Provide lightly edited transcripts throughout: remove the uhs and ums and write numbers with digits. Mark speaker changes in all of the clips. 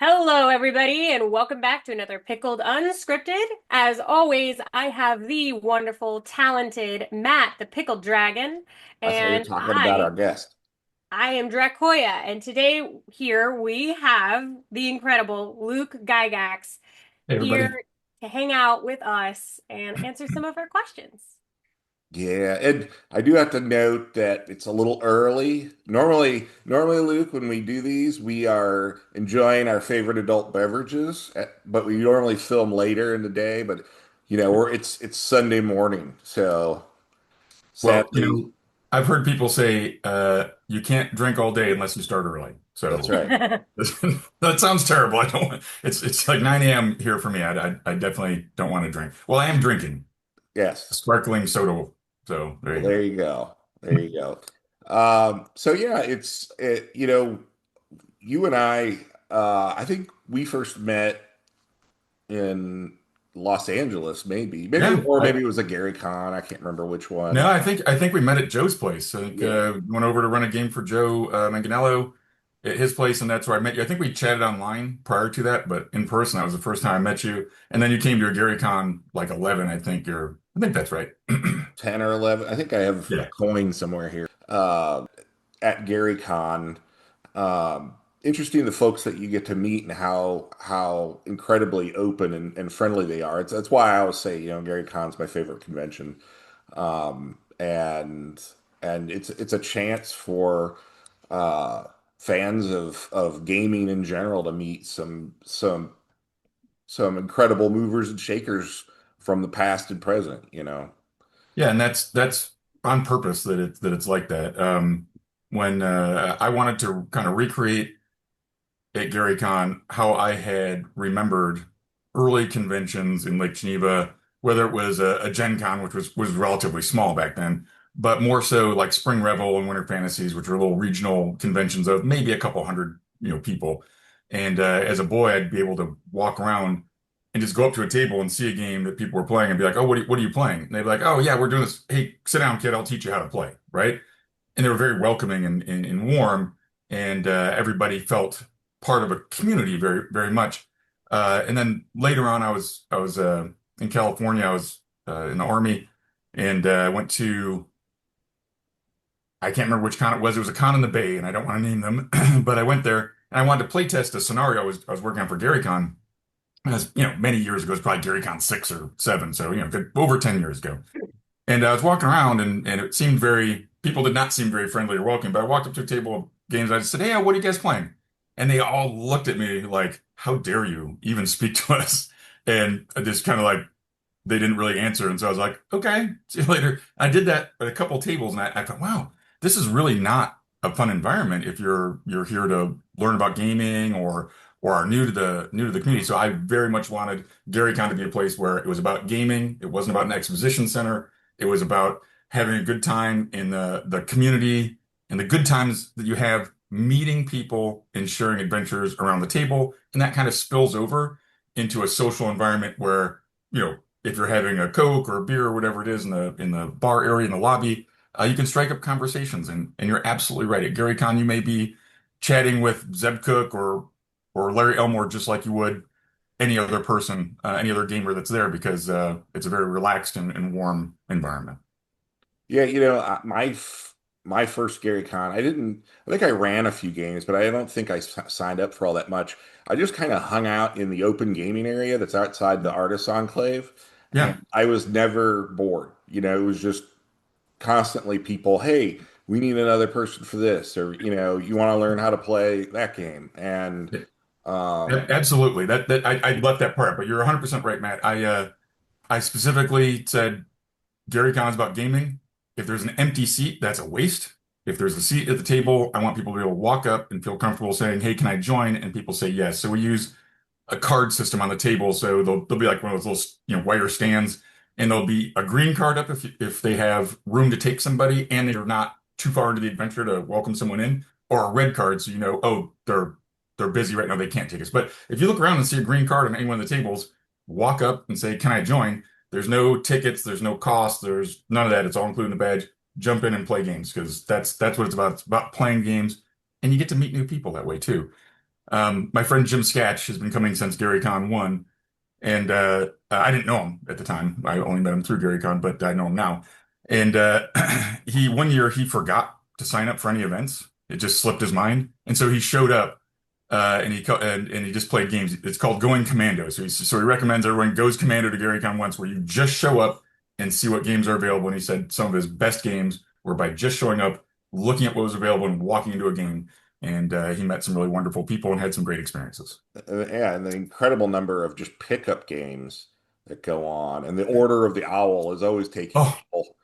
Speaker 1: Hello, everybody, and welcome back to another Pickled Unscripted. As always, I have the wonderful, talented Matt, the Pickled Dragon,
Speaker 2: I thought you were
Speaker 1: and
Speaker 2: talking about our
Speaker 1: I,
Speaker 2: guest.
Speaker 1: I am Dracoya. And today here we have the incredible Luke Gygax
Speaker 3: Hey,
Speaker 1: here
Speaker 3: everybody.
Speaker 1: to hang out with us and answer some of our questions.
Speaker 2: Yeah, and I do have to note that it's a little early. Normally, Luke, when we do these, we are enjoying our favorite adult beverages, but we normally film later in the day. But it's Sunday morning, so
Speaker 3: Well,
Speaker 2: sadly,
Speaker 3: I've heard people say you can't drink all day unless you start early.
Speaker 2: that's
Speaker 3: So
Speaker 2: right.
Speaker 3: that sounds terrible. I don't want, it's like 9 a.m. here for me. I definitely don't want to drink. Well, I am drinking
Speaker 2: Yes.
Speaker 3: sparkling soda. So there
Speaker 2: Well,
Speaker 3: you go.
Speaker 2: there you go. There you go. So yeah, you and I think we first met in Los Angeles,
Speaker 3: Yeah.
Speaker 2: or maybe it was a Gary Con. I can't remember which
Speaker 3: No,
Speaker 2: one.
Speaker 3: I think we met at Joe's place. I think
Speaker 2: Yeah,
Speaker 3: went over to run a game for Joe Manganiello at his place, and that's where I met you. I think we chatted online prior to that, but in person, that was the first time I met you. And then you came to a Gary Con like 11, I think that's right.
Speaker 2: 10 or 11. I think I have a
Speaker 3: Yeah.
Speaker 2: coin somewhere here. At Gary Con. Interesting the folks that you get to meet and how incredibly open and friendly they are. That's why I always say, Gary Con's my favorite convention. And it's a chance for uh, fans of gaming in general to meet some incredible movers and shakers from the past and present.
Speaker 3: Yeah, and that's on purpose that it's like that. When I wanted to kind of recreate at Gary Con how I had remembered early conventions in Lake Geneva, whether it was a Gen Con, which was relatively small back then, but more so like Spring Revel and Winter Fantasies, which are little regional conventions of maybe a couple hundred, people. And as a boy, I'd be able to walk around and just go up to a table and see a game that people were playing and be like, "Oh, what are you playing?" And they'd be like, "Oh, yeah, we're doing this. Hey, sit down, kid. I'll teach you how to play." Right? And they were very welcoming and warm, and everybody felt part of a community very very much. And then later on, I was in California. I was in the Army, and went to, I can't remember which con it was. It was a con in the Bay, and I don't want to name them, but I went there and I wanted to play test a scenario I was working on for Gary Con. As many years ago, it's probably Gary Con 6 or 7, so over 10 years ago. And I was walking around, and it seemed people did not seem very friendly or welcoming. But I walked up to a table of games. I just said, "Hey, what are you guys playing?" And they all looked at me like, "How dare you even speak to us?" And I just kind of like, they didn't really answer. And so I was like, "Okay, see you later." I did that at a couple tables, and I thought, wow, this is really not a fun environment if you're here to learn about gaming or are new to the community. So I very much wanted GaryCon to be a place where it was about gaming. It wasn't about an exposition center. It was about having a good time in the community and the good times that you have meeting people and sharing adventures around the table. And that kind of spills over into a social environment where, if you're having a Coke or a beer or whatever it is in the bar area in the lobby, you can strike up conversations. And you're absolutely right. At GaryCon, you may be chatting with Zeb Cook or Larry Elmore just like you would any other person, any other gamer that's there because it's a very relaxed and warm environment.
Speaker 2: Yeah, my first Gary Con, I think I ran a few games, but I don't think signed up for all that much. I just kind of hung out in the open gaming area that's outside the Artist Enclave,
Speaker 3: Yeah.
Speaker 2: and I was never bored. It was just constantly people, hey, we need another person for this, or you want to learn how to play that game, and um,
Speaker 3: Absolutely. I left that part, but you're 100% right, Matt. I specifically said Gary Con's about gaming. If there's an empty seat, that's a waste. If there's a seat at the table, I want people to be able to walk up and feel comfortable saying, "Hey, can I join?" And people say yes. So we use a card system on the table. So they'll be like one of those little, wire stands, and there'll be a green card up if they have room to take somebody and they're not too far into the adventure to welcome someone in, or a red card so oh, they're busy right now, they can't take us. But if you look around and see a green card on any one of the tables, walk up and say, "Can I join?" There's no tickets, there's no cost, there's none of that. It's all included in the badge. Jump in and play games because that's what it's about. It's about playing games, and you get to meet new people that way too. My friend Jim Scatch has been coming since Gary Con 1, and I didn't know him at the time. I only met him through Gary Con, but I know him now. And he one year he forgot to sign up for any events. It just slipped his mind, and so he showed up and he just played games. It's called Going Commando. So he recommends everyone goes commando to Gary Con once, where you just show up and see what games are available. And he said some of his best games were by just showing up, looking at what was available, and walking into a game. And he met some really wonderful people and had some great experiences.
Speaker 2: Yeah, and the incredible number of just pickup games that go on, and the Order of the Owl is always taking
Speaker 3: Oh,
Speaker 2: people,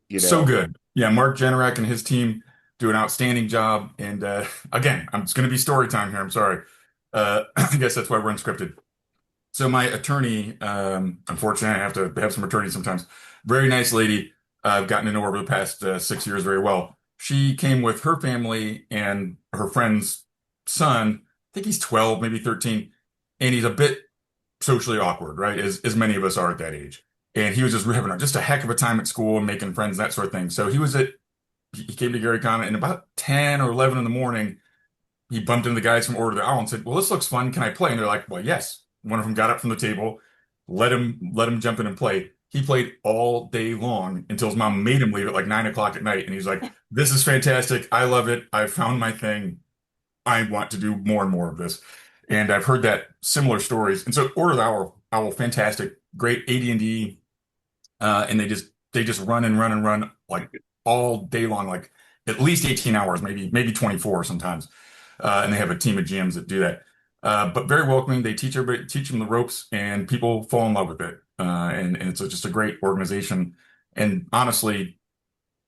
Speaker 2: you
Speaker 3: so
Speaker 2: know.
Speaker 3: good. Yeah, Mark Janorak and his team do an outstanding job. And again, it's going to be story time here. I'm sorry. I guess that's why we're unscripted. So my attorney, unfortunately, I have to have some attorneys sometimes. Very nice lady. I've gotten to know her over the past 6 years very well. She came with her family and her friend's son. I think he's 12, maybe 13, and he's a bit socially awkward, right? As many of us are at that age. And he was just having just a heck of a time at school and making friends, that sort of thing. So he came to Gary Con, and about 10 or 11 in the morning, he bumped into the guys from Order of the Owl and said, "Well, this looks fun. Can I play?" And they're like, "Well, yes." One of them got up from the table, let him jump in and play. He played all day long until his mom made him leave at like 9 o'clock at night. And he's like, "This is fantastic. I love it. I found my thing. I want to do more and more of this." And I've heard that similar stories. And so Order of the Owl, fantastic, great AD&D, and they just run and run and run like all day long, like at least 18 hours, maybe 24 sometimes. And they have a team of GMs that do that. But very welcoming. They teach them the ropes, and people fall in love with it. And it's just a great organization. And honestly,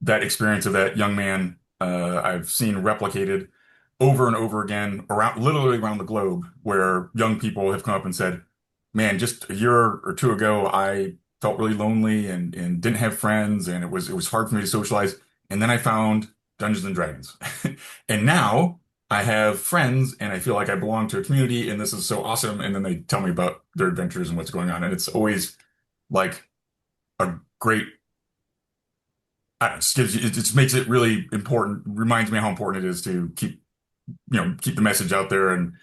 Speaker 3: that experience of that young man, I've seen replicated over and over again around literally around the globe, where young people have come up and said, "Man, just a year or two ago, I felt really lonely and didn't have friends, and it was hard for me to socialize. And then I found Dungeons and Dragons, and now I have friends, and I feel like I belong to a community, and this is so awesome." And then they tell me about their adventures and what's going on, and it's always like a great. I don't know, it just gives you, it just makes it really important. Reminds me how important it is to keep the message out there and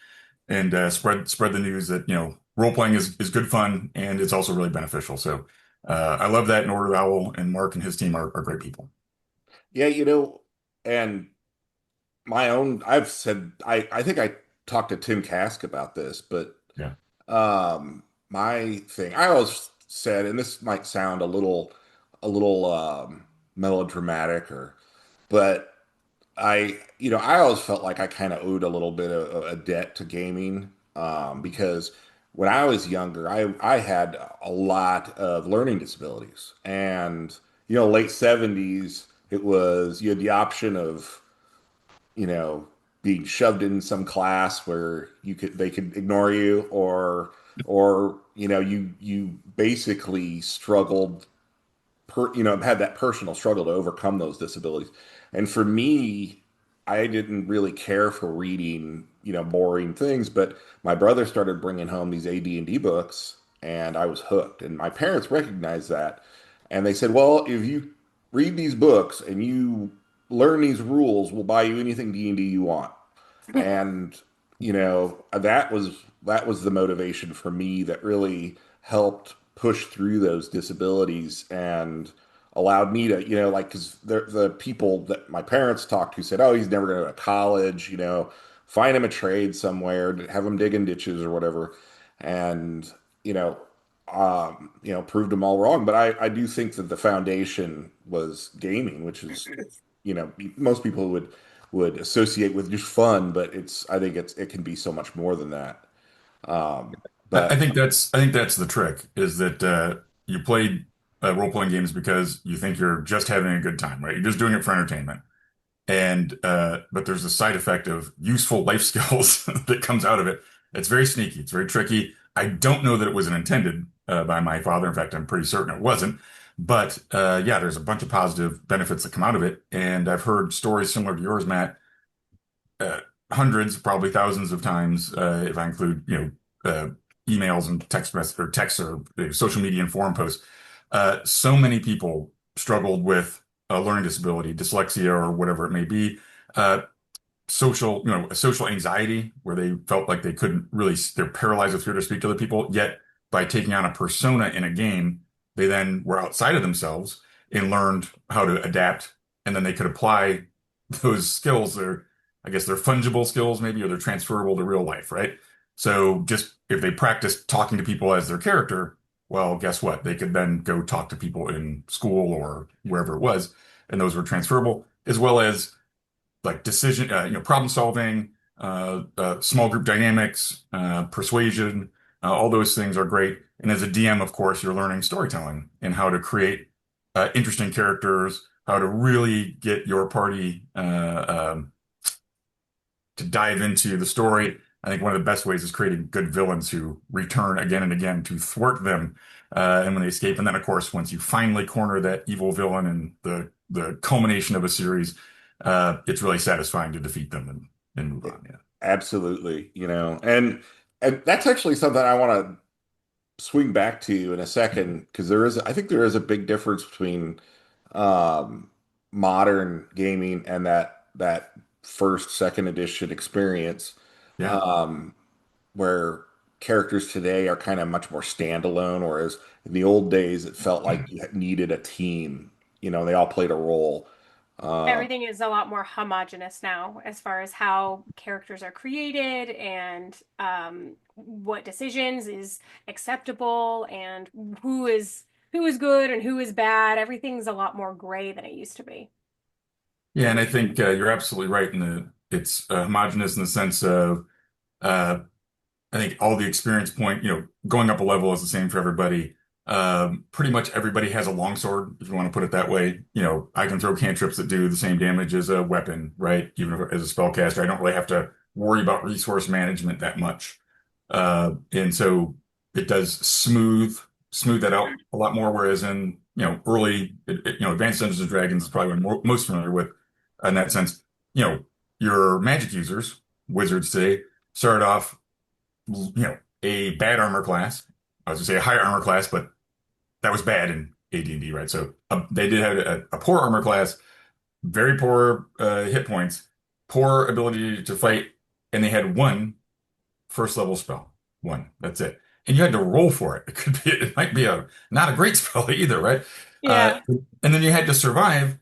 Speaker 3: spread the news that role playing is good fun, and it's also really beneficial. So I love that. In Order Owl and Mark and his team are great people.
Speaker 2: Yeah, and I've said, I think I talked to Tim Kask about this, but
Speaker 3: Yeah.
Speaker 2: my thing, I always said, and this might sound a little melodramatic, but I always felt like I kind of owed a little bit of a debt to gaming, because when I was younger, I had a lot of learning disabilities, and late 70s, you had the option of you know, being shoved in some class where they could ignore you, or you basically struggled had that personal struggle to overcome those disabilities. And for me, I didn't really care for reading, boring things, but my brother started bringing home these AD&D books, and I was hooked. And my parents recognized that, and they said, "Well, if you read these books and you learn these rules, we'll buy you anything D&D you want." And that was the motivation for me that really helped push through those disabilities and allowed me to, like, because the people that my parents talked to said, "Oh, he's never going to go to college, find him a trade somewhere, have him digging ditches or whatever." And you know proved them all wrong. But I do think that the foundation was gaming, which is, most people would associate with just fun, but I think it can be so much more than that.
Speaker 3: I
Speaker 2: But
Speaker 3: think that's the trick, is that you play role-playing games because you think you're just having a good time, right? You're just doing it for entertainment. And but there's a side effect of useful life skills that comes out of it. It's very sneaky. It's very tricky. I don't know that it was intended by my father. In fact, I'm pretty certain it wasn't. But yeah, there's a bunch of positive benefits that come out of it. And I've heard stories similar to yours, Matt, uh, hundreds, probably thousands of times, if I include, emails and texts or social media and forum posts. So many people struggled with a learning disability, dyslexia, or whatever it may be. Uh, social anxiety where they felt like they couldn't really, they're paralyzed with fear to speak to other people. Yet by taking on a persona in a game, they then were outside of themselves and learned how to adapt. And then they could apply those skills. I guess they're fungible skills maybe, or they're transferable to real life, right? So just if they practice talking to people as their character, well, guess what? They could then go talk to people in school or wherever it was, and those were transferable, as well as like decision, problem solving, small group dynamics, persuasion, all those things are great. And as a DM, of course, you're learning storytelling and how to create interesting characters, how to really get your party to dive into the story. I think one of the best ways is creating good villains who return again and again to thwart them, and when they escape. And then, of course, once you finally corner that evil villain and the culmination of a series, it's really satisfying to defeat them and move on. Yeah.
Speaker 2: Absolutely, and that's actually something I want to swing back to in a second because I think there is a big difference between um, modern gaming and that first, second edition experience,
Speaker 3: Yeah.
Speaker 2: um, where characters today are kind of much more standalone, whereas in the old days it felt like you needed a team. They all played a role. Um,
Speaker 1: Everything is a lot more homogenous now as far as how characters are created and what decisions is acceptable and who is good and who is bad. Everything's a lot more gray than it used to be.
Speaker 3: Yeah, and I think you're absolutely right in it's homogenous in the sense of uh, I think all the experience point, going up a level is the same for everybody. Pretty much everybody has a longsword, if you want to put it that way. I can throw cantrips that do the same damage as a weapon, right? Even if, as a spellcaster, I don't really have to worry about resource management that much. And so it does smooth that out a lot more. Whereas in, early, Advanced Dungeons and Dragons is probably what I'm most familiar with in that sense. You know, your magic users, wizards today, started off a bad armor class. I was gonna say a high armor class, but that was bad in AD&D, right? So they did have a poor armor class, very poor hit points, poor ability to fight, and they had one first level spell. One. That's it. And you had to roll for it. It might be not a great spell either, right? Uh,
Speaker 1: Yeah.
Speaker 3: and then you had to survive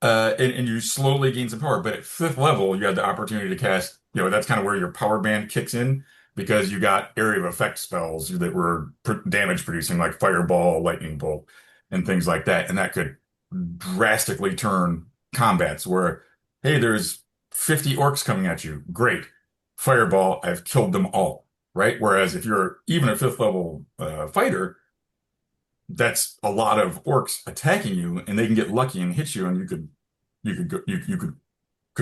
Speaker 3: and you slowly gain some power. But at fifth level, you had the opportunity to cast, that's kind of where your power band kicks in because you got area of effect spells that were damage producing, like Fireball, Lightning Bolt, and things like that. And that could drastically turn combats where, hey, there's 50 orcs coming at you. Great. Fireball, I've killed them all, right? Whereas if you're even a fifth level fighter, that's a lot of orcs attacking you, and they can get lucky and hit you, and you could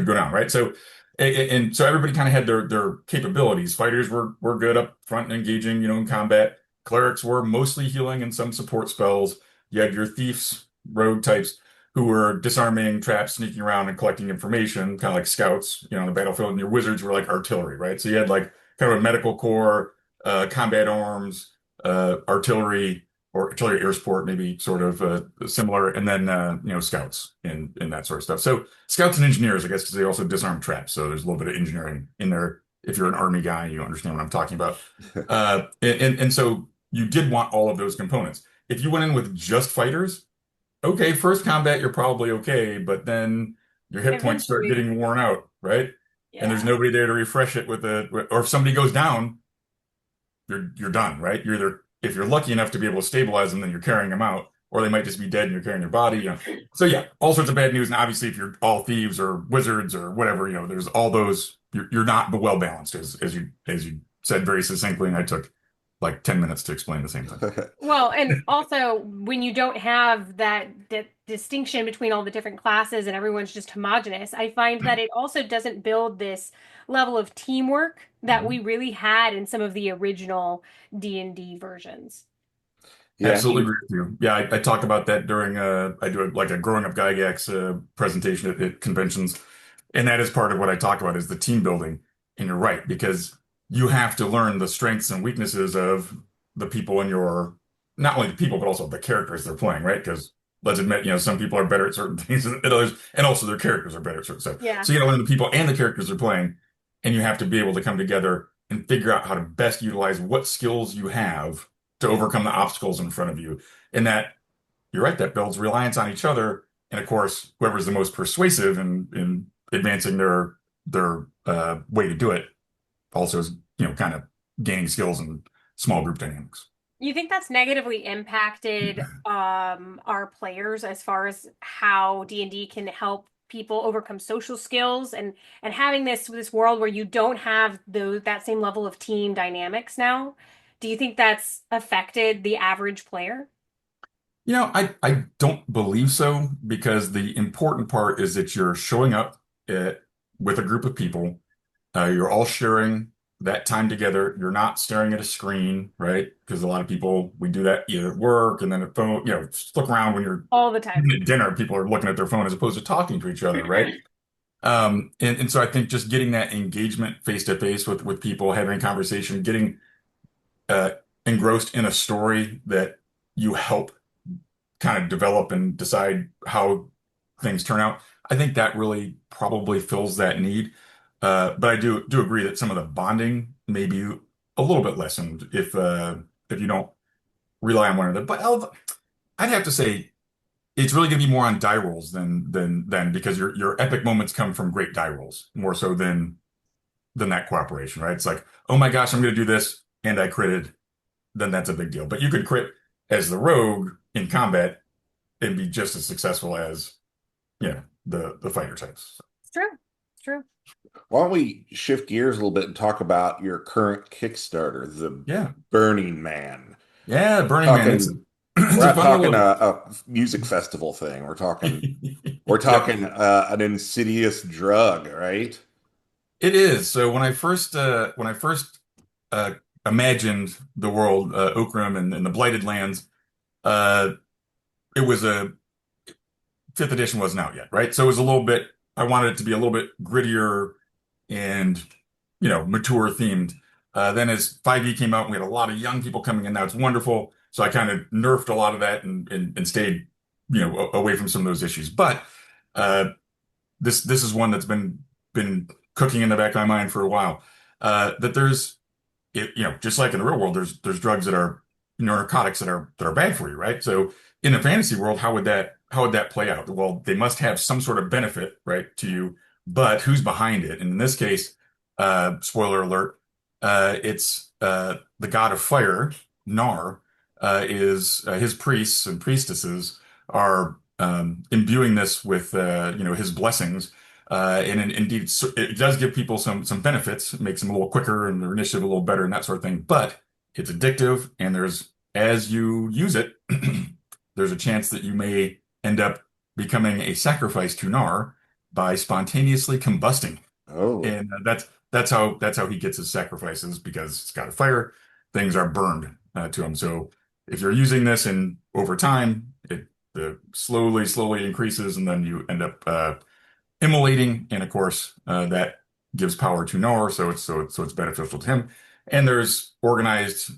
Speaker 3: go down, right? So, and so everybody kind of had their capabilities. Fighters were good up front and engaging, in combat. Clerics were mostly healing and some support spells. You had your thieves, rogue types who were disarming, traps, sneaking around, and collecting information, kind of like scouts, on the battlefield. And your wizards were like artillery, right? So you had like kind of a medical corps, combat arms, artillery or artillery air support, maybe sort of similar, and then scouts and that sort of stuff. So scouts and engineers, I guess, because they also disarm traps. So there's a little bit of engineering in there. If you're an army guy, you understand what I'm talking about. And so you did want all of those components. If you went in with just fighters, okay, first combat you're probably okay, but then your hit points start
Speaker 1: Eventually,
Speaker 3: getting worn out, right? And there's
Speaker 1: yeah.
Speaker 3: nobody there to refresh it or if somebody goes down, you're done, right? You're either if you're lucky enough to be able to stabilize them, then you're carrying them out, or they might just be dead and you're carrying their body. So yeah, all sorts of bad news. And obviously, if you're all thieves or wizards or whatever, there's all those. You're not well balanced, as you said very succinctly, and I took like 10 minutes to explain the same thing.
Speaker 1: Well, and also when you don't have that distinction between all the different classes and everyone's just homogenous, I find that it also doesn't build this level of teamwork that we
Speaker 3: Mhm.
Speaker 1: really had in some of the original D&D versions.
Speaker 2: yeah,
Speaker 3: Absolutely agree with you. Yeah, I talk about that during I do like a growing up Gygax presentation at conventions, and that is part of what I talk about is the team building. And you're right because you have to learn the strengths and weaknesses of the people in your not only the people but also the characters they're playing, right? Because let's admit, some people are better at certain things than others, and also their characters are better at certain stuff.
Speaker 1: Yeah.
Speaker 3: So you got to learn the people and the characters are playing, and you have to be able to come together and figure out how to best utilize what skills you have to overcome the obstacles in front of you. And that, you're right, that builds reliance on each other. And of course, whoever's the most persuasive in advancing their way to do it also is, kind of gaining skills and small group dynamics.
Speaker 1: You think that's negatively impacted our players as far as how D&D can help people overcome social skills and having this world where you don't have that same level of team dynamics now? Do you think that's affected the average player?
Speaker 3: I don't believe so because the important part is that you're showing up with a group of people. You're all sharing that time together. You're not staring at a screen, right? Because a lot of people, we do that either at work and then at phone, just look around when you're
Speaker 1: All the time.
Speaker 3: eating at dinner, people are looking at their phone as opposed to talking to each other, right? And so I think just getting that engagement face to face with people, having a conversation, getting uh, engrossed in a story that you help kind of develop and decide how things turn out. I think that really probably fills that need. But I do agree that some of the bonding may be a little bit lessened if you don't rely on one another. But I'd have to say it's really going to be more on die rolls than because your epic moments come from great die rolls more so than that cooperation, right? It's like, oh my gosh, I'm going to do this and I critted, then that's a big deal. But you could crit as the rogue in combat and be just as successful as the fighter types.
Speaker 1: It's true. It's true.
Speaker 2: Why don't we shift gears a little bit and talk about your current Kickstarter, the
Speaker 3: Yeah,
Speaker 2: Burning Man?
Speaker 3: yeah, Burning Man. It's
Speaker 2: Talking, we're
Speaker 3: it's a
Speaker 2: not
Speaker 3: fun
Speaker 2: talking
Speaker 3: little.
Speaker 2: a music festival thing. We're talking
Speaker 3: Yep,
Speaker 2: an insidious drug, right?
Speaker 3: it is. So when I first uh, imagined the world, Okram and the Blighted Lands, uh, it was a fifth edition wasn't out yet, right? So it was a little bit. I wanted it to be a little bit grittier and mature themed. Then as 5e came out, we had a lot of young people coming in. Now it's wonderful. So I kind of nerfed a lot of that and stayed, away from some of those issues. But uh, this is one that's been cooking in the back of my mind for a while. That there's just like in the real world, there's drugs that are narcotics that are bad for you, right? So in a fantasy world, how would that play out? Well, they must have some sort of benefit, right, to you, but who's behind it? And in this case, spoiler alert, it's the god of fire, Nar, is his priests and priestesses are imbuing this with his blessings. Indeed, it does give people some benefits. It makes them a little quicker and their initiative a little better and that sort of thing. But it's addictive, and as you use it, there's a chance that you may end up becoming a sacrifice to Nar by spontaneously combusting.
Speaker 2: Oh,
Speaker 3: And that's how he gets his sacrifices because it's got a fire. Things are burned to him. So if you're using this and over time, it slowly increases, and then you end up immolating, and of course that gives power to Nor, so it's beneficial to him. And there's organized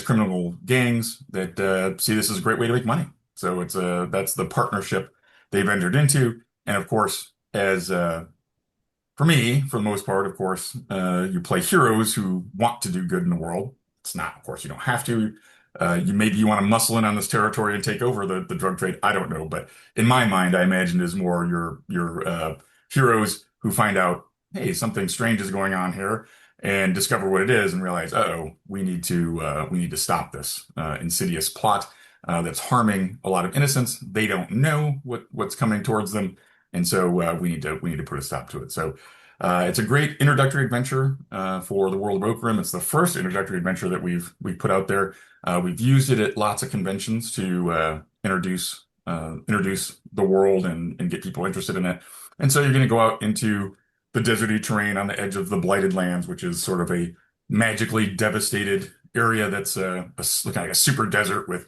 Speaker 3: criminal gangs that see this as a great way to make money. So that's the partnership they've entered into, and of course, as for me, for the most part, of course, you play heroes who want to do good in the world. It's not, of course, you don't have to. You want to muscle in on this territory and take over the drug trade. I don't know, but in my mind, I imagine is more your heroes who find out, hey, something strange is going on here, and discover what it is and realize, uh-oh, we need to stop this insidious plot that's harming a lot of innocents. They don't know what's coming towards them, and so we need to put a stop to it. So. It's a great introductory adventure for the world of Okram. It's the first introductory adventure that we've put out there. We've used it at lots of conventions to introduce the world and get people interested in it. And so you're going to go out into the deserty terrain on the edge of the Blighted Lands, which is sort of a magically devastated area that's looking like a super desert with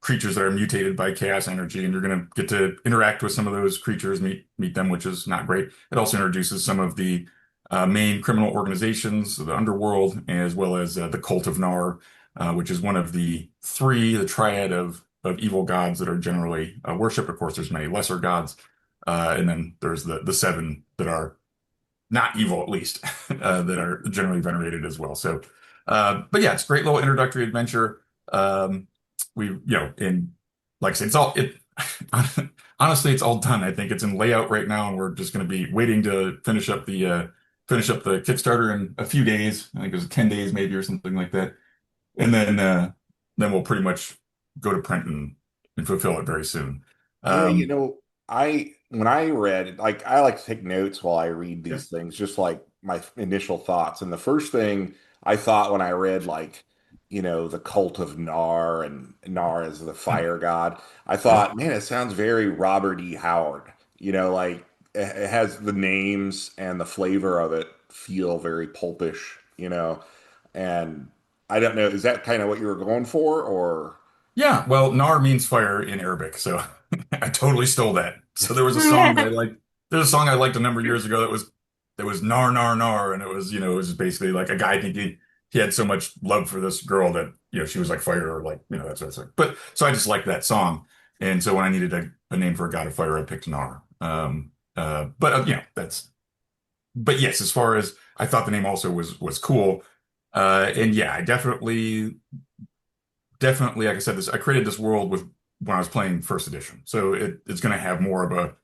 Speaker 3: creatures that are mutated by chaos energy, and you're going to get to interact with some of those creatures, meet them, which is not great. It also introduces some of the main criminal organizations, the underworld, as well as the Cult of Nar, which is one of the three, the triad of of evil gods that are generally worshipped. Of course, there's many lesser gods, and then there's the seven that are not evil, at least, that are generally venerated as well. So, but yeah, it's a great little introductory adventure. In like I said, it's all it. Honestly, it's all done. I think it's in layout right now, and we're just going to be waiting to finish up the Kickstarter in a few days. I think it was 10 days maybe or something like that. And then we'll pretty much go to print and fulfill it very soon.
Speaker 2: Yeah,
Speaker 3: Um,
Speaker 2: I when I read, like, I like to take notes while I read
Speaker 3: yeah.
Speaker 2: these things, just like my initial thoughts. And the first thing I thought when I read, like, the cult of Nar and Nar as the fire god, I
Speaker 3: Yep.
Speaker 2: thought, man, it sounds very Robert E. Howard. Like it has the names and the flavor of it feel very pulpish. And I don't know, is that kind of what you were going for, or?
Speaker 3: Yeah, well, Nar means fire in Arabic, so I totally stole that. So there was a song that I liked. There's a song I liked a number of years ago that was Nar Nar Nar, and it was basically like a guy thinking he had so much love for this girl that she was like fire or like that sort of thing. But so I just liked that song, and so when I needed a name for a god of fire, I picked Nar. But that's. But yes, as far as I thought the name also was cool, and yeah, I definitely, like I said, I created this world with when I was playing first edition. So it's going to have more of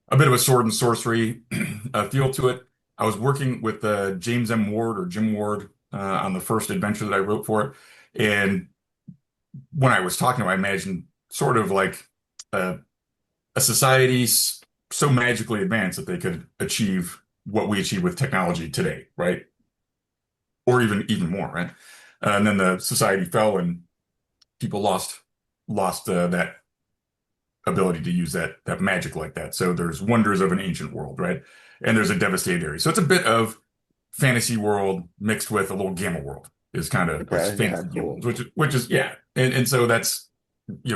Speaker 3: a bit of a sword and sorcery feel to it. I was working with James M. Ward or Jim Ward on the first adventure that I wrote for it. And when I was talking to him, I imagined sort of like a, a society so magically advanced that they could achieve what we achieve with technology today, right? Or even more, right? And then the society fell and people lost that ability to use that magic like that. So there's wonders of an ancient world, right? And there's a devastated area. So it's a bit of fantasy world mixed with a little gamma world is kind of it's
Speaker 2: Okay, yeah,
Speaker 3: fantasy games,
Speaker 2: cool.
Speaker 3: which is yeah. And so that's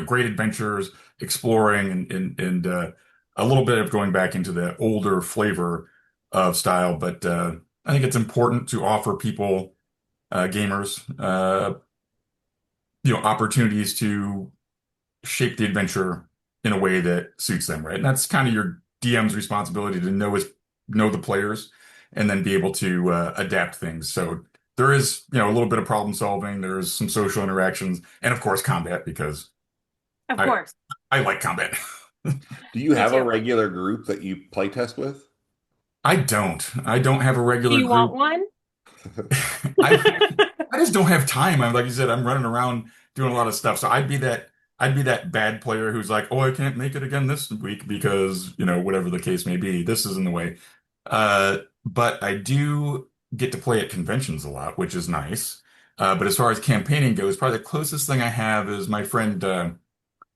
Speaker 3: great adventures, exploring and a little bit of going back into the older flavor of style. But I think it's important to offer people gamers opportunities to shape the adventure in a way that suits them, right? And that's kind of your DM's responsibility to know the players and then be able to adapt things. So there is, a little bit of problem solving, there's some social interactions, and of course combat because
Speaker 1: Of
Speaker 3: I
Speaker 1: course.
Speaker 3: I like combat.
Speaker 2: Do you
Speaker 1: Me
Speaker 2: have a
Speaker 1: too.
Speaker 2: regular group that you play test with?
Speaker 3: I don't have a
Speaker 1: Do
Speaker 3: regular
Speaker 1: you want
Speaker 3: group.
Speaker 1: one?
Speaker 3: I I just don't have time. I'm like you said, I'm running around doing a lot of stuff. So I'd be that bad player who's like, oh, I can't make it again this week because, whatever the case may be, this is in the way. But I do get to play at conventions a lot, which is nice. But as far as campaigning goes, probably the closest thing I have is my friend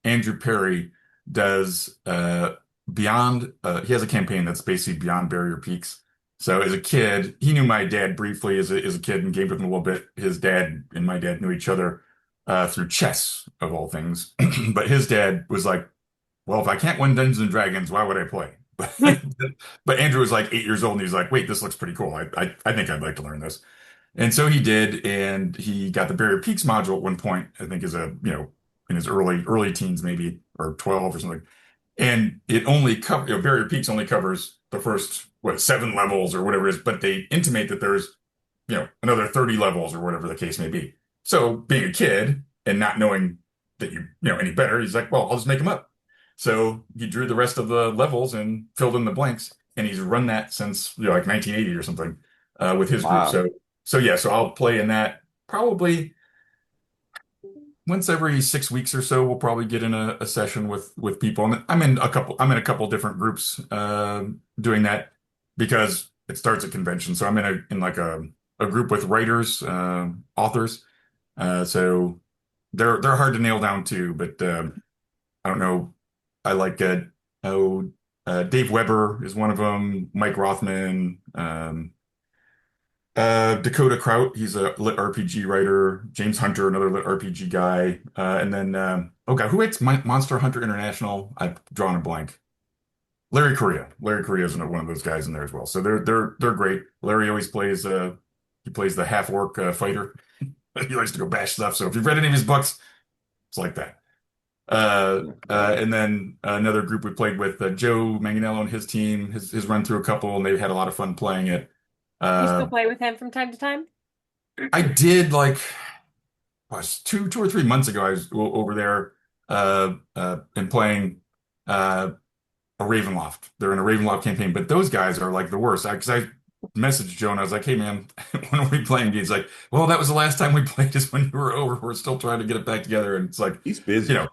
Speaker 3: Andrew Perry does Beyond. He has a campaign that's basically Beyond Barrier Peaks. So as a kid, he knew my dad briefly as a kid and gamed with him a little bit. His dad and my dad knew each other through chess, of all things. But his dad was like, "Well, if I can't win Dungeons and Dragons, why would I play?" But Andrew was like 8 years old, and he's like, "Wait, this looks pretty cool. I think I'd like to learn this." And so he did, and he got the Barrier Peaks module at one point, I think as in his early teens, maybe, or 12 or something. And it only Barrier Peaks only covers the first, what, 7 levels or whatever it is, but they intimate that there's, another 30 levels or whatever the case may be. So being a kid and not knowing that any better, he's like, well, I'll just make them up. So he drew the rest of the levels and filled in the blanks, and he's run that since, like 1980 or something, with his group.
Speaker 2: Wow.
Speaker 3: So yeah, so I'll play in that probably once every 6 weeks or so. We'll probably get in a session with people. I'm in a couple different groups doing that because it starts at convention. So I'm in like a group with writers, authors. So they're hard to nail down too. But I don't know. I like oh Dave Weber is one of them. Mike Rothman. Dakota Kraut, he's a lit RPG writer. James Hunter, another lit RPG guy. And then, oh God, who hates Monster Hunter International? I've drawn a blank. Larry Correa. Larry Correa is one of those guys in there as well. So they're great. Larry always plays he plays the half orc fighter. He likes to go bash stuff. So if you've read any of his books, it's like that. And then another group we played with, Joe Manganiello and his team, his run through a couple, and they've had a lot of fun playing it.
Speaker 1: You still
Speaker 3: Uh,
Speaker 1: play with him from time to time?
Speaker 3: I did like was two or 3 months ago. I was over there and playing a Ravenloft. They're in a Ravenloft campaign, but those guys are like the worst. Because I messaged Joe and I was like, "Hey man, when are we playing?" He's like, "Well, that was the last time we played. Is when you were over. We're still trying to get it back together." And it's like,
Speaker 2: He's
Speaker 3: you
Speaker 2: busy.
Speaker 3: know,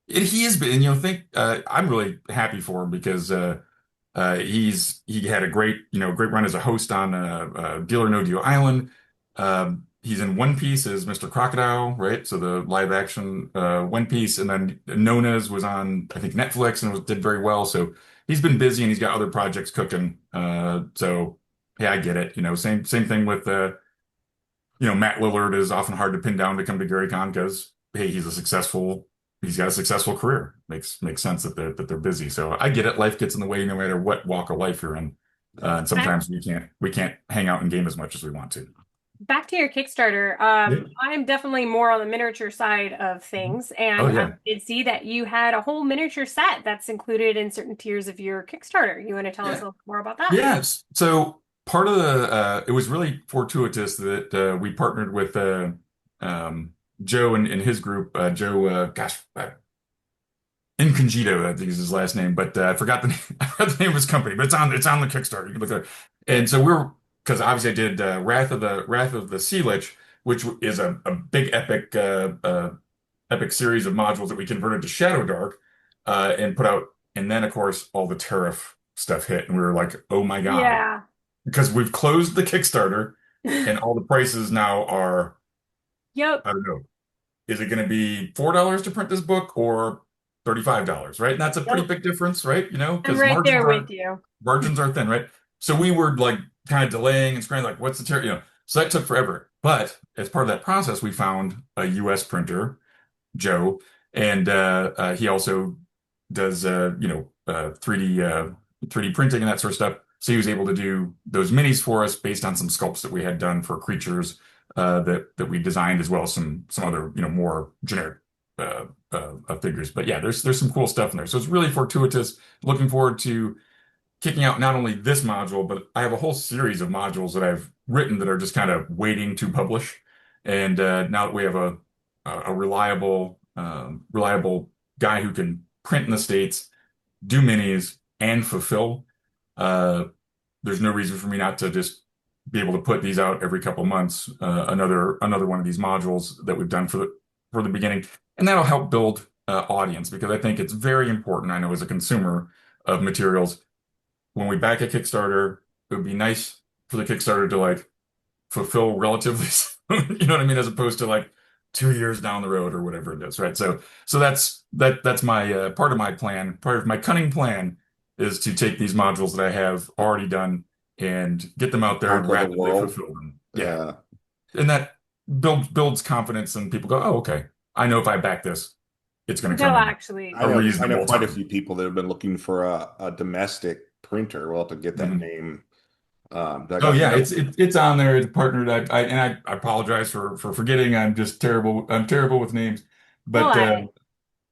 Speaker 3: he has been. Think I'm really happy for him because he had a great run as a host on Deal or No Deal Island. He's in One Piece as Mr. Crocodile, right? So the live action One Piece, and then Nona's was on I think Netflix and did very well. So he's been busy and he's got other projects cooking. So yeah, I get it. Same thing with Matt Lillard is often hard to pin down to come to Gary Con because hey, he's got a successful career. Makes sense that they're busy. So I get it. Life gets in the way no matter what walk of life you're in.
Speaker 2: Yeah.
Speaker 3: And sometimes we can't hang out and game as much as we want to.
Speaker 1: Back to your Kickstarter.
Speaker 3: Yeah.
Speaker 1: I'm definitely more on the miniature side of things,
Speaker 3: Oh
Speaker 1: and I
Speaker 3: yeah.
Speaker 1: did see that you had a whole miniature set that's included in certain tiers of your Kickstarter. You want to tell us
Speaker 3: Yeah.
Speaker 1: a little more about that?
Speaker 3: Yes. So part of the it was really fortuitous that we partnered with um, Joe and his group. Joe, Incongito, I think is his last name, but I forgot the name. I forgot the name of his company, but it's on the Kickstarter. You can look at it. And so we're because obviously I did Wrath of the Sea Lich, which is a big epic series of modules that we converted to Shadow Dark and put out. And then of course all the tariff stuff hit, and we were like, oh my God,
Speaker 1: Yeah.
Speaker 3: because we've closed the Kickstarter and all the prices now are
Speaker 1: Yep.
Speaker 3: I don't know. Is it going to be $4 to print this book or $35, right? And that's a pretty
Speaker 1: Yep.
Speaker 3: big difference, right?
Speaker 1: I'm
Speaker 3: Because
Speaker 1: right
Speaker 3: margins
Speaker 1: there
Speaker 3: are
Speaker 1: with you.
Speaker 3: margins are thin, right? So we were like kind of delaying and scrambling, like, what's the tariff? So that took forever. But as part of that process, we found a US printer, Joe, and he also does 3D printing and that sort of stuff. So he was able to do those minis for us based on some sculpts that we had done for creatures that we designed, as well as some other more generic figures. But yeah, there's some cool stuff in there. So it's really fortuitous. Looking forward to kicking out not only this module, but I have a whole series of modules that I've written that are just kind of waiting to publish. And now that we have a reliable guy who can print in the States, do minis, and fulfill, uh, there's no reason for me not to just be able to put these out every couple months. Another one of these modules that we've done for the beginning, and that'll help build audience because I think it's very important. I know as a consumer of materials when we back a Kickstarter, it would be nice for the Kickstarter to like fulfill relatively soon, you know what I mean, as opposed to like 2 years down the road or whatever it is, right? So that's my part of my plan, part of my cunning plan is to take these modules that I have already done and get them out there and
Speaker 2: Conquer the
Speaker 3: rapidly
Speaker 2: world.
Speaker 3: fulfill them. Yeah.
Speaker 2: Yeah.
Speaker 3: And that builds confidence and people go, oh, okay. I know if I back this, it's going to come
Speaker 1: They'll
Speaker 3: in
Speaker 1: actually.
Speaker 2: I
Speaker 3: a
Speaker 2: know
Speaker 3: reasonable
Speaker 2: quite a
Speaker 3: time.
Speaker 2: few people that have been looking for a domestic printer. We'll have to get that
Speaker 3: Mhm.
Speaker 2: name.
Speaker 3: Oh
Speaker 2: I
Speaker 3: yeah,
Speaker 2: know.
Speaker 3: it's on there. It's partnered. I apologize for forgetting. I'm just terrible. I'm terrible with names,
Speaker 1: Well,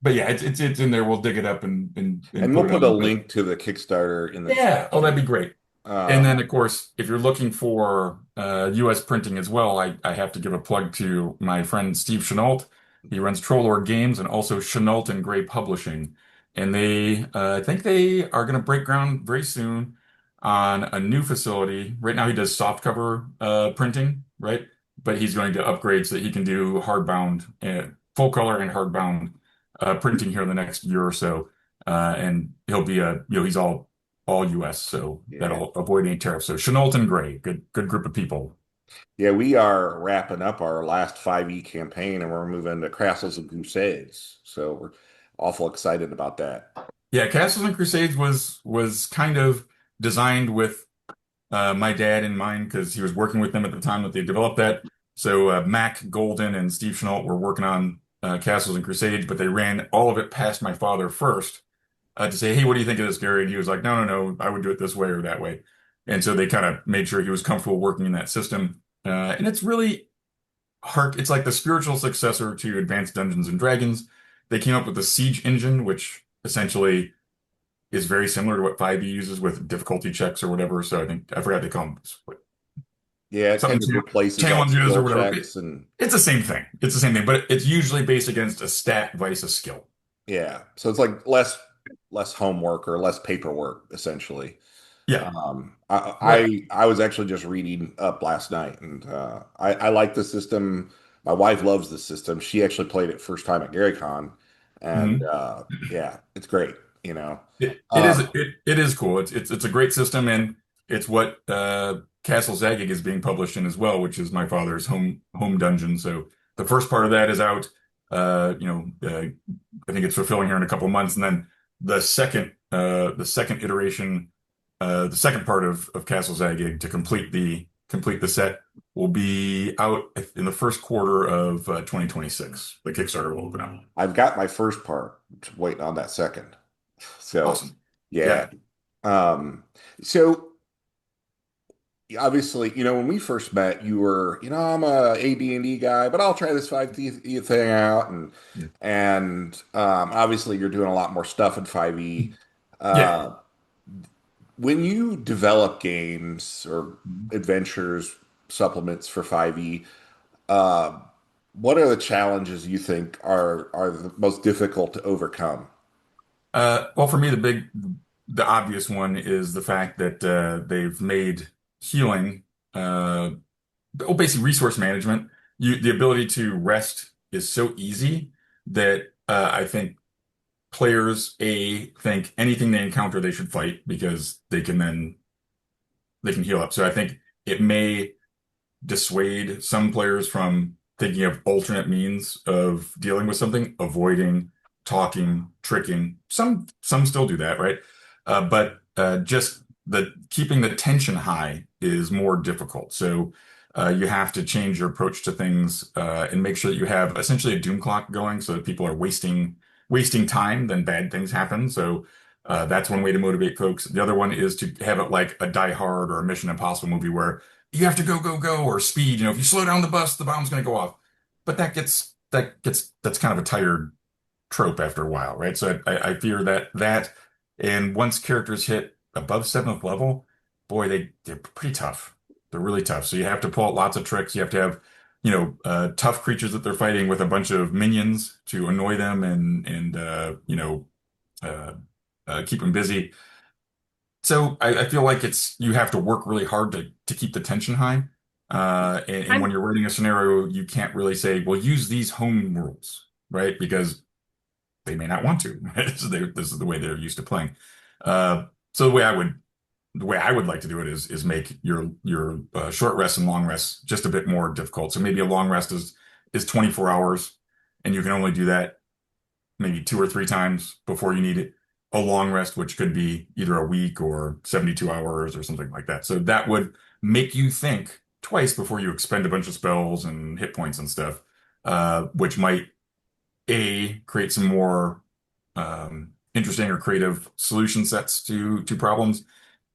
Speaker 3: but yeah, it's in there. We'll dig it up and
Speaker 2: And
Speaker 3: put
Speaker 2: we'll
Speaker 3: it
Speaker 2: put a
Speaker 3: on. But
Speaker 2: link to the Kickstarter in the
Speaker 3: yeah,
Speaker 2: chat
Speaker 3: oh, that'd
Speaker 2: too.
Speaker 3: be great. And
Speaker 2: Um,
Speaker 3: then of course, if you're looking for US printing as well, I have to give a plug to my friend Steve Chenault. He runs Trollord Games and also Chenault and Gray Publishing, and I think they are going to break ground very soon on a new facility. Right now, he does softcover printing, right? But he's going to upgrade so that he can do hardbound, full color and hardbound printing here in the next year or so. And he'll be he's all US, so
Speaker 2: yeah.
Speaker 3: that'll avoid any tariffs. So Chenault and Gray, good group of people.
Speaker 2: Yeah, we are wrapping up our last 5e campaign and we're moving to Castles and Crusades. So we're awful excited about that.
Speaker 3: Yeah, Castles and Crusades was kind of designed with my dad in mind because he was working with them at the time that they developed that. So Mac Golden and Steve Chenault were working on Castles and Crusades, but they ran all of it past my father first to say, "Hey, what do you think of this, Gary?" And he was like, "No, no, no, I would do it this way or that way." And so they kind of made sure he was comfortable working in that system. And it's really it's like the spiritual successor to Advanced Dungeons and Dragons. they came up with the Siege engine, which essentially is very similar to what 5e uses with difficulty checks or whatever. So I think I forgot they call them what,
Speaker 2: Yeah, it
Speaker 3: something
Speaker 2: kind of replaces all the
Speaker 3: challenges or
Speaker 2: skill
Speaker 3: whatever.
Speaker 2: checks and
Speaker 3: It's the same thing. It's the same thing, but it's usually based against a stat vice a skill.
Speaker 2: yeah. So it's like less homework or less paperwork essentially.
Speaker 3: Yeah. Right.
Speaker 2: I was actually just reading up last night, and I like the system. My wife loves the system. She actually played it first time at GaryCon, and
Speaker 3: Mhm.
Speaker 2: yeah, it's great.
Speaker 3: It is
Speaker 2: Um,
Speaker 3: it is cool. It's a great system, and it's what Castle Zagging is being published in as well, which is my father's home dungeon. So the first part of that is out. I think it's fulfilling here in a couple months, and then the second iteration, the second part of Castle Zagging to complete the set will be out in the first quarter of 2026. The Kickstarter will open up.
Speaker 2: I've got my first part, waiting on that second. So
Speaker 3: Awesome.
Speaker 2: yeah.
Speaker 3: Yeah.
Speaker 2: Um, so obviously, when we first met, you were, I'm a AD&D guy, but I'll try this 5e thing out, and obviously you're doing a lot more stuff in 5e.
Speaker 3: Yeah.
Speaker 2: Uh, when you develop games or adventures, supplements for 5e, uh, what are the challenges you think are the most difficult to overcome?
Speaker 3: Well, for me, the obvious one is the fact that they've made healing, uh, well, basically resource management. The ability to rest is so easy that I think players think anything they encounter they should fight because they can heal up. So I think it may dissuade some players from thinking of alternate means of dealing with something, avoiding talking, tricking. Some still do that, right? But just the keeping the tension high is more difficult. So you have to change your approach to things and make sure that you have essentially a doom clock going, so that people are wasting time, then bad things happen. So that's one way to motivate folks. The other one is to have it like a Die Hard or a Mission Impossible movie where you have to go, go, go, or speed. If you slow down the bus, the bomb's going to go off. But that's kind of a tired trope after a while, right? So I fear that, and once characters hit above seventh level, boy, they're pretty tough. They're really tough. So you have to pull out lots of tricks. You have to have, tough creatures that they're fighting with a bunch of minions to annoy them uh, keep them busy. So I feel like you have to work really hard to keep the tension high. And when
Speaker 1: I'm
Speaker 3: you're writing a scenario, you can't really say, well, use these home rules, right? Because they may not want to. Right? So this is the way they're used to playing. Uh, so the way I would like to do it is make your short rests and long rests just a bit more difficult. So maybe a long rest is 24 hours, and you can only do that maybe two or three times before you need it. A long rest, which could be either a week or 72 hours or something like that. So that would make you think twice before you expend a bunch of spells and hit points and stuff, which might create some more interesting or creative solution sets to problems,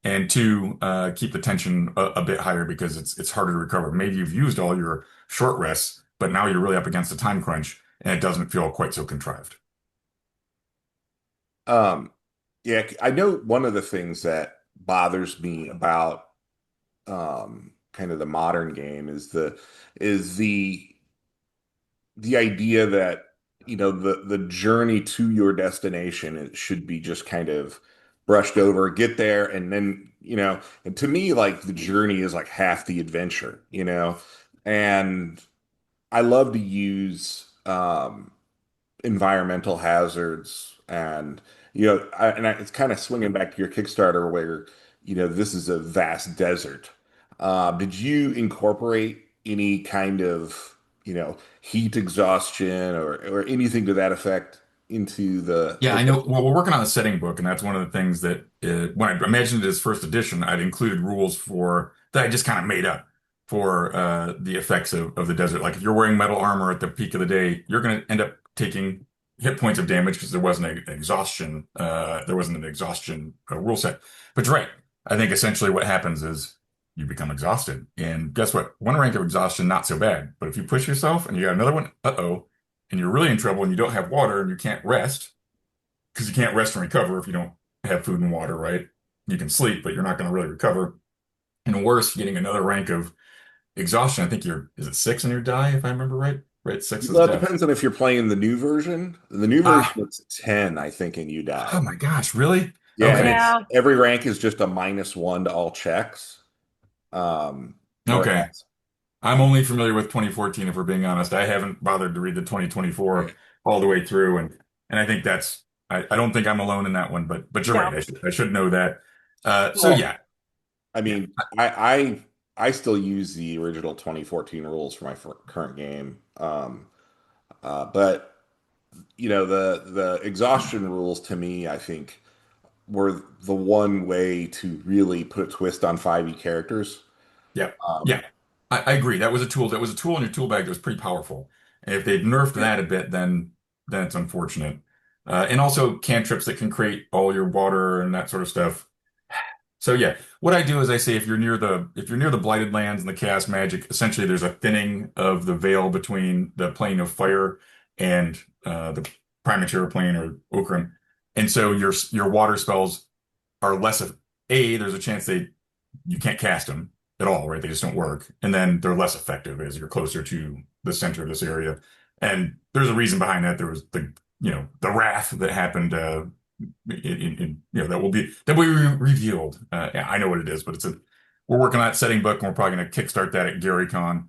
Speaker 3: and two, keep the tension a bit higher because it's harder to recover. Maybe you've used all your short rests, but now you're really up against a time crunch and it doesn't feel quite so contrived.
Speaker 2: Um, yeah, I know one of the things that bothers me about kind of the modern game is the idea that the journey to your destination, it should be just kind of brushed over, get there, and then and to me, like, the journey is like half the adventure. And I love to use environmental hazards, and it's kind of swinging back to your Kickstarter where this is a vast desert. Did you incorporate any kind of heat exhaustion or anything to that effect into
Speaker 3: Yeah,
Speaker 2: the
Speaker 3: I know. Well, we're working on a setting book, and that's one of the things that when I imagined it as first edition, I'd included rules for that I just kind of made up for the effects of the desert. Like if you're wearing metal armor at the peak of the day, you're going to end up taking hit points of damage because there wasn't an exhaustion rule set. But you're right. I think essentially what happens is you become exhausted, and guess what? One rank of exhaustion not so bad, but if you push yourself and you got another one, uh-oh, and you're really in trouble and you don't have water and you can't rest because you can't rest and recover if you don't have food and water, right? You can sleep, but you're not going to really recover. And worse, getting another rank of exhaustion. I think is it 6 on your die, if I remember right? Right, 6 is
Speaker 2: Well, it
Speaker 3: death.
Speaker 2: depends on if you're playing the new version. The new version
Speaker 3: Ah,
Speaker 2: it's 10, I think, and you
Speaker 3: oh
Speaker 2: die.
Speaker 3: my gosh, really?
Speaker 2: Yeah, and
Speaker 3: Okay.
Speaker 2: it's
Speaker 1: Yeah.
Speaker 2: every rank is just a -1 to all checks.
Speaker 3: Okay.
Speaker 2: Whereas,
Speaker 3: I'm only familiar with 2014, if we're being honest. I haven't bothered to read the
Speaker 2: yeah.
Speaker 3: 2024 all the way through, and I think I don't think I'm alone in that one, but you're right.
Speaker 1: No.
Speaker 3: I should know that. So
Speaker 2: Well,
Speaker 3: yeah,
Speaker 2: I
Speaker 3: yeah.
Speaker 2: mean, I still use the original 2014 rules for my current game. But the exhaustion rules to me, I think, were the one way to really put a twist on 5e characters.
Speaker 3: Yeah. Yeah.
Speaker 2: Um,
Speaker 3: I agree. That was a tool in your tool bag that was pretty powerful. And if they'd nerfed that a bit, then it's unfortunate. And also cantrips that can create all your water and that sort of stuff. So yeah, what I do is I say if you're near the blighted lands and the chaos magic, essentially there's a thinning of the veil between the plane of fire and the Primate plane or Okran. And so your water spells are less of there's a chance you can't cast them at all, right? They just don't work. And then they're less effective as you're closer to the center of this area. And there's a reason behind that. There was the wrath that happened that will be revealed. Yeah, I know what it is, but we're working on that setting book and we're probably going to kickstart that at GaryCon.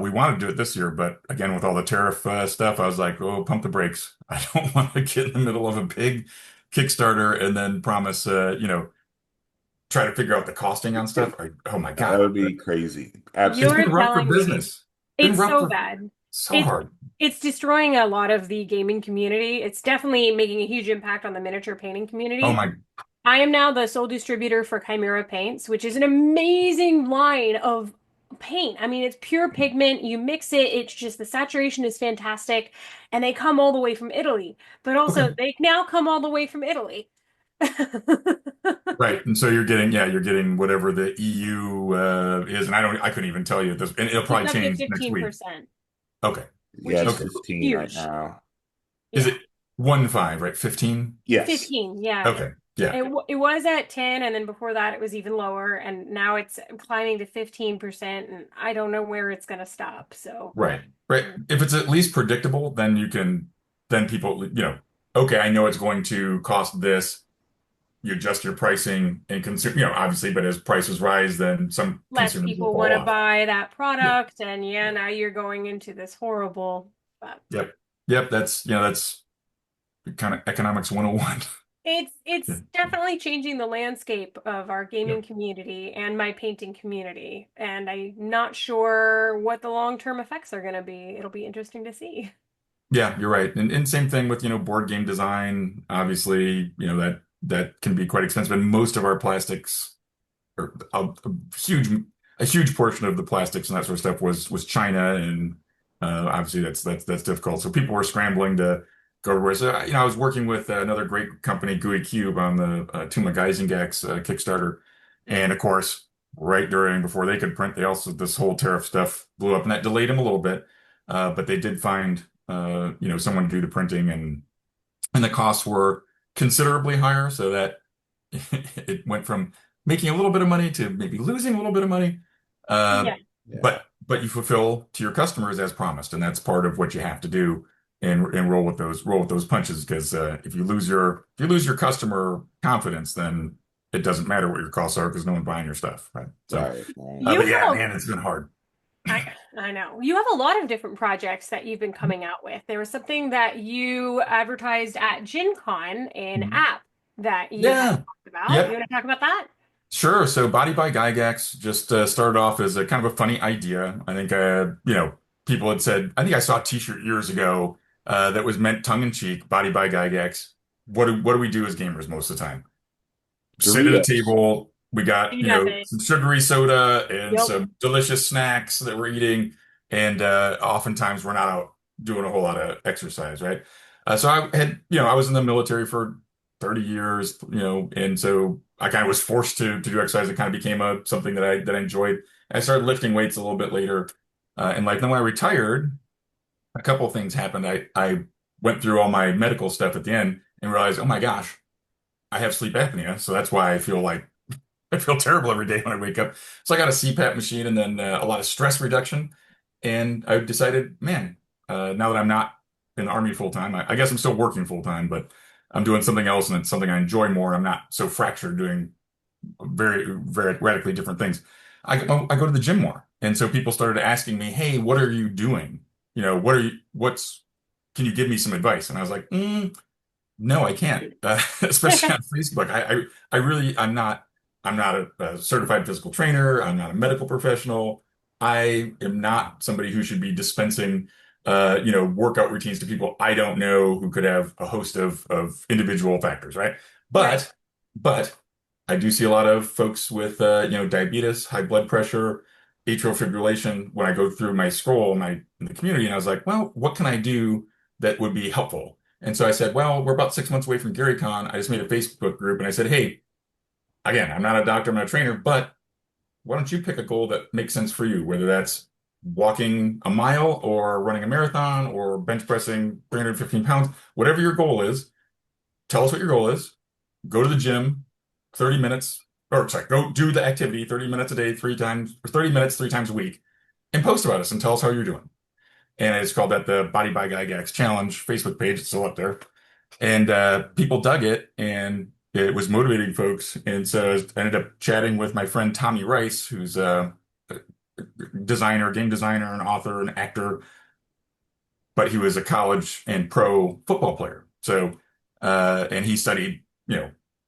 Speaker 3: We want to do it this year, but again, with all the tariff stuff, I was like, oh, pump the brakes. I don't want to get in the middle of a big Kickstarter and then promise, try to figure out the costing on stuff. Oh my
Speaker 2: that
Speaker 3: God.
Speaker 2: would be crazy.
Speaker 3: It's
Speaker 2: Absolutely.
Speaker 1: You're
Speaker 3: been rough for
Speaker 1: telling me.
Speaker 3: business. Been
Speaker 1: It's
Speaker 3: rough
Speaker 1: so
Speaker 3: for
Speaker 1: bad.
Speaker 3: so
Speaker 1: It's
Speaker 3: hard.
Speaker 1: it's destroying a lot of the gaming community. It's definitely making a huge impact on the miniature painting
Speaker 3: Oh
Speaker 1: community.
Speaker 3: my,
Speaker 1: I am now the sole distributor for Chimera Paints, which is an amazing line of paint. I mean, it's pure pigment. You mix it, it's just the saturation is fantastic. And they come all the way from Italy. But also,
Speaker 3: okay.
Speaker 1: they now come all the way from Italy.
Speaker 3: Right. And so you're getting whatever the EU is. And I couldn't even tell you this, and it'll
Speaker 1: It's
Speaker 3: probably
Speaker 1: up to
Speaker 3: change next week.
Speaker 1: 15%,
Speaker 3: Okay.
Speaker 2: Yeah,
Speaker 1: which
Speaker 2: it's
Speaker 1: is
Speaker 3: Okay.
Speaker 2: 15 right
Speaker 1: huge.
Speaker 2: now.
Speaker 3: Is
Speaker 1: Yeah.
Speaker 3: it 1.5, right? 15?
Speaker 2: Yes.
Speaker 1: 15, yeah.
Speaker 3: Okay. Yeah.
Speaker 1: It was at 10, and then before that it was even lower, and now it's climbing to 15%, and I don't know where it's gonna stop. So
Speaker 3: Right. Right. If it's at least predictable, then people, okay, I know it's going to cost this. You adjust your pricing and consume, obviously, but as prices rise, then some
Speaker 1: less
Speaker 3: consumers will
Speaker 1: people
Speaker 3: fall
Speaker 1: want to
Speaker 3: off.
Speaker 1: buy that
Speaker 3: Yeah.
Speaker 1: product, and yeah, now you're going into this horrible, but
Speaker 3: Yep. Yep. That's kind of economics 101. Yeah.
Speaker 1: it's definitely changing the landscape of our
Speaker 3: Yeah.
Speaker 1: gaming community and my painting community, and I'm not sure what the long-term effects are going to be. It'll be interesting to see.
Speaker 3: Yeah, you're right. And same thing with, board game design. Obviously, that can be quite expensive. And most of our plastics, or huge a huge portion of the plastics and that sort of stuff was China, and obviously that's difficult. So people were scrambling to go to where. So I was working with another great company, GUI Cube, on the Tuma Gygax Kickstarter, and of course, right during before they could print, they also this whole tariff stuff blew up, and that delayed them a little bit. But they did find someone to do the printing, and the costs were considerably higher, so that it went from making a little bit of money to maybe losing a little bit of money. Uh,
Speaker 1: Yeah.
Speaker 2: Yeah.
Speaker 3: but you fulfill to your customers as promised, and that's part of what you have to do and roll with those punches. Because if you lose your customer confidence, then it doesn't matter what your costs are because no one buying your stuff, right? So,
Speaker 2: Right. Right.
Speaker 1: You
Speaker 3: but yeah,
Speaker 1: have a
Speaker 3: man, it's been hard.
Speaker 1: I know. You have a lot of different projects that you've been coming out with. There was something that you advertised at Gen Con, an app that you had
Speaker 3: Yeah.
Speaker 1: talked about. You
Speaker 3: Yep.
Speaker 1: want to talk about that?
Speaker 3: Sure. So Body by Gygax just started off as a kind of a funny idea. I think, people had said, I think I saw a t-shirt years ago that was meant tongue in cheek, Body by Gygax. What do we do as gamers most of the time? Sit at a
Speaker 2: Doritos.
Speaker 3: table. We got,
Speaker 1: Do nothing.
Speaker 3: some sugary soda and
Speaker 1: Yep.
Speaker 3: some delicious snacks that we're eating. And oftentimes we're not out doing a whole lot of exercise, right? So I was in the military for 30 years, and so I kind of was forced to do exercise. It kind of became something that I enjoyed. I started lifting weights a little bit later in life. Then when I retired, a couple of things happened. I went through all my medical stuff at the end and realized, oh my gosh, I have sleep apnea. So that's why I feel like I feel terrible every day when I wake up. So I got a CPAP machine and then a lot of stress reduction. And I decided, man, now that I'm not in the army full time, I guess I'm still working full time, but I'm doing something else and it's something I enjoy more. I'm not so fractured doing very radically different things. I go to the gym more. And so people started asking me, hey, what are you doing? Can you give me some advice? And I was like, no, I can't, especially on Facebook. I'm not a certified physical trainer. I'm not a medical professional. I am not somebody who should be dispensing, workout routines to people I don't know who could have a host of individual factors, right?
Speaker 1: Right.
Speaker 3: But I do see a lot of folks with, diabetes, high blood pressure, atrial fibrillation. When I go through my scroll in the community, and I was like, well, what can I do that would be helpful? And so I said, well, we're about 6 months away from GaryCon. I just made a Facebook group and I said, hey, again, I'm not a doctor, I'm not a trainer, but why don't you pick a goal that makes sense for you, whether that's walking a mile or running a marathon or bench pressing 315 pounds, whatever your goal is, tell us what your goal is, go to the gym 30 minutes, or sorry, go do the activity 30 minutes a day, three times, or 30 minutes, three times a week, and post about us and tell us how you're doing. And it's called that the Body by Gygax Challenge Facebook page. It's still up there. And people dug it and it was motivating folks. And so I ended up chatting with my friend Tommy Rice, who's a designer, game designer, an author, an actor, but he was a college and pro football player. So, and he studied,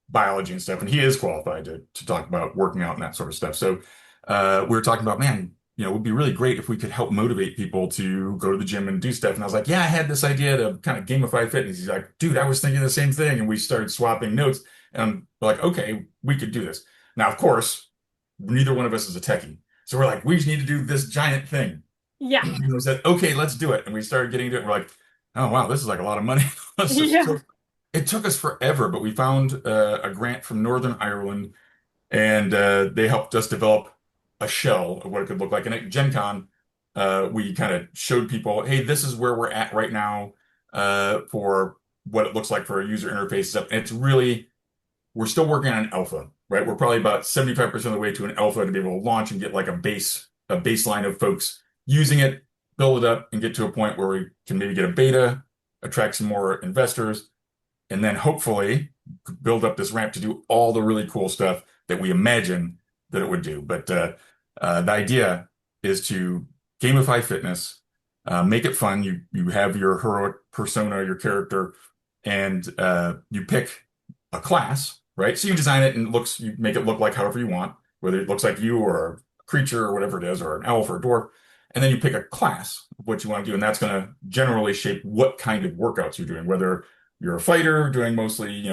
Speaker 3: biology and stuff, and he is qualified to talk about working out and that sort of stuff. So, we were talking about, man, it would be really great if we could help motivate people to go to the gym and do stuff. And I was like, yeah, I had this idea to kind of gamify fitness. He's like, dude, I was thinking the same thing. And we started swapping notes. And I'm like, okay, we could do this. Now, of course, neither one of us is a techie. So we're like, we just need to do this giant thing.
Speaker 1: Yeah.
Speaker 3: And we said, okay, let's do it. And we started getting to it. We're like, oh, wow, this is like a lot of money.
Speaker 1: Yeah.
Speaker 3: It took us forever, but we found a grant from Northern Ireland and they helped us develop a shell of what it could look like. And at Gen Con, we kind of showed people, hey, this is where we're at right now for what it looks like for a user interface stuff. And it's really, we're still working on an alpha, right? We're probably about 75% of the way to an alpha to be able to launch and get like a baseline of folks using it, build it up, and get to a point where we can maybe get a beta, attract some more investors, and then hopefully build up this ramp to do all the really cool stuff that we imagine that it would do. But the idea is to gamify fitness, make it fun. You have your heroic persona, your character, and you pick a class, right? So you design it and you make it look like however you want, whether it looks like you or a creature or whatever it is, or an elf or a dwarf. And then you pick a class of what you want to do, and that's going to generally shape what kind of workouts you're doing, whether you're a fighter doing mostly,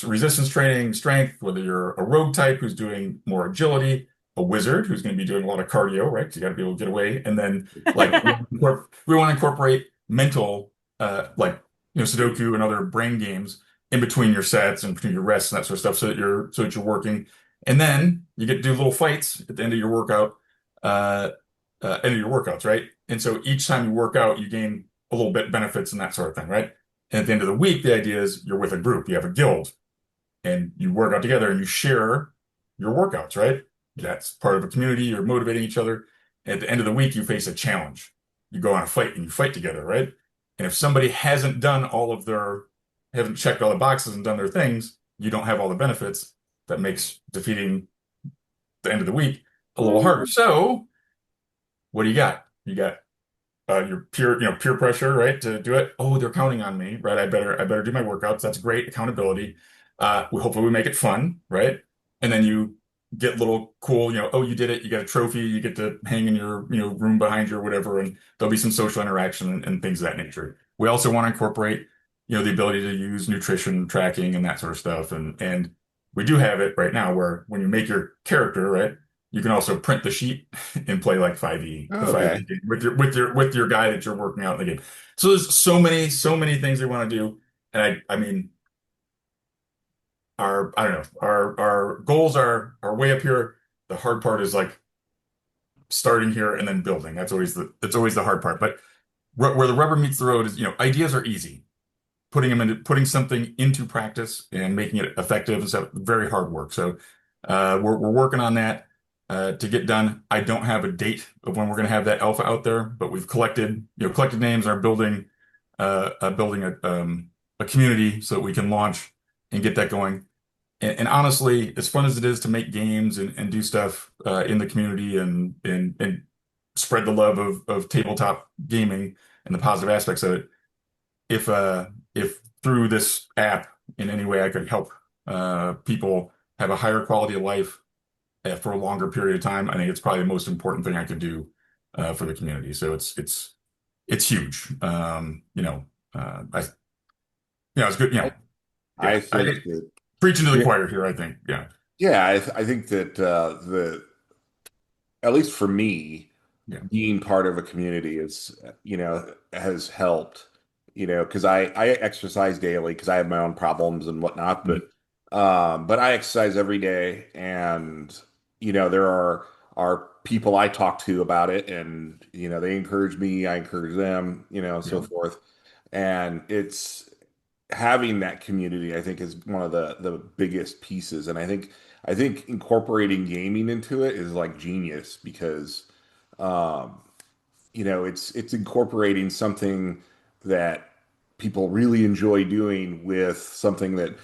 Speaker 3: resistance training, strength, whether you're a rogue type who's doing more agility, a wizard who's going to be doing a lot of cardio, right? Because you got to be able to get away. And then like we want to incorporate mental, Sudoku and other brain games in between your sets and between your rests and that sort of stuff so that you're working. And then you get to do little fights at the end of your workout, end of your workouts, right? And so each time you work out, you gain a little bit benefits and that sort of thing, right? And at the end of the week, the idea is you're with a group, you have a guild, and you work out together and you share your workouts, right? That's part of a community, you're motivating each other. At the end of the week, you face a challenge. You go on a fight and you fight together, right? And if somebody haven't checked all the boxes and done their things, you don't have all the benefits. That makes defeating the end of the week a little harder. So, what do you got? You got your peer pressure, right, to do it. Oh, they're counting on me, right? I better do my workouts. That's great accountability. Hopefully we make it fun, right? And then you get little cool, oh, you did it. You get a trophy. You get to hang in your, room behind you or whatever. And there'll be some social interaction and things of that nature. We also want to incorporate, the ability to use nutrition tracking and that sort of stuff. And we do have it right now where when you make your character, right, you can also print the sheet and play like 5e, the
Speaker 2: Oh,
Speaker 3: 5e
Speaker 2: okay.
Speaker 3: game with your guy that you're working out in the game. So there's so many things we want to do. And I mean, I don't know, our goals are way up here. The hard part is like starting here and then building. That's always the hard part. But where the rubber meets the road is, ideas are easy. Putting something into practice and making it effective is very hard work. So we're working on that to get done. I don't have a date of when we're going to have that alpha out there, but we've collected names, are building a community so that we can launch and get that going. And honestly, as fun as it is to make games and do stuff in the community and spread the love of tabletop gaming and the positive aspects of it, if through this app in any way I could help people have a higher quality of life for a longer period of time, I think it's probably the most important thing I could do for the community. So it's huge. I it's good.
Speaker 2: I
Speaker 3: Yeah.
Speaker 2: think that
Speaker 3: Preaching to the
Speaker 2: yeah,
Speaker 3: choir here, I think. Yeah.
Speaker 2: yeah, I think that the at least for me,
Speaker 3: Yeah.
Speaker 2: being part of a community is, has helped, because I exercise daily because I have my own problems and whatnot,
Speaker 3: Mhm.
Speaker 2: but I exercise every day, and there are people I talk to about it, and they encourage me, I encourage them, so
Speaker 3: Yeah.
Speaker 2: forth, and it's having that community, I think, is one of the biggest pieces. And I think incorporating gaming into it is like genius because um, it's incorporating something that people really enjoy doing with something that,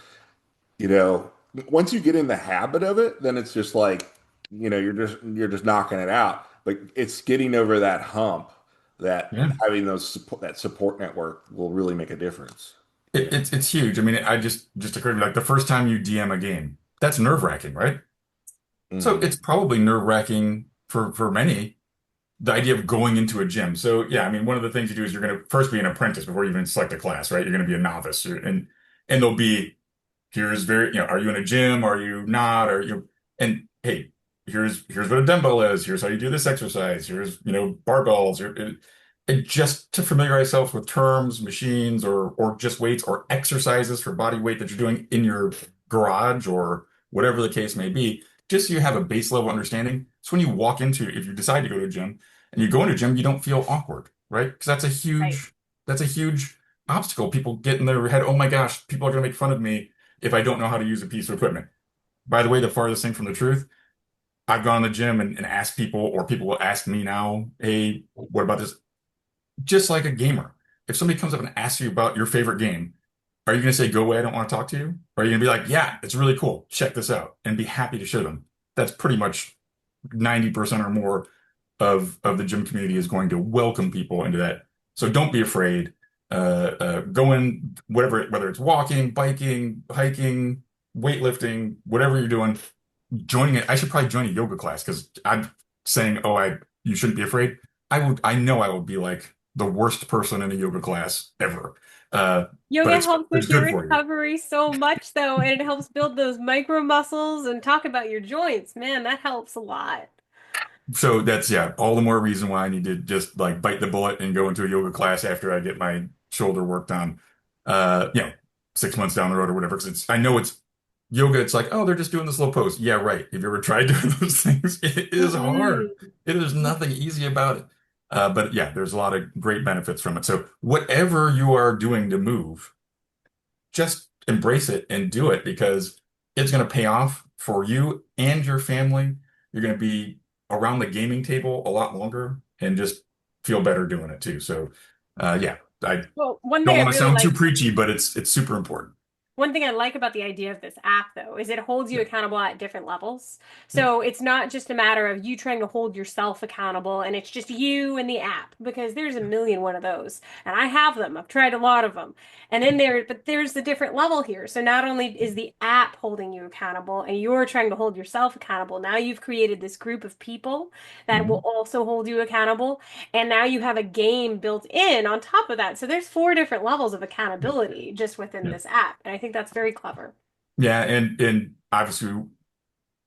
Speaker 2: you know, once you get in the habit of it, then it's just like, you're just knocking it out. But it's getting over that hump that
Speaker 3: Yeah.
Speaker 2: having that support network will really make a difference. Yeah.
Speaker 3: It's huge. I mean, I just occurred to me like the first time you DM a game, that's nerve-wracking, right? So
Speaker 2: Mhm.
Speaker 3: it's probably nerve-wracking for many, the idea of going into a gym. So yeah, I mean, one of the things you do is you're going to first be an apprentice before you even select a class, right? You're going to be a novice, and there'll be here's are you in a gym? Are you not? And hey, here's what a dumbbell is. Here's how you do this exercise. Here's barbells. And just to familiarize yourself with terms, machines, or just weights or exercises for body weight that you're doing in your garage or whatever the case may be, just so you have a base level understanding. So when you walk into, if you decide to go to a gym and you go into a gym, you don't feel awkward, right? Because
Speaker 1: Right.
Speaker 3: that's a huge obstacle. People get in their head, oh my gosh, people are going to make fun of me if I don't know how to use a piece of equipment. By the way, the farthest thing from the truth, I've gone to the gym and asked people, or people will ask me now, hey, what about this? Just like a gamer. If somebody comes up and asks you about your favorite game, are you going to say, go away, I don't want to talk to you? Or are you going to be like, yeah, it's really cool. Check this out and be happy to show them? That's pretty much 90% or more of the gym community is going to welcome people into that. So don't be afraid. Go in, whether it's walking, biking, hiking, weightlifting, whatever you're doing, joining it. I should probably join a yoga class because I'm saying, oh, you shouldn't be afraid. I know I would be like the worst person in a yoga class ever. Uh, but
Speaker 1: Yoga helps
Speaker 3: it's
Speaker 1: with your
Speaker 3: good for you.
Speaker 1: recovery so much, though, and it helps build those micro muscles and talk about your joints. Man, that helps a lot.
Speaker 3: So that's yeah, all the more reason why I need to just like bite the bullet and go into a yoga class after I get my shoulder worked on. Uh, you know, 6 months down the road or whatever. Because I know it's yoga. It's like, oh, they're just doing this little pose. Yeah, right. Have you ever tried doing those things? It is hard.
Speaker 1: Mm-mm.
Speaker 3: There's nothing easy about it. But yeah, there's a lot of great benefits from it. So whatever you are doing to move, just embrace it and do it because it's going to pay off for you and your family. You're going to be around the gaming table a lot longer and just feel better doing it too. So, yeah, I
Speaker 1: Well, one
Speaker 3: don't
Speaker 1: thing I
Speaker 3: want to
Speaker 1: really
Speaker 3: sound too
Speaker 1: like
Speaker 3: preachy, but it's super important.
Speaker 1: One thing I like about the idea of this app, though, is it holds you
Speaker 3: Yeah,
Speaker 1: accountable at different levels.
Speaker 3: yeah,
Speaker 1: So it's not just a matter of you trying to hold yourself accountable and it's just you and the app, because there's a million one of those. And I have them. I've tried a lot of them. And then but there's the different level here. So not only is the app holding you accountable and you're trying to hold yourself accountable, now you've created this group of people that will
Speaker 3: mhm,
Speaker 1: also hold you accountable. And now you have a game built in on top of that. So there's four different levels of
Speaker 3: yeah,
Speaker 1: accountability just within
Speaker 3: yeah.
Speaker 1: this app. And I think that's very clever.
Speaker 3: Yeah, and obviously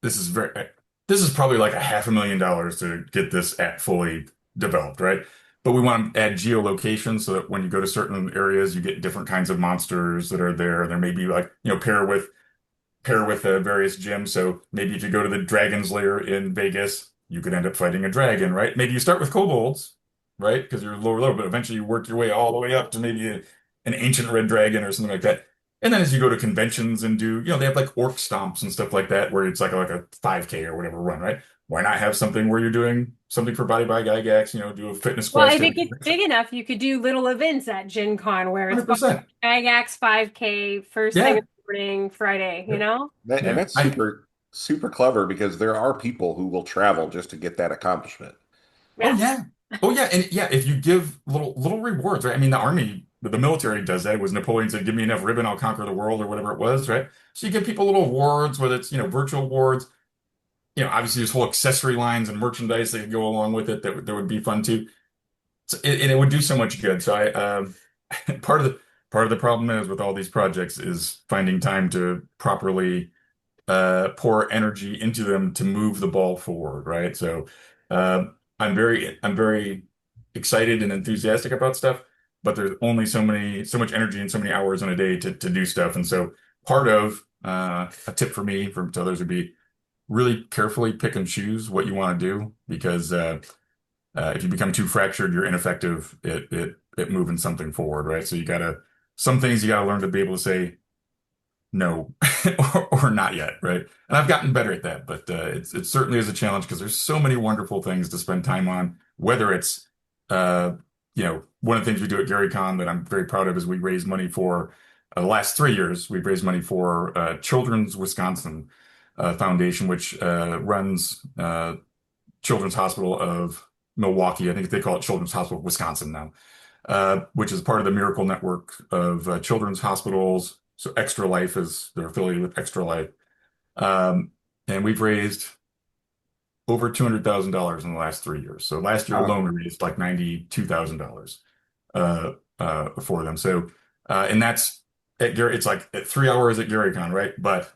Speaker 3: this is very this is probably like a $500,000 to get this app fully developed, right? But we want to add geolocation so that when you go to certain areas, you get different kinds of monsters that are there. There may be like, pair with various gyms. So maybe if you go to the Dragon's Lair in Vegas, you could end up fighting a dragon, right? Maybe you start with kobolds, right? Because you're lower level, but eventually you work your way all the way up to maybe an ancient red dragon or something like that. And then as you go to conventions and do, they have like orc stomps and stuff like that, where it's like a 5K or whatever run, right? Why not have something where you're doing something for Body by Gygax, do a fitness
Speaker 1: Well,
Speaker 3: quest
Speaker 1: if
Speaker 3: at
Speaker 1: it
Speaker 3: a
Speaker 1: gets
Speaker 3: convention?
Speaker 1: big enough, you could do little events at Gen Con where it's
Speaker 3: 100%.
Speaker 1: Gygax 5K first thing in
Speaker 3: Yeah.
Speaker 1: the morning, Friday, you know?
Speaker 2: And
Speaker 3: Yeah.
Speaker 2: that's super clever because there are people who will travel just to get that accomplishment.
Speaker 3: Oh
Speaker 1: Yeah.
Speaker 3: yeah. Oh yeah. And yeah, if you give little rewards, right? I mean, the army, the military does that. It was Napoleon said, "Give me enough ribbon, I'll conquer the world," or whatever it was, right? So you give people little awards, whether it's, virtual awards, obviously there's whole accessory lines and merchandise that could go along with it that would be fun too. So it would do so much good. So part of the part of the problem is with all these projects is finding time to properly pour energy into them to move the ball forward, right? So I'm very excited and enthusiastic about stuff, but there's only so much energy and so many hours in a day to do stuff. And so part of a tip for me, from to others, would be really carefully pick and choose what you want to do, because if you become too fractured, you're ineffective at moving something forward, right? So some things you gotta learn to be able to say no or not yet, right? And I've gotten better at that, but it certainly is a challenge because there's so many wonderful things to spend time on. Whether it's uh, one of the things we do at GaryCon that I'm very proud of is we raise money for the last 3 years. We've raised money for Children's Wisconsin Foundation, which runs Children's Hospital of Milwaukee. I think they call it Children's Hospital of Wisconsin now, which is part of the Miracle Network of children's hospitals. So Extra Life is they're affiliated with Extra Life. Um, and we've raised over $200,000 in the last 3 years. So last year
Speaker 2: Wow.
Speaker 3: alone, we raised like $92,000 for them. So, and that's at Gary, it's like at 3 hours at GaryCon, right? But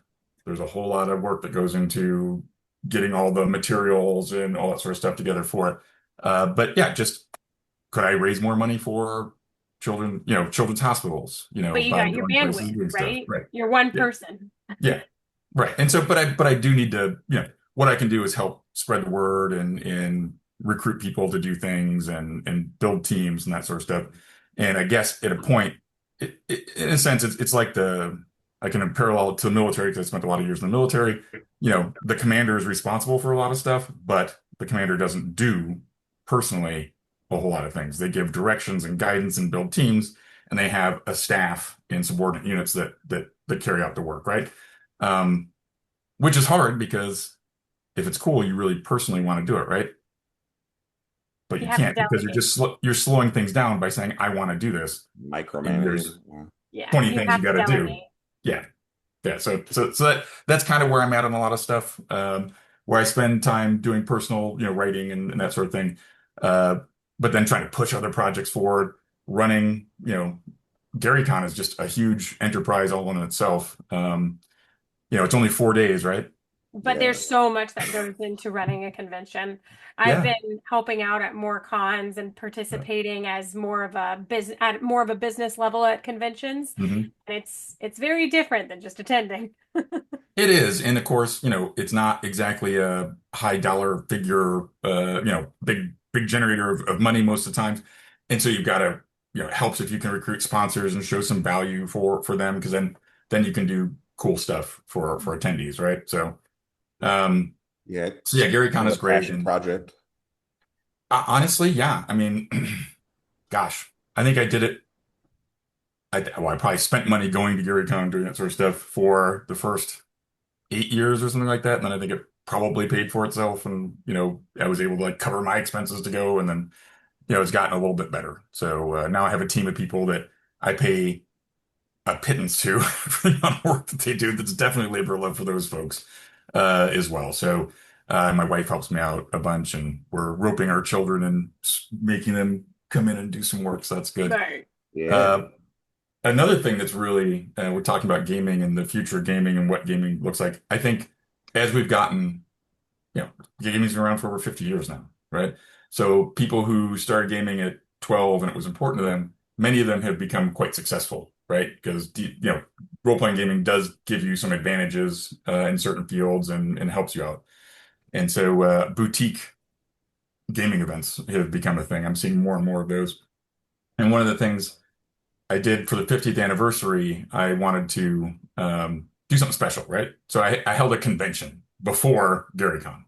Speaker 3: there's a whole lot of work that goes into getting all the materials and all that sort of stuff together for it. But yeah, just could I raise more money for children's hospitals,
Speaker 1: But you
Speaker 3: by
Speaker 1: got your
Speaker 3: going places and
Speaker 1: bandwidth,
Speaker 3: doing stuff.
Speaker 1: right?
Speaker 3: Right.
Speaker 1: You're one
Speaker 3: Yeah.
Speaker 1: person.
Speaker 3: Yeah. Right. And so, but I do need to, what I can do is help spread the word and recruit people to do things and build teams and that sort of stuff. And I guess at a point, in a sense, it's like I can parallel it to the military because I spent a lot of years in the military. The commander is responsible for a lot of stuff, but the commander doesn't do personally a whole lot of things. They give directions and guidance and build teams, and they have a staff and subordinate units that carry out the work, right? Um, which is hard because if it's cool, you really personally want to do it, right? But
Speaker 1: You
Speaker 3: you
Speaker 1: have to
Speaker 3: can't because
Speaker 1: delegate.
Speaker 3: you're slowing things down by saying, "I want to do this," and there's
Speaker 2: Micromanaging. Yeah.
Speaker 1: Yeah,
Speaker 3: 20
Speaker 1: you
Speaker 3: things you
Speaker 1: have to
Speaker 3: got to do.
Speaker 1: delegate.
Speaker 3: Yeah, yeah. So that's kind of where I'm at on a lot of stuff, where I spend time doing personal, writing and that sort of thing. Uh, but then trying to push other projects forward, running, GaryCon is just a huge enterprise all in itself. It's only 4 days, right?
Speaker 1: But
Speaker 2: Yeah.
Speaker 1: there's so much that goes into running a convention. I've
Speaker 3: Yeah.
Speaker 1: been helping out at more cons and participating as more of a business at more of a business level at conventions.
Speaker 3: Mhm.
Speaker 1: And it's very different than just attending.
Speaker 3: It is, and of course, it's not exactly a high dollar figure, big generator of money most of the times, and so you've got to, it helps if you can recruit sponsors and show some value for them, because then you can do cool stuff for attendees, right? So, um,
Speaker 2: Yeah.
Speaker 3: so yeah,
Speaker 2: It's
Speaker 3: GaryCon
Speaker 2: kind
Speaker 3: is
Speaker 2: of a
Speaker 3: great,
Speaker 2: passion
Speaker 3: and
Speaker 2: project.
Speaker 3: honestly, yeah, I mean, gosh, I think I did it. I probably spent money going to GaryCon doing that sort of stuff for the first 8 years or something like that. And then I think it probably paid for itself. And, I was able to like cover my expenses to go. And then, it's gotten a little bit better. So now I have a team of people that I pay a pittance to for the amount of work that they do. That's definitely labor of love for those folks as well. So my wife helps me out a bunch, and we're roping our children and making them come in and do some work. So that's good.
Speaker 1: Right.
Speaker 2: Yeah.
Speaker 3: Uh, Another thing that's really, we're talking about gaming and the future of gaming and what gaming looks like. I think as we've gotten, gaming's been around for over 50 years now, right? So people who started gaming at 12 and it was important to them, many of them have become quite successful, right? Because, role-playing gaming does give you some advantages in certain fields and helps you out. And so boutique gaming events have become a thing. I'm seeing more and more of those. And one of the things I did for the 50th anniversary, I wanted to do something special, right? So I held a convention before GaryCon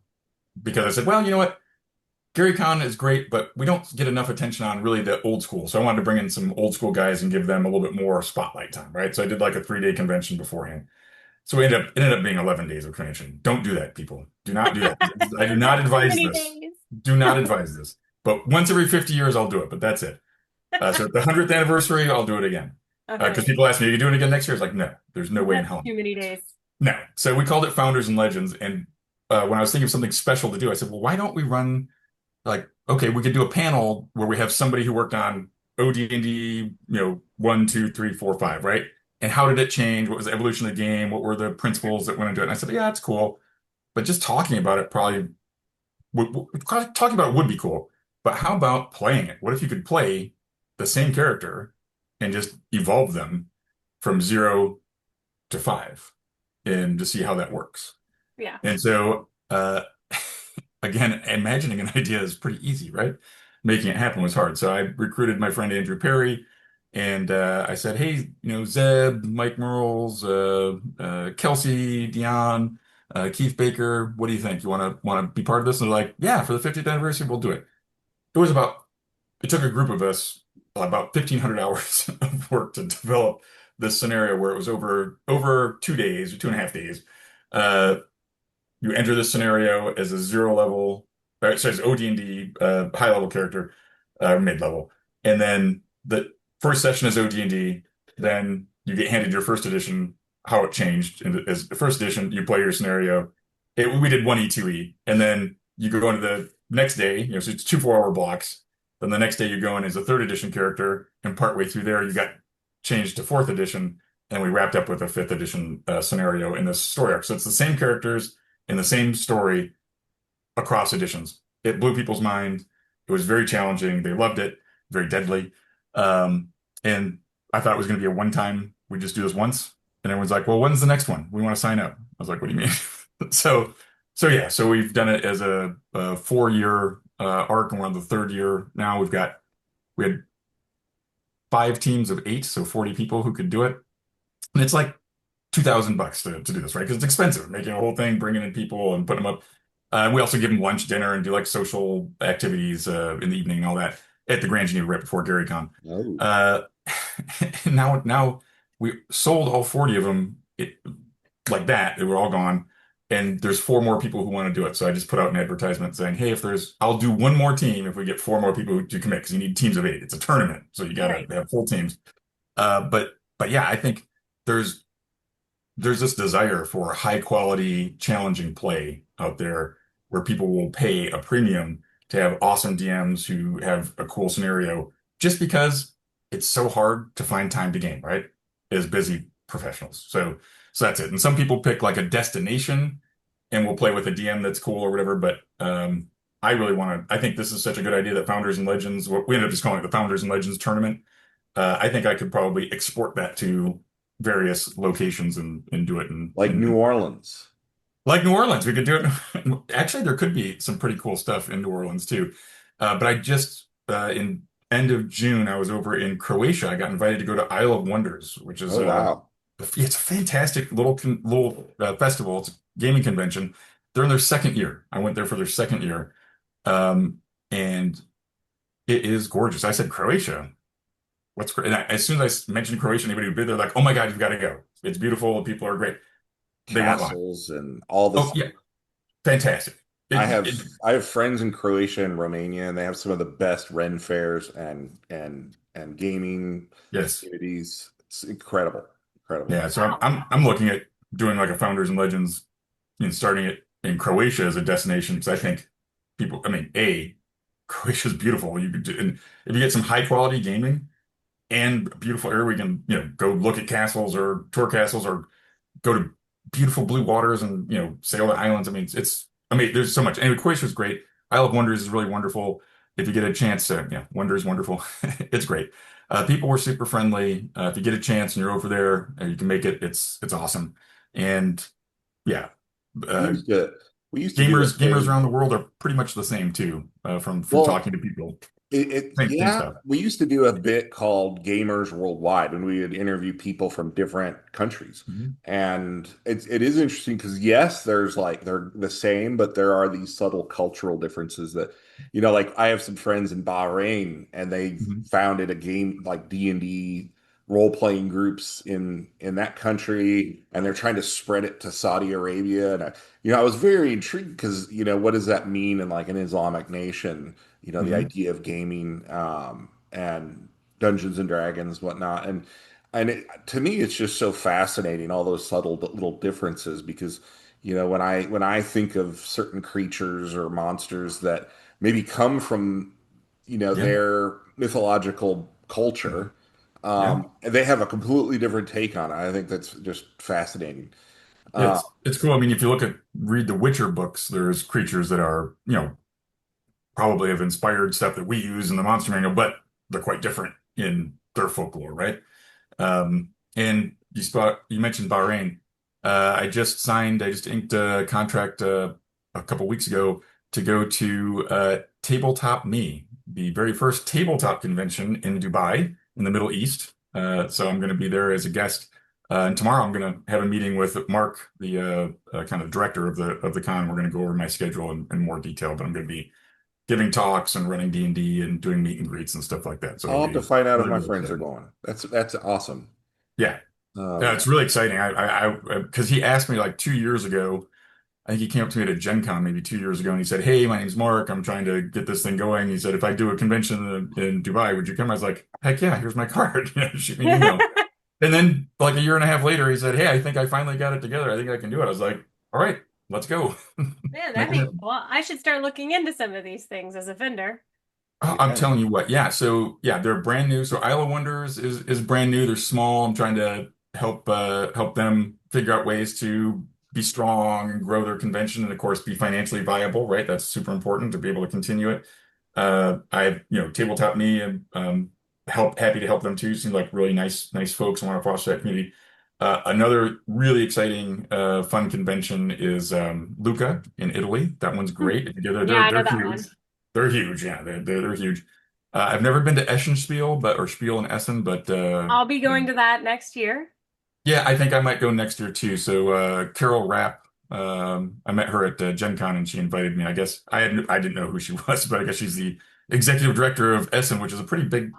Speaker 3: because I said, well, you know what? GaryCon is great, but we don't get enough attention on really the old school. So I wanted to bring in some old school guys and give them a little bit more spotlight time, right? So I did like a 3-day convention beforehand. So it ended up being 11 days of convention. Don't do that, people. Do not do that. I do not
Speaker 1: That's too
Speaker 3: advise
Speaker 1: many
Speaker 3: this.
Speaker 1: days.
Speaker 3: Do not advise this. But once every 50 years, I'll do it, but that's it. So at the 100th anniversary, I'll do it again. Because
Speaker 1: Okay.
Speaker 3: people ask me, are you doing it again next year? It's like, no, there's no way in
Speaker 1: That's
Speaker 3: hell.
Speaker 1: too many days.
Speaker 3: No. So we called it Founders and Legends. And when I was thinking of something special to do, I said, well, why don't we run like, okay, we could do a panel where we have somebody who worked on OD&D, one, two, three, four, five, right? And how did it change? What was the evolution of the game? What were the principles that went into it? And I said, yeah, it's cool. But just talking about it probably talking about it would be cool. But how about playing it? What if you could play the same character and just evolve them from 0 to 5 and to see how that works?
Speaker 1: Yeah.
Speaker 3: And so, again, imagining an idea is pretty easy, right? Making it happen was hard. So I recruited my friend Andrew Perry, and I said, "Hey, Zeb, Mike Merles, Kelsey, Dion, Keith Baker, what do you think? You want to be part of this?" And they're like, "Yeah, for the 50th anniversary, we'll do it." It was about it took a group of us about 1,500 hours of work to develop this scenario where it was over 2 days or 2.5 days. Uh, you enter this scenario as a 0 level, sorry, as OD&D high level character, mid level, and then the first session is OD&D. Then you get handed your first edition, how it changed. And as the first edition, you play your scenario. We did 1E2E, and then you go into the next day. So it's 2 4-hour blocks. Then the next day you go in as a third edition character, and partway through there you got changed to fourth edition, and we wrapped up with a fifth edition scenario in this story arc. So it's the same characters in the same story across editions. It blew people's mind. It was very challenging. They loved it, very deadly. And I thought it was going to be a one time, we just do this once. And everyone's like, well, when's the next one? We want to sign up. I was like, what do you mean? So we've done it as a 4-year arc, and we're on the third year now. We had 5 teams of 8, so 40 people who could do it. And it's like $2,000 to do this, right? Because it's expensive making a whole thing, bringing in people and putting them up. We also give them lunch, dinner, and do like social activities in the evening and all that at the Grand Geneva right before GaryCon.
Speaker 2: Oh.
Speaker 3: Now we sold all 40 of them like that. They were all gone. And there's 4 more people who want to do it. So I just put out an advertisement saying, hey, I'll do one more team if we get 4 more people to commit, because you need teams of 8. It's a tournament. So you got
Speaker 1: Right.
Speaker 3: to have full teams. But yeah, I think there's this desire for high quality, challenging play out there where people will pay a premium to have awesome DMs who have a cool scenario just because it's so hard to find time to game, right? As busy professionals. So that's it. And some people pick like a destination and we'll play with a DM that's cool or whatever. But I think this is such a good idea that Founders and Legends, we ended up just calling it the Founders and Legends tournament. I think I could probably export that to various locations and do it
Speaker 2: Like New Orleans.
Speaker 3: like New Orleans. We could do it. Actually, there could be some pretty cool stuff in New Orleans too. But I just in end of June, I was over in Croatia. I got invited to go to Isle of Wonders, which is
Speaker 2: Oh, wow.
Speaker 3: it's a fantastic little festival. It's a gaming convention. They're in their second year. I went there for their second year, and it is gorgeous. I said Croatia. What's great? And as soon as I mentioned Croatia, anybody who'd been there, like, oh my God, you've got to go. It's beautiful. The people are great. They weren't lying.
Speaker 2: Castles and all
Speaker 3: Oh
Speaker 2: this.
Speaker 3: yeah, fantastic.
Speaker 2: I
Speaker 3: It,
Speaker 2: have
Speaker 3: it,
Speaker 2: I have friends in Croatia and Romania, and they have some of the best Ren fairs and gaming
Speaker 3: yes,
Speaker 2: festivities. It's incredible, incredible.
Speaker 3: yeah. So I'm
Speaker 1: Wow.
Speaker 3: I'm I'm looking at doing like a Founders and Legends and starting it in Croatia as a destination because I think people. I mean, Croatia's beautiful. You could do, and if you get some high quality gaming and a beautiful area, we can go look at castles or tour castles or go to beautiful blue waters and sail the islands. I mean, there's so much. Anyway, Croatia is great. Isle of Wonders is really wonderful. If you get a chance to, yeah, Wonder is wonderful. It's great. People were super friendly. If you get a chance and you're over there, you can make it. It's awesome. And yeah,
Speaker 2: We
Speaker 3: uh,
Speaker 2: used to we used to do a
Speaker 3: Gamers
Speaker 2: thing.
Speaker 3: around the world are pretty much the same too, from talking
Speaker 2: Well,
Speaker 3: to people. Same
Speaker 2: yeah,
Speaker 3: stuff.
Speaker 2: we used to do a bit called Gamers Worldwide, and we would interview people from different countries.
Speaker 3: Mhm.
Speaker 2: And it is interesting because yes, there's like they're the same, but there are these subtle cultural differences that, like I have some friends in Bahrain, and they
Speaker 3: Mhm.
Speaker 2: founded a game like D&D role-playing groups in that country, and they're trying to spread it to Saudi Arabia. And I was very intrigued because, what does that mean in like an Islamic nation? The
Speaker 3: Mhm.
Speaker 2: idea of gaming and Dungeons and Dragons, whatnot, and to me, it's just so fascinating all those subtle little differences because when I think of certain creatures or monsters that maybe come from
Speaker 3: Yeah.
Speaker 2: their mythological
Speaker 3: Mhm.
Speaker 2: culture,
Speaker 3: Yeah.
Speaker 2: they have a completely different take on it. I think that's just fascinating.
Speaker 3: Yeah,
Speaker 2: Uh,
Speaker 3: it's cool. I mean, if you read the Witcher books, there's creatures that are, probably have inspired stuff that we use in the Monster Manual, but they're quite different in their folklore, right? And you mentioned Bahrain. I just inked a contract a couple weeks ago to go to Tabletop Me, the very first tabletop convention in Dubai in the Middle East. So I'm going to be there as a guest. And tomorrow I'm going to have a meeting with Mark, the kind of director of the con. We're going to go over my schedule in more detail, but I'm going to be giving talks and running D&D and doing meet and greets and stuff like that. So it'll
Speaker 2: I'll have to
Speaker 3: be
Speaker 2: find out if
Speaker 3: really,
Speaker 2: my
Speaker 3: really
Speaker 2: friends are
Speaker 3: exciting.
Speaker 2: going. That's awesome.
Speaker 3: Yeah. Yeah,
Speaker 2: Um,
Speaker 3: it's really exciting. Because he asked me like 2 years ago. I think he came up to me at a Gen Con maybe 2 years ago and he said, "Hey, my name's Mark. I'm trying to get this thing going." He said, "If I do a convention in Dubai, would you come?" I was like, "Heck yeah, here's my card. Shoot me an email." And then like a year and a half later, he said, "Hey, I think I finally got it together. I think I can do it." I was like, "All right, let's go."
Speaker 1: Man,
Speaker 3: Make
Speaker 1: that'd
Speaker 3: it
Speaker 1: be
Speaker 3: happen.
Speaker 1: cool. I should start looking into some of these things as a vendor.
Speaker 3: I'm
Speaker 2: yeah.
Speaker 3: telling you what, yeah. So yeah, they're brand new. So Isle of Wonders is brand new. They're small. I'm trying to help them figure out ways to be strong and grow their convention, and of course be financially viable. Right, that's super important to be able to continue it. Tabletop Me and happy to help them too. Seem like really nice folks. I want to foster that community. Another really exciting, fun convention is Luca in Italy. That one's
Speaker 1: Hmm.
Speaker 3: great. They're
Speaker 1: Yeah,
Speaker 3: they're
Speaker 1: I know
Speaker 3: they're
Speaker 1: that
Speaker 3: huge.
Speaker 1: one.
Speaker 3: They're huge. Yeah, they're huge. I've never been to Essen Spiel, or Spiel in Essen, but
Speaker 1: I'll be going to that next year.
Speaker 3: yeah, I think I might go next year too. So Carol Rapp, I met her at Gen Con and she invited me. I guess I didn't know who she was, but I guess she's the executive director of Essen, which is a pretty big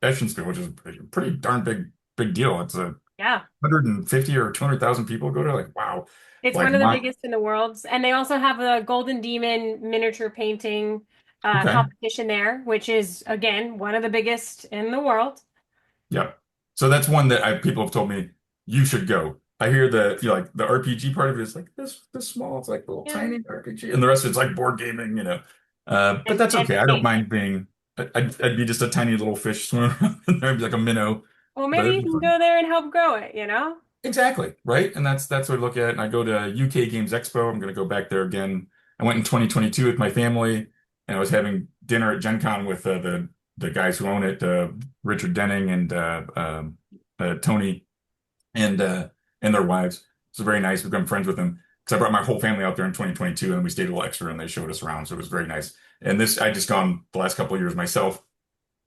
Speaker 3: Essen Spiel, which is a pretty darn big deal. It's a
Speaker 1: Yeah.
Speaker 3: 150 or 200,000 people go to. Like, wow.
Speaker 1: It's
Speaker 3: Like
Speaker 1: one of the
Speaker 3: my
Speaker 1: biggest in the world. And they also have a Golden Demon miniature painting
Speaker 3: okay.
Speaker 1: competition there, which is, again, one of the biggest in the world.
Speaker 3: Yep. So that's one that people have told me you should go. I hear like the RPG part of it is like this small. It's like a little
Speaker 1: Yeah.
Speaker 3: tiny RPG, and the rest of it's like board gaming. But
Speaker 1: And
Speaker 3: that's okay. I don't
Speaker 1: entertaining.
Speaker 3: mind being. I'd be just a tiny little fish swimming around in there, I'd be like a minnow,
Speaker 1: Well,
Speaker 3: but
Speaker 1: maybe
Speaker 3: it'd
Speaker 1: you
Speaker 3: be
Speaker 1: can
Speaker 3: fun.
Speaker 1: go there and help grow it, you know?
Speaker 3: Exactly, right? And that's what I look at. And I go to UK Games Expo. I'm going to go back there again. I went in 2022 with my family, and I was having dinner at Gen Con with the guys who own it, Richard Denning and Tony and their wives. So very nice. We've become friends with them because I brought my whole family out there in 2022, and we stayed a little extra, and they showed us around. So it was very nice. And this I just gone the last couple of years myself,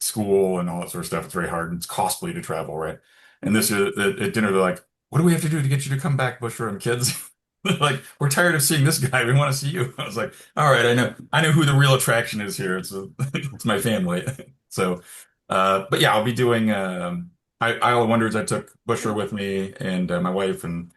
Speaker 3: school and all that sort of stuff. It's very hard and it's costly to travel, right? And
Speaker 1: Mhm.
Speaker 3: this is at dinner, they're like, "What do we have to do to get you to come back, Bushra kids?" They're like, "We're tired of seeing this guy. We want to see you." I was like, "All right, I know who the real attraction is here. It's my family." So, but yeah, I'll be doing Isle of Wonders. I took Bushra with me and my wife, and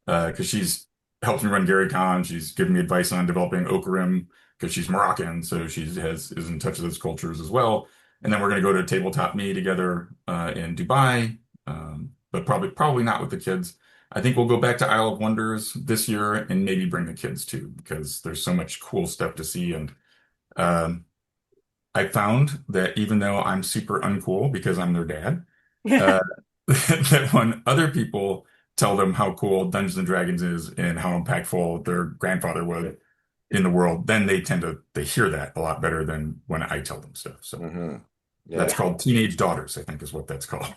Speaker 3: because she's helped me run Gary Con, she's given me advice on developing Okarim because she's Moroccan, so is in touch with those cultures as well. And then we're going to go to Tabletop Me together in Dubai, but probably not with the kids. I think we'll go back to Isle of Wonders this year and maybe bring the kids too because there's so much cool stuff to see. And um, I found that even though I'm super uncool because I'm their dad, uh, that when other people tell them how cool Dungeons and Dragons is and how impactful their grandfather was in the world, then they hear that a lot better than when I tell them stuff. So.
Speaker 2: hmm
Speaker 3: That's
Speaker 2: Yeah.
Speaker 1: Yeah.
Speaker 3: called teenage daughters, I think is what that's called.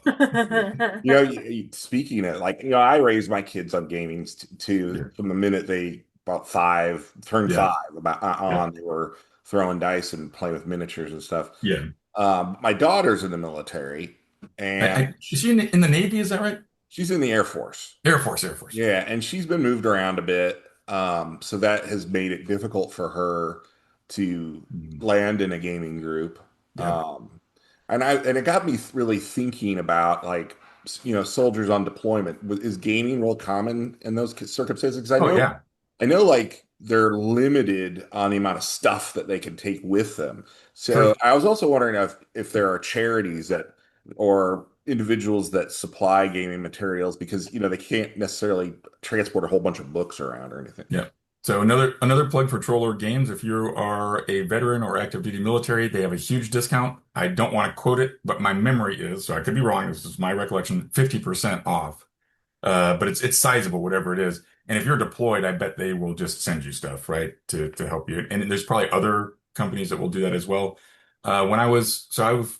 Speaker 2: Speaking of like, I raised my kids on gaming too
Speaker 3: Yeah.
Speaker 2: from the minute they about five, turn
Speaker 3: Yeah.
Speaker 2: five, about
Speaker 3: Yeah.
Speaker 2: on, they were throwing dice and playing with miniatures and stuff.
Speaker 3: Yeah.
Speaker 2: My daughter's in the military, and
Speaker 3: Is she in the Navy? Is that right?
Speaker 2: she's in the Air Force.
Speaker 3: Air Force, Air Force.
Speaker 2: Yeah, and she's been moved around a bit, so that has made it difficult for her to
Speaker 3: Mhm.
Speaker 2: land in a gaming group.
Speaker 3: Yeah.
Speaker 2: Um, and it got me really thinking about like soldiers on deployment. Is gaming real common in those circumstances? Because
Speaker 3: Oh yeah.
Speaker 2: I know like they're limited on the amount of stuff that they can take with them. So
Speaker 3: True.
Speaker 2: I was also wondering if there are charities that or individuals that supply gaming materials because they can't necessarily transport a whole bunch of books around or anything.
Speaker 3: Yeah. So another plug for Troller Games. If you are a veteran or active duty military, they have a huge discount. I don't want to quote it, but my memory is, so I could be wrong. This is my recollection, 50% off. But it's sizable, whatever it is. And if you're deployed, I bet they will just send you stuff, right, to help you. And there's probably other companies that will do that as well. When I was, so I was,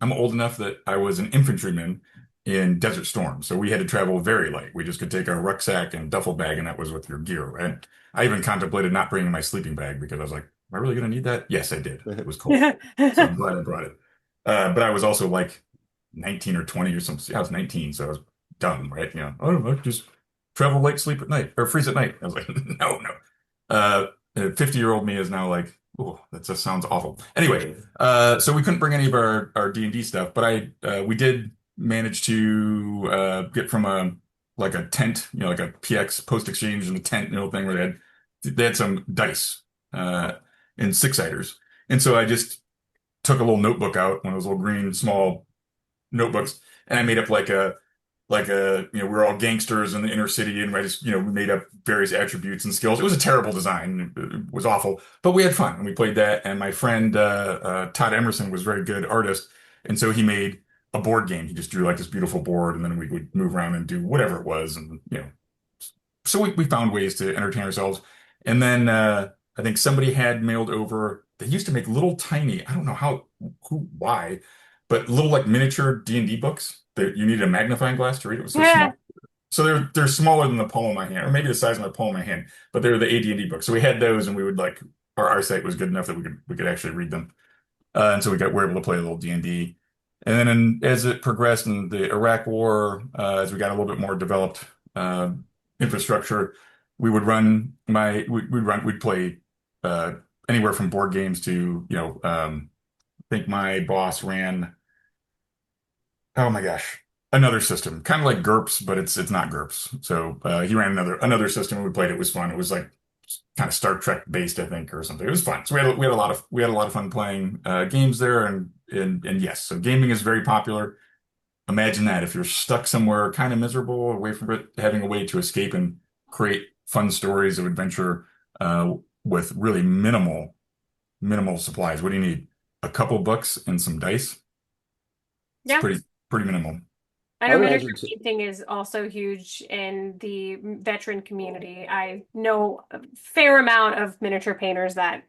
Speaker 3: I'm old enough that I was an infantryman in Desert Storm. So we had to travel very light. We just could take our rucksack and duffel bag, and that was with your gear, right? I even contemplated not bringing my sleeping bag because I was like, am I really going to need that? Yes, I did. It was cold. So I'm glad I brought it. But I was also like 19 or 20 or something. I was 19, so I was dumb, right? I don't know, just travel late, sleep at night, or freeze at night. I was like, no, no. 50-year-old me is now like, oh, that just sounds awful. Anyway, so we couldn't bring any of our D&D stuff, but we did manage to get from a like a tent, like a PX post exchange and a tent, thing where they had some dice uh, and six-siders, and so I just took a little notebook out, one of those little green small notebooks, and I made up we were all gangsters in the inner city, and I just we made up various attributes and skills. It was a terrible design. It was awful, but we had fun and we played that. And my friend Todd Emerson was a very good artist, and so he made a board game. He just drew like this beautiful board, and then we would move around and do whatever it was, and so we found ways to entertain ourselves. And then I think somebody had mailed over. They used to make little tiny, I don't know why, but little like miniature D&D books that you needed a magnifying glass to read. It was so
Speaker 1: Yeah.
Speaker 3: small. So they're smaller than the palm of my hand, or maybe the size of my palm of my hand, but they were the AD&D books. So we had those, and we would like our eyesight was good enough that we could actually read them. And so we were able to play a little D&D. And then as it progressed in the Iraq War, as we got a little bit more developed uh, infrastructure, we'd play uh, anywhere from board games to, I think my boss ran, oh my gosh, another system, kind of like GURPS, but it's not GURPS. So he ran another system and we played. It was fun. It was like kind of Star Trek based, I think, or something. It was fun. So we had a lot of fun playing games there, and yes, so gaming is very popular. Imagine that if you're stuck somewhere kind of miserable, away from it, having a way to escape and create fun stories of adventure uh, with really minimal supplies. What do you need? A couple books and some dice. It's
Speaker 1: Yeah.
Speaker 3: pretty minimal.
Speaker 1: I
Speaker 2: I
Speaker 1: know
Speaker 2: would
Speaker 1: miniature
Speaker 2: imagine.
Speaker 1: painting is also huge in the veteran community. I know a fair amount of miniature painters that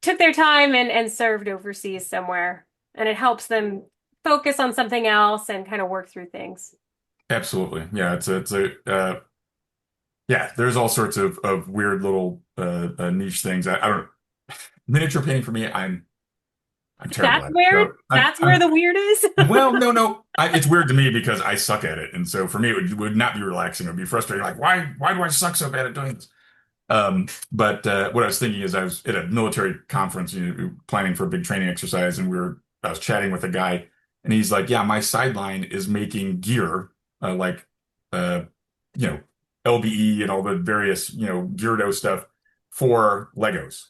Speaker 1: took their time and served overseas somewhere, and it helps them focus on something else and kind of work through things.
Speaker 3: Absolutely. Yeah, yeah, there's all sorts of weird little niche things. I don't miniature painting for me, I'm terrible
Speaker 1: That's
Speaker 3: at it.
Speaker 1: where
Speaker 3: So
Speaker 1: that's where the weird is.
Speaker 3: well, no. It's weird to me because I suck at it. And so for me, it would not be relaxing. It would be frustrating. Like, why do I suck so bad at doing this? But what I was thinking is I was at a military conference, planning for a big training exercise, and I was chatting with a guy, and he's like, "Yeah, my sideline is making gear, like, uh, you know, LBE and all the various, Geardo stuff for Legos.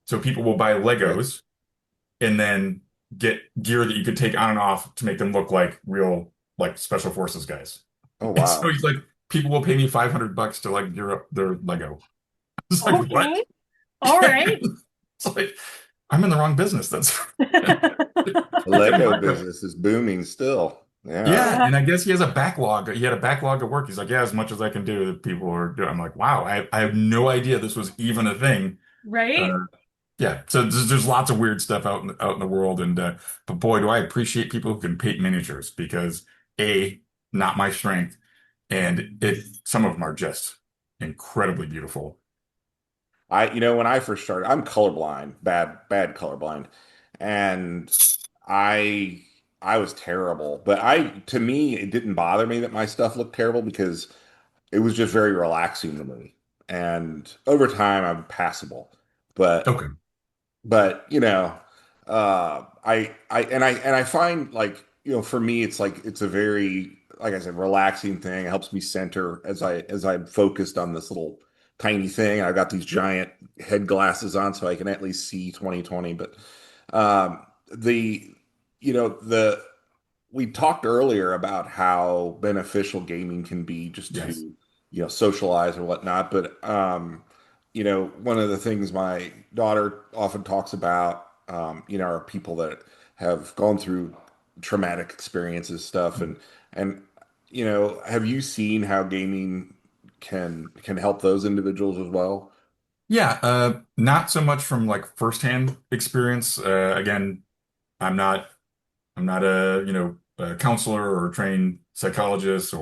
Speaker 3: So people will buy
Speaker 2: Okay.
Speaker 3: Legos and then get gear that you could take on and off to make them look like real, like special forces guys."
Speaker 2: Oh
Speaker 3: And so
Speaker 2: wow.
Speaker 3: he's like, "People will pay me $500 to like gear up their Lego." It's like, what?
Speaker 1: Okay. All right.
Speaker 3: It's like, I'm in the wrong business. That's
Speaker 2: The
Speaker 3: it didn't
Speaker 2: Lego
Speaker 3: work out.
Speaker 2: business is booming still. Yeah.
Speaker 3: Yeah, and I guess he has a backlog. He had a backlog of work. He's like, yeah, as much as I can do that people are doing. I'm like, wow, I have no idea this was even a thing.
Speaker 1: Right?
Speaker 3: Uh, yeah, so there's lots of weird stuff out in the world, and but boy, do I appreciate people who can paint miniatures because A, not my strength, and some of them are just. incredibly beautiful.
Speaker 2: When I first started, I'm colorblind, bad colorblind, and I I was terrible. But to me, it didn't bother me that my stuff looked terrible because it was just very relaxing to me. And over time, I'm passable. But
Speaker 3: Okay.
Speaker 2: I find like for me it's like it's a very like I said relaxing thing. It helps me center as I'm focused on this little tiny thing. I've got these giant head glasses on so I can at least see 2020. But the the we talked earlier about how beneficial gaming can be just to,
Speaker 3: Yes.
Speaker 2: socialize or whatnot. But, one of the things my daughter often talks about, are people that have gone through traumatic experiences stuff. And, have you seen how gaming can help those individuals as well?
Speaker 3: Yeah, not so much from like firsthand experience. Again, I'm not I'm not a, a counselor or a trained psychologist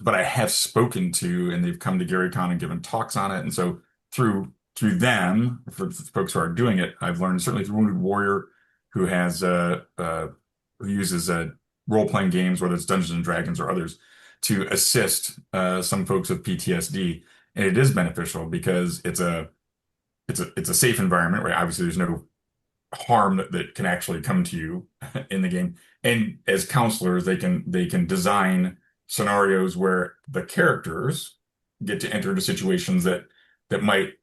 Speaker 3: but I have spoken to and they've come to GaryCon and given talks on it. And so through them, for the folks who are doing it, I've learned certainly through Wounded Warrior, who has who uses role-playing games, whether it's Dungeons and Dragons or others, to assist some folks with PTSD. And it is beneficial because it's a safe environment, right? Obviously, there's no harm that can actually come to you in the game. And as counselors, they can design scenarios where the characters get to enter into situations that might,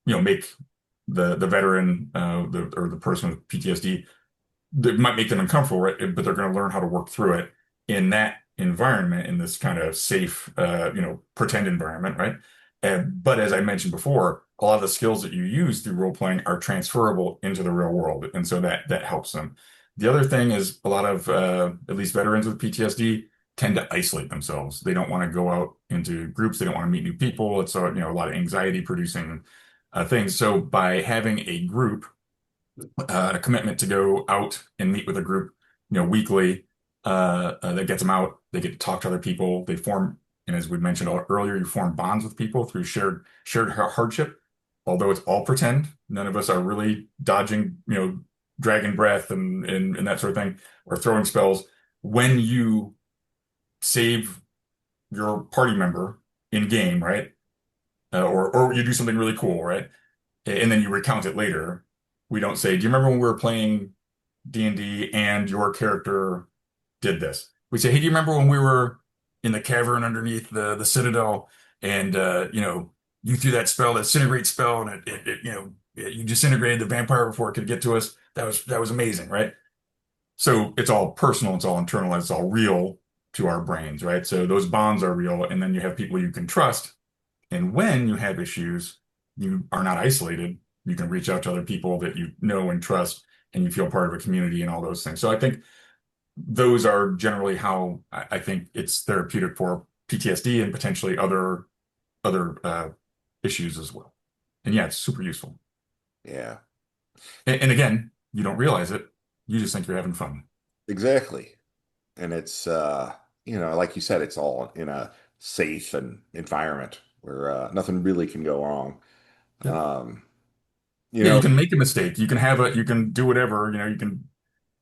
Speaker 3: make the veteran or the person with PTSD that might make them uncomfortable, right? But they're going to learn how to work through it in that environment, in this kind of safe, pretend environment, right? But as I mentioned before, a lot of the skills that you use through role playing are transferable into the real world, and so that helps them. The other thing is a lot of at least veterans with PTSD tend to isolate themselves. They don't want to go out into groups. They don't want to meet new people. It's a lot of anxiety producing things. So by having a group a commitment to go out and meet with a group, weekly. That gets them out. They get to talk to other people. They form, and as we mentioned earlier, you form bonds with people through shared hardship. Although it's all pretend, none of us are really dodging, dragon breath and that sort of thing, or throwing spells. When you save your party member in game, right, or you do something really cool, right, and then you recount it later. We don't say, "Do you remember when we were playing D&D and your character did this?" We say, "Hey, do you remember when we were in the cavern underneath the citadel and you threw that spell, that disintegrate spell, and you disintegrated the vampire before it could get to us. That was amazing, right?" So it's all personal, it's all internalized, it's all real to our brains, right? So those bonds are real, and then you have people you can trust. And when you have issues, you are not isolated. You can reach out to other people that you know and trust, and you feel part of a community and all those things. So I think those are generally how I think it's therapeutic for PTSD and potentially other issues as well. And yeah, it's super useful.
Speaker 2: Yeah,
Speaker 3: And again, you don't realize it. You just think you're having fun.
Speaker 2: exactly. And it's like you said, it's all in a safe and environment where nothing really can go wrong.
Speaker 3: Yeah.
Speaker 2: Um, you
Speaker 3: Yeah, you
Speaker 2: know,
Speaker 3: can make a mistake. You can do whatever,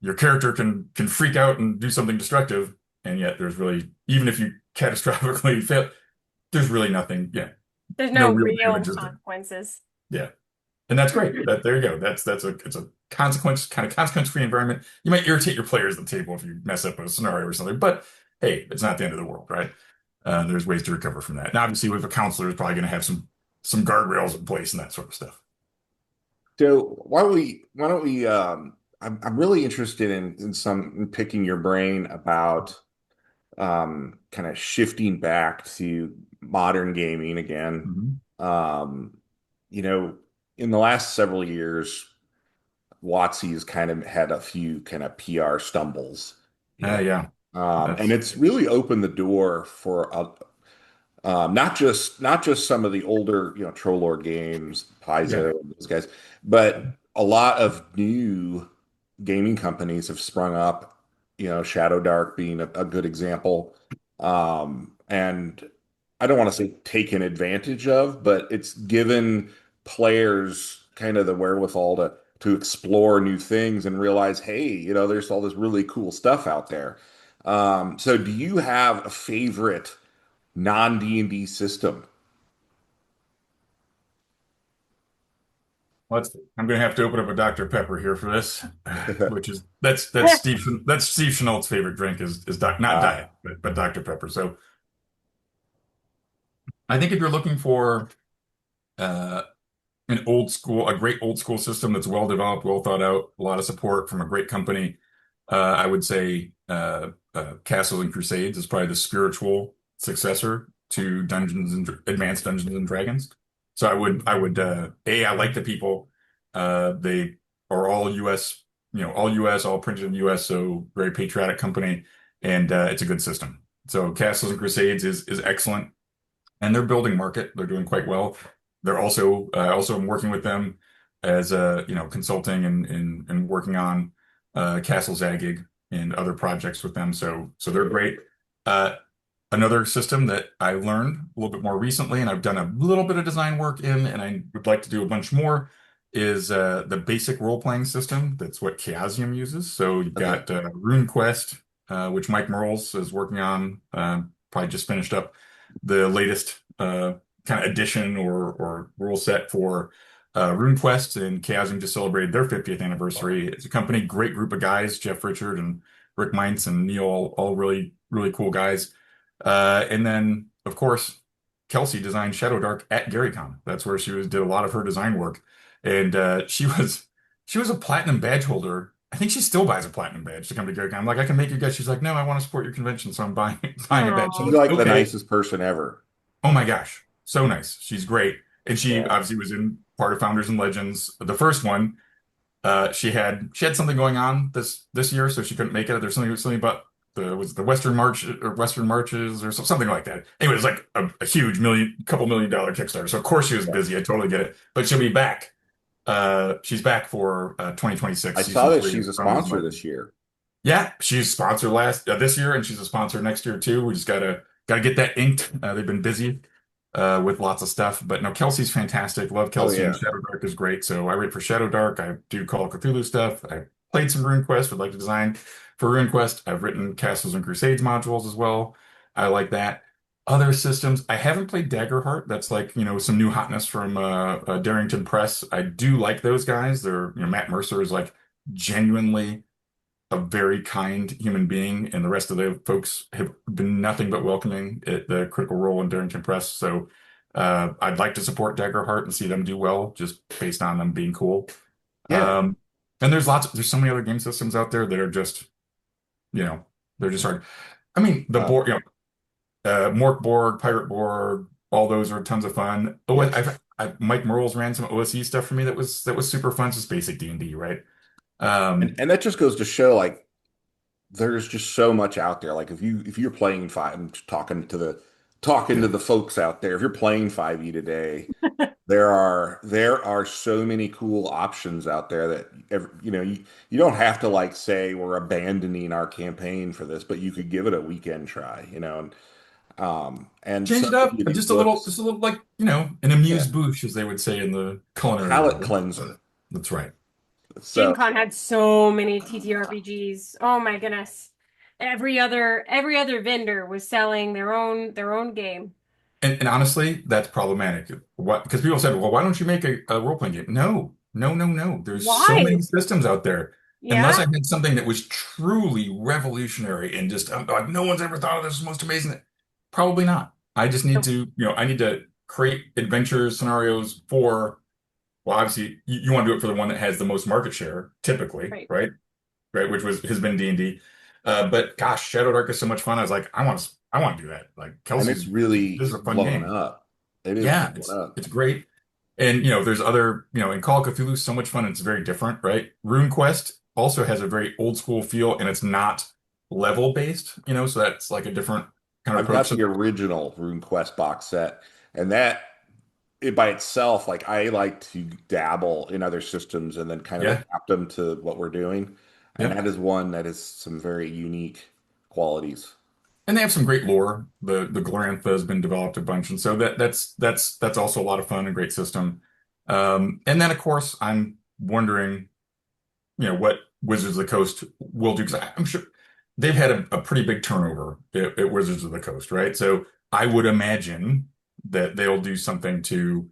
Speaker 3: your character can freak out and do something destructive, and yet there's really, even if you catastrophically fail, there's really nothing, yeah,
Speaker 1: There's
Speaker 3: no
Speaker 1: no
Speaker 3: real
Speaker 1: real
Speaker 3: damages there.
Speaker 1: consequences.
Speaker 3: Yeah. And that's great. There you go. It's a consequence-free environment. You might irritate your players at the table if you mess up a scenario or something, but hey, it's not the end of the world, right? There's ways to recover from that. Now, obviously, with a counselor, is probably going to have some guardrails in place and that sort of stuff.
Speaker 2: so why don't we I'm really interested in picking your brain about kind of shifting back to modern gaming again.
Speaker 3: Mhm.
Speaker 2: Um, you know, in the last several years, WotC has kind of had a few kind of PR stumbles, you know.
Speaker 3: Yeah,
Speaker 2: And
Speaker 3: that's
Speaker 2: it's really opened the door for not just some of the older, Troll Lord games,
Speaker 3: yeah.
Speaker 2: Paizo, those guys, but a lot of new gaming companies have sprung up, Shadow Dark being a good example. And I don't want to say taken advantage of, but it's given players kind of the wherewithal to explore new things and realize, hey, there's all this really cool stuff out there. So do you have a favorite non-D&D system?
Speaker 3: I'm going to have to open up a Dr. Pepper here for this, which is that's Steve Chenault's favorite drink is not
Speaker 2: Uh,
Speaker 3: diet, but Dr. Pepper. So I think if you're looking for uh, a great old school system that's well developed, well thought out, a lot of support from a great company, I would say Castles and Crusades is probably the spiritual successor to Advanced Dungeons and Dragons. So I like the people. They are all U.S., all U.S., all printed in the U.S. So very patriotic company, and it's a good system. So Castles and Crusades is excellent, and they're building market. They're doing quite well. They're also I'm working with them as consulting and working on Castle Zagig and other projects with them. So they're great. Uh, Another system that I learned a little bit more recently, and I've done a little bit of design work in, and I would like to do a bunch more, is the basic role-playing system. That's what Chaosium uses. So you've
Speaker 2: okay.
Speaker 3: got RuneQuest, which Mike Merles is working on, probably just finished up the latest kind of edition or rule set for RuneQuest, and Chaosium just celebrated their 50th anniversary. It's a company, great group of guys, Jeff Richard and Rick Mintz and Neil, all really, really cool guys. And then, of course, Kelsey designed Shadow Dark at GaryCon. That's where did a lot of her design work, and she was a platinum badge holder. I think she still buys a platinum badge to come to GaryCon. I'm like, I can make you guys. She's like, no, I want to support your convention, so I'm buying buying a badge. So I'm
Speaker 2: She's
Speaker 3: like,
Speaker 2: like the
Speaker 3: okay.
Speaker 2: nicest person ever.
Speaker 3: Oh my gosh, so nice. She's great, and she
Speaker 2: Yeah.
Speaker 3: obviously was in part of Founders and Legends, the first one. She had something going on this year, so she couldn't make it. There's something about the Western March or Western Marches or something like that. Anyway, it was like a huge couple $1 million Kickstarter. So of course she was
Speaker 2: Yeah.
Speaker 3: busy. I totally get it. But she'll be back. She's back for
Speaker 2: I
Speaker 3: 2026
Speaker 2: saw
Speaker 3: season
Speaker 2: that
Speaker 3: 3
Speaker 2: she's
Speaker 3: of
Speaker 2: a
Speaker 3: Founders and
Speaker 2: sponsor
Speaker 3: Legends.
Speaker 2: this year.
Speaker 3: Yeah, she's sponsored this year, and she's a sponsor next year too. We just gotta get that inked. They've been busy with lots of stuff, but no, Kelsey's fantastic. Love
Speaker 2: Oh
Speaker 3: Kelsey, and
Speaker 2: yeah.
Speaker 3: Shadow Dark is great. So I write for Shadow Dark. I do Call of Cthulhu stuff. I played some RuneQuest. Would like to design for RuneQuest. I've written Castles and Crusades modules as well. I like that. Other systems, I haven't played Daggerheart. That's like, some new hotness from Darrington Press. I do like those guys. Matt Mercer is like genuinely a very kind human being, and the rest of the folks have been nothing but welcoming at the Critical Role in Darrington Press. So I'd like to support Daggerheart and see them do well, just based on them being cool.
Speaker 2: Yeah.
Speaker 3: Um, and there's so many other game systems out there that are just, you know, they're just hard. I mean, the
Speaker 2: Uh,
Speaker 3: board, Mork Borg, Pirate Borg, all those are tons of fun. Oh,
Speaker 2: yes.
Speaker 3: Mike Merles ran some OSE stuff for me that was super fun. It's just basic D&D, right?
Speaker 2: And
Speaker 3: Um,
Speaker 2: and that just goes to show like there's just so much out there. Like if you're playing five, I'm just talking to
Speaker 3: yeah.
Speaker 2: the folks out there. If you're playing 5e today, there are so many cool options out there that you don't have to like say we're abandoning our campaign for this, but you could give it a weekend try, and
Speaker 3: Change
Speaker 2: so
Speaker 3: it
Speaker 2: many
Speaker 3: up.
Speaker 2: of these
Speaker 3: Just
Speaker 2: books,
Speaker 3: a little like, an
Speaker 2: yeah,
Speaker 3: amuse bouche, as they would say in the culinary
Speaker 2: palate
Speaker 3: world.
Speaker 2: cleanser.
Speaker 3: That's right.
Speaker 2: So
Speaker 1: Gen Con had so many TTRPGs. Oh my goodness. Every other vendor was selling their own game.
Speaker 3: And honestly, that's problematic. What? Because people said, well, why don't you make a role-playing game? No, no, no, no. There's so
Speaker 1: Why?
Speaker 3: many systems out there.
Speaker 1: Yeah?
Speaker 3: Unless I had something that was truly revolutionary and just like no one's ever thought of this is most amazing. Probably not. I just need
Speaker 1: Nope.
Speaker 3: to, I need to create adventure scenarios for, well, obviously you want to do it for the one that has the most market share, typically,
Speaker 1: Right.
Speaker 3: right? Right, which has been D&D. But gosh, Shadow Dark is so much fun. I was like, I want to do that. Like
Speaker 2: and it's
Speaker 3: Kelsey's, this
Speaker 2: really
Speaker 3: is a fun
Speaker 2: blown
Speaker 3: game.
Speaker 2: up. It is
Speaker 3: Yeah,
Speaker 2: blown
Speaker 3: it's
Speaker 2: up.
Speaker 3: it's great. And there's other, in Call of Cthulhu, so much fun. It's very different, right? RuneQuest also has a very old school feel, and it's not level based, so that's like a different kind of
Speaker 2: I've
Speaker 3: approach.
Speaker 2: got
Speaker 3: So
Speaker 2: the original RuneQuest box set, and that it by itself, like I like to dabble in other systems and then kind of
Speaker 3: yeah,
Speaker 2: adapt them to what we're doing. And
Speaker 3: yep.
Speaker 2: that is one that is some very unique qualities.
Speaker 3: And they have some great lore. The Glorantha has been developed a bunch, and so that's also a lot of fun and great system. And then of course I'm wondering, what Wizards of the Coast will do because I'm sure they've had a pretty big turnover at Wizards of the Coast, right? So I would imagine that they'll do something to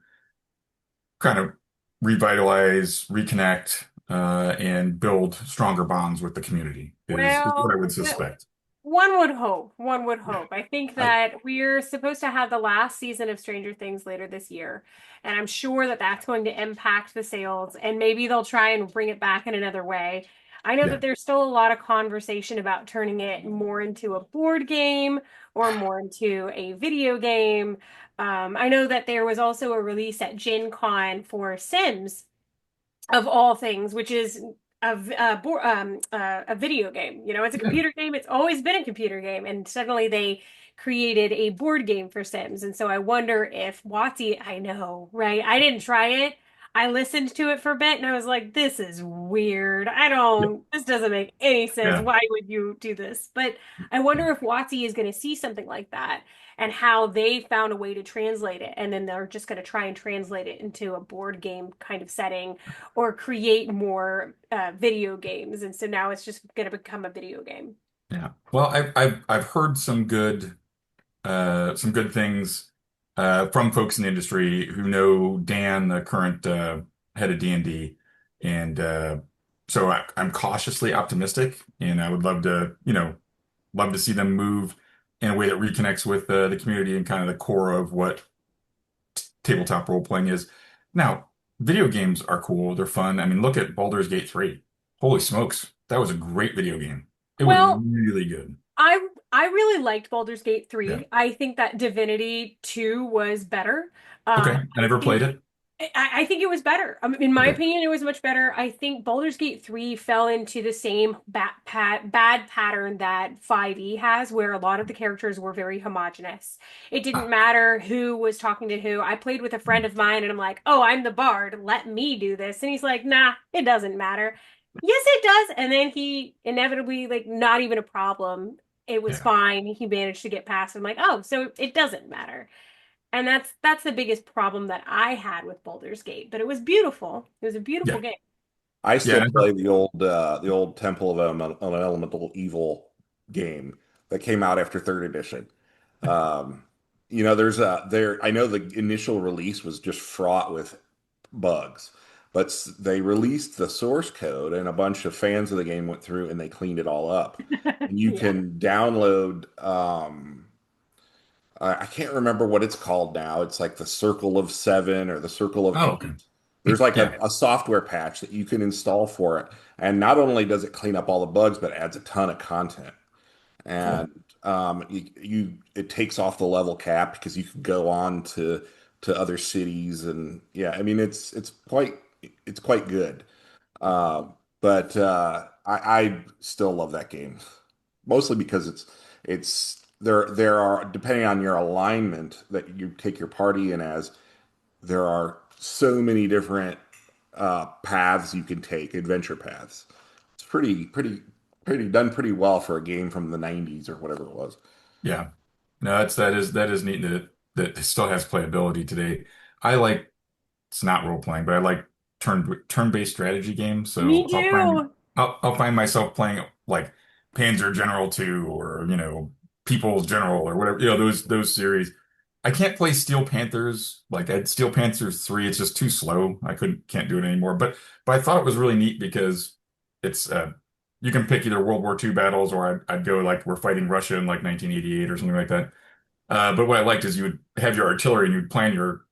Speaker 3: kind of revitalize, reconnect, and build stronger bonds with the community is what I
Speaker 1: Well,
Speaker 3: would suspect.
Speaker 1: one would hope. One would hope. I think
Speaker 2: I
Speaker 1: that we're supposed to have the last season of Stranger Things later this year, and I'm sure that that's going to impact the sales, and maybe they'll try and bring it back in another way. I know
Speaker 3: Yeah.
Speaker 1: that there's still a lot of conversation about turning it more into a board game or more into a video game. I know that there was also a release at Gen Con for Sims of all things, which is a video game. You know, it's a
Speaker 3: Yeah.
Speaker 1: computer game. It's always been a computer game, and suddenly they created a board game for Sims. And so I wonder if WotC, I know, right? I didn't try it. I listened to it for a bit and I was like, this is weird.
Speaker 3: Yeah.
Speaker 1: This doesn't make any sense.
Speaker 3: Yeah.
Speaker 1: Why would you do this? But I wonder if WotC is going to see something like that and how they found a way to translate it. And then they're just going to try and translate it into a board game kind of setting or create more video games. And so now it's just going to become a video game.
Speaker 3: Yeah. Well, I've heard some good things from folks in the industry who know Dan, the current head of D&D, and so I'm cautiously optimistic, and I would love to see them move in a way that reconnects with the community and kind of the core of what tabletop role playing is. Now, video games are cool, they're fun. I mean, look at Baldur's Gate 3. Holy smokes, that was a great video game. It was
Speaker 1: Well,
Speaker 3: really good.
Speaker 1: I I really liked Baldur's Gate
Speaker 3: Yeah.
Speaker 1: 3. I think that Divinity 2 was better.
Speaker 3: Okay. I
Speaker 1: I
Speaker 3: never played
Speaker 1: think
Speaker 3: it.
Speaker 1: I think it was better. In my
Speaker 3: Okay.
Speaker 1: opinion, it was much better. I think Baldur's Gate 3 fell into the same bad pattern that 5e has, where a lot of the characters were very homogenous. It didn't
Speaker 3: Ah,
Speaker 1: matter who was talking to who. I played with a friend of mine and I'm like, oh, I'm the bard. Let me do this. And he's like, nah, it doesn't matter. Yes, it does. And then he inevitably, like, not even a problem. It was
Speaker 3: yeah.
Speaker 1: fine. He managed to get past. I'm like, oh, so it doesn't matter. And that's the biggest problem that I had with Baldur's Gate. But it was beautiful. It was a beautiful
Speaker 3: Yeah.
Speaker 1: game.
Speaker 2: I
Speaker 3: Yeah.
Speaker 2: still play the old Temple of Elemental Evil game that came out after third edition. Um, there's a there. I know the initial release was just fraught with bugs, but they released the source code, and a bunch of fans of the game went through and they cleaned it all up. And you
Speaker 1: Yeah.
Speaker 2: can download. I can't remember what it's called now. It's like the Circle of Seven or the Circle of
Speaker 3: Oh, okay.
Speaker 2: Eight. There's like
Speaker 3: Yeah.
Speaker 2: a software patch that you can install for it. And not only does it clean up all the bugs, but it adds a ton of content.
Speaker 3: Cool.
Speaker 2: And it takes off the level cap because you can go on to other cities. And yeah, I mean it's quite good. But I still love that game, mostly because there are, depending on your alignment that you take your party in as, there are so many different paths you can take, adventure paths. It's pretty done pretty well for a game from the 90s or whatever it was.
Speaker 3: Yeah. No, that is neat that it still has playability today. I like it's not role playing, but I like turn-based strategy games.
Speaker 1: Me
Speaker 3: So
Speaker 1: too.
Speaker 3: I'll find myself playing like Panzer General 2 or People's General or whatever, those series. I can't play Steel Panthers like at Steel Panthers 3, it's just too slow. I can't do it anymore. But I thought it was really neat because it's you can pick either World War II battles or I'd go like we're fighting Russia in like 1988 or something like that. But what I liked is you would have your artillery and you'd plan your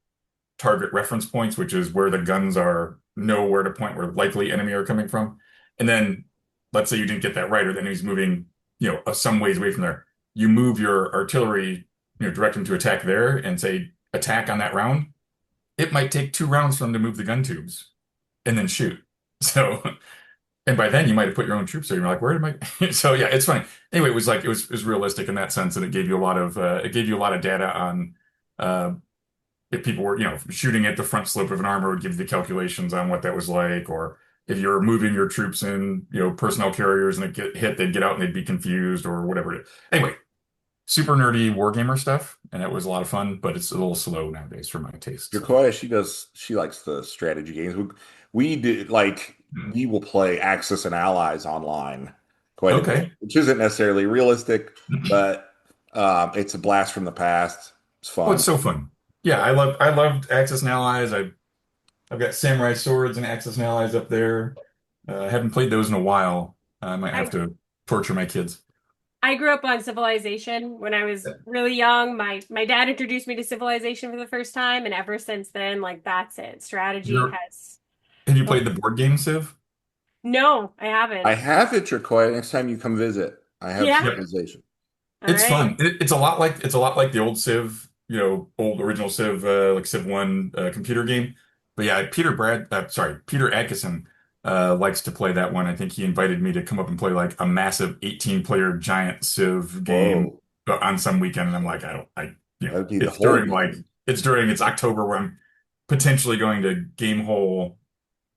Speaker 3: target reference points, which is where the guns are, know where to point where likely enemy are coming from. And then let's say you didn't get that right, or the enemy's moving, some ways away from there. You move your artillery, direct them to attack there and say attack on that round. It might take 2 rounds for them to move the gun tubes and then shoot. So, and by then you might have put your own troops there. You're like, where did my? So yeah, it's funny. Anyway, it was like it was realistic in that sense, and it gave you a lot of data on uh, if people were, shooting at the front slope of an armor would give you the calculations on what that was like, or if you're moving your troops in, personnel carriers and it get hit, they'd get out and they'd be confused or whatever it is. Anyway, super nerdy wargamer stuff, and it was a lot of fun, but it's a little slow nowadays for my taste. So
Speaker 2: Jacoya, she likes the strategy games. We do like we will play Axis and Allies online quite a bit,
Speaker 3: okay.
Speaker 2: which isn't necessarily realistic, but it's a blast from the past. It's
Speaker 3: Oh, it's
Speaker 2: fun.
Speaker 3: so fun. Yeah, I loved Axis and Allies. I've got Samurai Swords and Axis and Allies up there. Haven't played those in a while. I might have
Speaker 1: I
Speaker 3: to torture my kids.
Speaker 1: I grew up on Civilization when I was really young. My dad introduced me to Civilization for the first time, and ever since then, like that's it. Strategy
Speaker 3: You're,
Speaker 1: has
Speaker 3: have you
Speaker 1: oh,
Speaker 3: played the board game Civ?
Speaker 1: no, I
Speaker 2: I
Speaker 1: haven't.
Speaker 2: have it, Jacoya. Next time you come visit, I have
Speaker 1: Yeah.
Speaker 3: Yep.
Speaker 2: Civilization.
Speaker 1: All
Speaker 3: It's
Speaker 1: right.
Speaker 3: fun. It's a lot like the old Civ, old original Civ, like Civ 1 computer game. But yeah, Peter Adkison likes to play that one. I think he invited me to come up and play like a massive 18 player giant Civ game
Speaker 2: Whoa,
Speaker 3: on some weekend, and I'm like, I don't,
Speaker 2: that would be the
Speaker 3: it's
Speaker 2: whole
Speaker 3: during like
Speaker 2: weekend.
Speaker 3: it's October where I'm potentially going to Gamehole,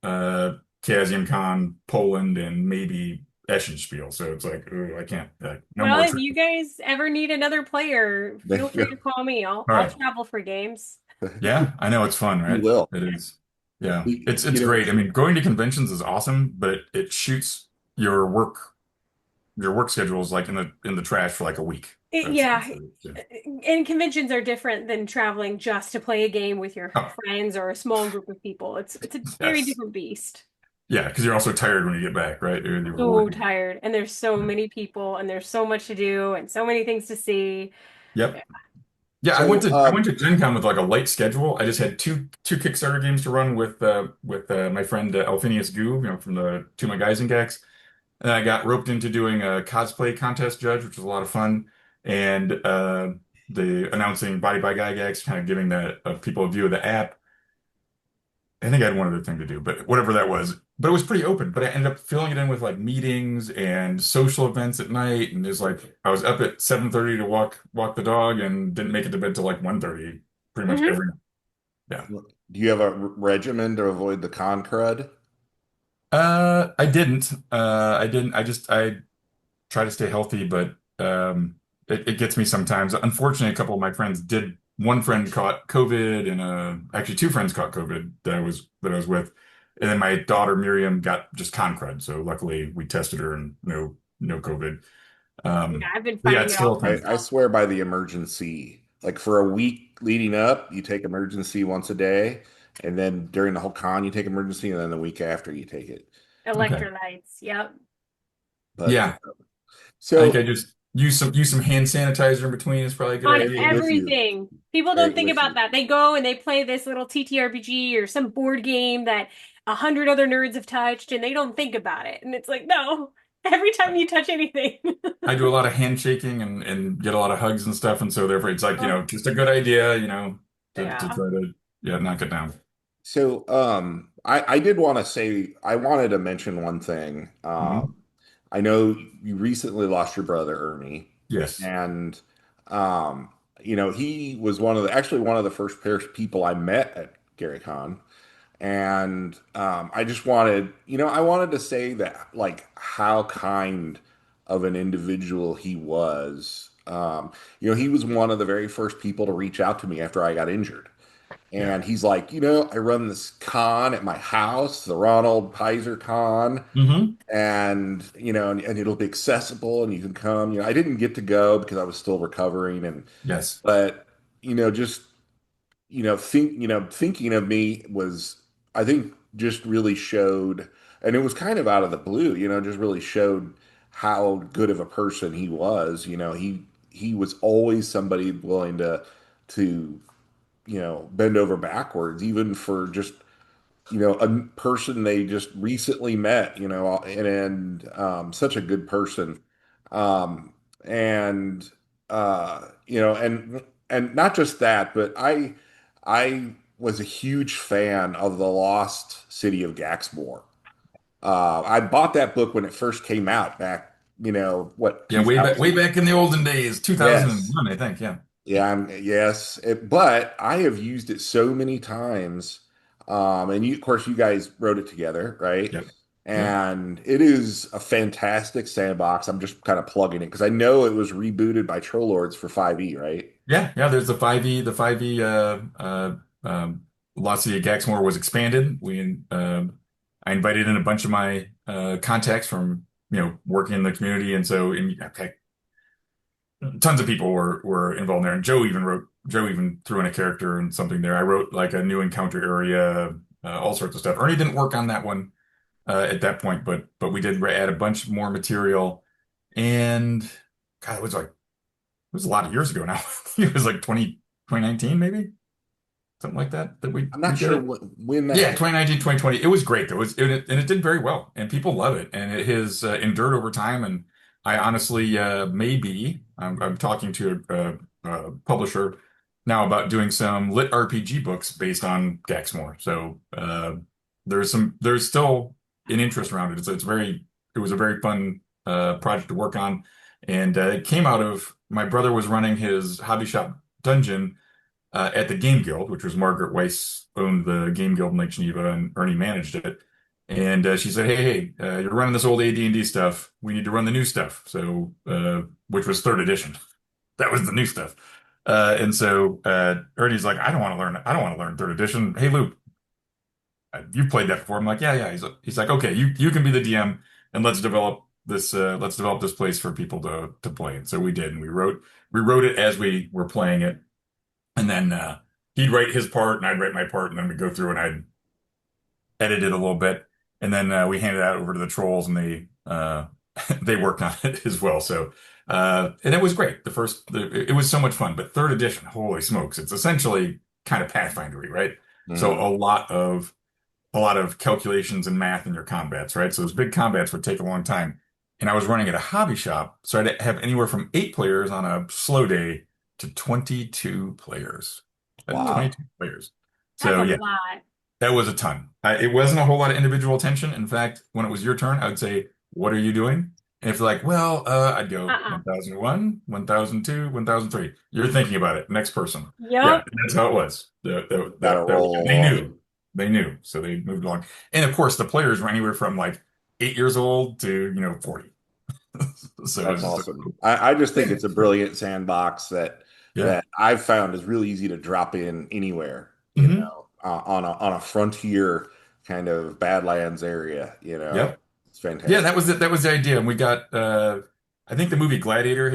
Speaker 3: uh, Kazimkan, Poland, and maybe Eschenspiel. So it's like, ooh, I can't, no
Speaker 1: Well,
Speaker 3: more
Speaker 1: if
Speaker 3: trips.
Speaker 1: you guys ever need another player,
Speaker 2: There
Speaker 1: feel free
Speaker 2: you
Speaker 1: to call me. I'll
Speaker 3: All
Speaker 1: I'll
Speaker 3: right.
Speaker 1: travel for games.
Speaker 2: go.
Speaker 3: Yeah, I know it's fun,
Speaker 2: You
Speaker 3: right?
Speaker 2: will.
Speaker 3: It is. Yeah. It's
Speaker 2: You know,
Speaker 3: great. I mean, going to conventions is awesome, but it shoots your work schedules like in the trash for like a week.
Speaker 1: Yeah,
Speaker 3: Yeah.
Speaker 1: and conventions are different than traveling just to play a game with your
Speaker 3: Oh,
Speaker 1: friends or a small group of people. It's a very
Speaker 3: yes.
Speaker 1: different beast.
Speaker 3: Yeah, because you're also tired when you get back, right? You're
Speaker 1: So
Speaker 3: working.
Speaker 1: tired, and there's so many people, and there's so much to do, and so many things to see.
Speaker 3: Yep. Yeah,
Speaker 2: so
Speaker 3: I went to Gen Con with like a light schedule. I just had two Kickstarter games to run with my friend Elphinius Gu, from the To My Guys and Gax. And I got roped into doing a cosplay contest judge, which was a lot of fun. And the announcing Body by Gygax, kind of giving the people a view of the app. I think I had one other thing to do, but whatever that was. But it was pretty open. But I ended up filling it in with like meetings and social events at night. And there's like I was up at 7:30 to walk the dog and didn't make it to bed till like 1:30 pretty much
Speaker 1: Hmm.
Speaker 3: every night. Yeah.
Speaker 2: do you have a regimen to avoid the con crud?
Speaker 3: I didn't. I try to stay healthy, but it gets me sometimes. Unfortunately, a couple of my friends did. One friend caught COVID, and actually two friends caught COVID that I was with, and then my daughter Miriam got just con crud. So luckily, we tested her and no COVID.
Speaker 1: Yeah, I've been
Speaker 3: But yeah,
Speaker 1: fighting
Speaker 3: it's
Speaker 1: it off
Speaker 3: still kind of
Speaker 2: I
Speaker 1: myself.
Speaker 2: swear by the emergency. Like for a week leading up, you take emergency once a day, and then during the whole con, you take emergency, and then the week after, you take it.
Speaker 3: okay.
Speaker 1: Electrolytes, yep.
Speaker 2: But
Speaker 3: Yeah, I think
Speaker 2: so
Speaker 3: I just use some hand sanitizer in between is probably a good
Speaker 1: On
Speaker 2: I'm
Speaker 3: idea.
Speaker 2: with you.
Speaker 1: everything. People don't
Speaker 2: Right
Speaker 1: think
Speaker 2: with
Speaker 1: about
Speaker 2: you.
Speaker 1: that. They go and they play this little TTRPG or some board game that 100 other nerds have touched, and they don't think about it. And it's like, no, every time you touch anything.
Speaker 3: I do a lot of handshaking and get a lot of hugs and stuff, and so therefore it's like,
Speaker 1: Oh,
Speaker 3: just a good idea, to
Speaker 1: yeah.
Speaker 3: try to knock it down.
Speaker 2: So I did want to say I wanted to mention one thing.
Speaker 3: Hmm.
Speaker 2: I know you recently lost your brother Ernie,
Speaker 3: Yes.
Speaker 2: and um, he was actually one of the first people I met at GaryCon. And I just wanted, I wanted to say that, like, how kind of an individual he was. He was one of the very first people to reach out to me after I got injured.
Speaker 3: Yeah.
Speaker 2: And he's like, I run this con at my house, the Ronald Pizer con,
Speaker 3: Hmm.
Speaker 2: and it'll be accessible and you can come. I didn't get to go because I was still recovering,
Speaker 3: Yes.
Speaker 2: but, just thinking of me was, I think, just really showed, and it was kind of out of the blue, just really showed how good of a person he was. He was always somebody willing to, bend over backwards, even for just, a person they just recently met, such a good person. Um, and and not just that, but I was a huge fan of The Lost City of Gaxmore. I bought that book when it first came out back, what,
Speaker 3: Yeah, way
Speaker 2: 2000?
Speaker 3: back in the olden days,
Speaker 2: Yes.
Speaker 3: 2001, I think. Yeah.
Speaker 2: Yeah, yes. But I have used it so many times. And of course, you guys wrote it together, right?
Speaker 3: Yep. Yeah.
Speaker 2: and it is a fantastic sandbox. I'm just kind of plugging it because I know it was rebooted by Troll Lords for 5e, right?
Speaker 3: Yeah, yeah. There's the 5e. Velocity of Gaxmore was expanded. I invited in a bunch of my contacts from working in the community, and so okay, tons of people were involved there. And Joe even threw in a character and something there. I wrote like a new encounter area, all sorts of stuff. Ernie didn't work on that one at that point, but we did add a bunch more material. And God, it was a lot of years ago now. It was like 2019 maybe, something like that
Speaker 2: I'm
Speaker 3: we
Speaker 2: not
Speaker 3: did
Speaker 2: sure
Speaker 3: it.
Speaker 2: when
Speaker 3: Yeah,
Speaker 2: that.
Speaker 3: 2019, 2020. It was great though. And it did very well, and people love it, and it has endured over time. And I honestly, maybe I'm talking to a publisher now about doing some lit RPG books based on Gaxmore. So there's still an interest around it. It was a very fun project to work on, and it came out of my brother was running his hobby shop dungeon at the Game Guild, which was Margaret Weiss owned the Game Guild in Lake Geneva, and Ernie managed it. And she said, "Hey, you're running this old AD&D stuff. We need to run the new stuff." So, which was third edition. That was the new stuff. And so Ernie's like, I don't want to learn third edition. Hey, Luke, you've played that before." I'm like, yeah. He's like, okay, you can be the DM, and let's develop this place for people to play. And so we did, and we wrote it as we were playing it. And then he'd write his part and I'd write my part, and then we'd go through and I'd edit it a little bit. And then we handed that over to the trolls, and they worked on it as well. So and it was great. It was so much fun. But third edition, holy smokes, it's essentially kind of Pathfindery, right? So
Speaker 2: Mhm.
Speaker 3: a lot of calculations and math in your combats, right? So those big combats would take a long time. And I was running at a hobby shop, so I'd have anywhere from 8 players on a slow day to 22 players.
Speaker 2: Wow.
Speaker 3: 22 players.
Speaker 1: That's
Speaker 3: So
Speaker 1: a
Speaker 3: yeah,
Speaker 1: lot.
Speaker 3: that was a ton. It wasn't a whole lot of individual attention. In fact, when it was your turn, I would say, "What are you doing?" And if they're like, "Well, I'd go
Speaker 1: Uh-uh.
Speaker 3: 1001, 1002, 1003." You're thinking about it. Next person. Yeah,
Speaker 1: Yep.
Speaker 3: that's how it was.
Speaker 2: Gotta roll
Speaker 3: They
Speaker 2: along.
Speaker 3: knew. They knew. So they moved along. And of course, the players were anywhere from like 8 years old to, 40. So it
Speaker 2: That's
Speaker 3: was just
Speaker 2: awesome. I just think
Speaker 3: yeah.
Speaker 2: it's a brilliant sandbox
Speaker 3: Yeah.
Speaker 2: that I've found is really easy to drop in anywhere,
Speaker 3: Hmm.
Speaker 2: on a frontier kind of Badlands area,
Speaker 3: Yep.
Speaker 2: It's
Speaker 3: Yeah,
Speaker 2: fantastic.
Speaker 3: that was the idea. And we got I think the movie Gladiator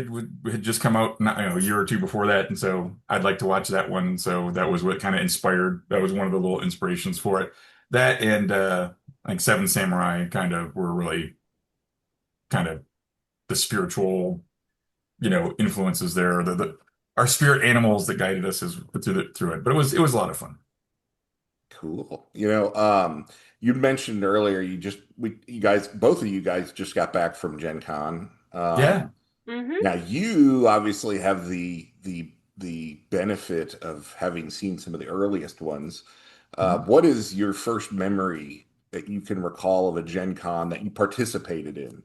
Speaker 3: had just come out not, a year or two before that, and so I'd like to watch that one. So that was what kind of inspired that was one of the little inspirations for it. That and I think Seven Samurai kind of were really kind of the spiritual, influences there, the our spirit animals that guided us as through it. But it was a lot of fun.
Speaker 2: Cool. You mentioned earlier you guys, both of you guys just got back from Gen Con.
Speaker 3: Yeah.
Speaker 1: Mm-hmm.
Speaker 2: Now you obviously have the benefit of having seen some of the earliest ones.
Speaker 3: Mhm.
Speaker 2: What is your first memory that you can recall of a Gen Con that you participated in?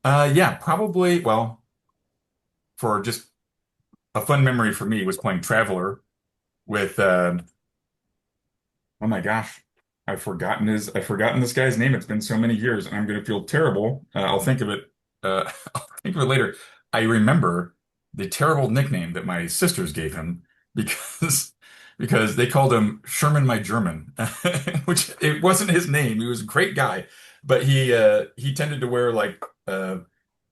Speaker 3: Yeah, probably. Well, for just a fun memory for me was playing Traveler with oh my gosh, I've forgotten this guy's name. It's been so many years, and I'm gonna feel terrible. I'll think of it. I'll think of it later. I remember the terrible nickname that my sisters gave him because because they called him Sherman my German, which it wasn't his name. He was a great guy, but he tended to wear like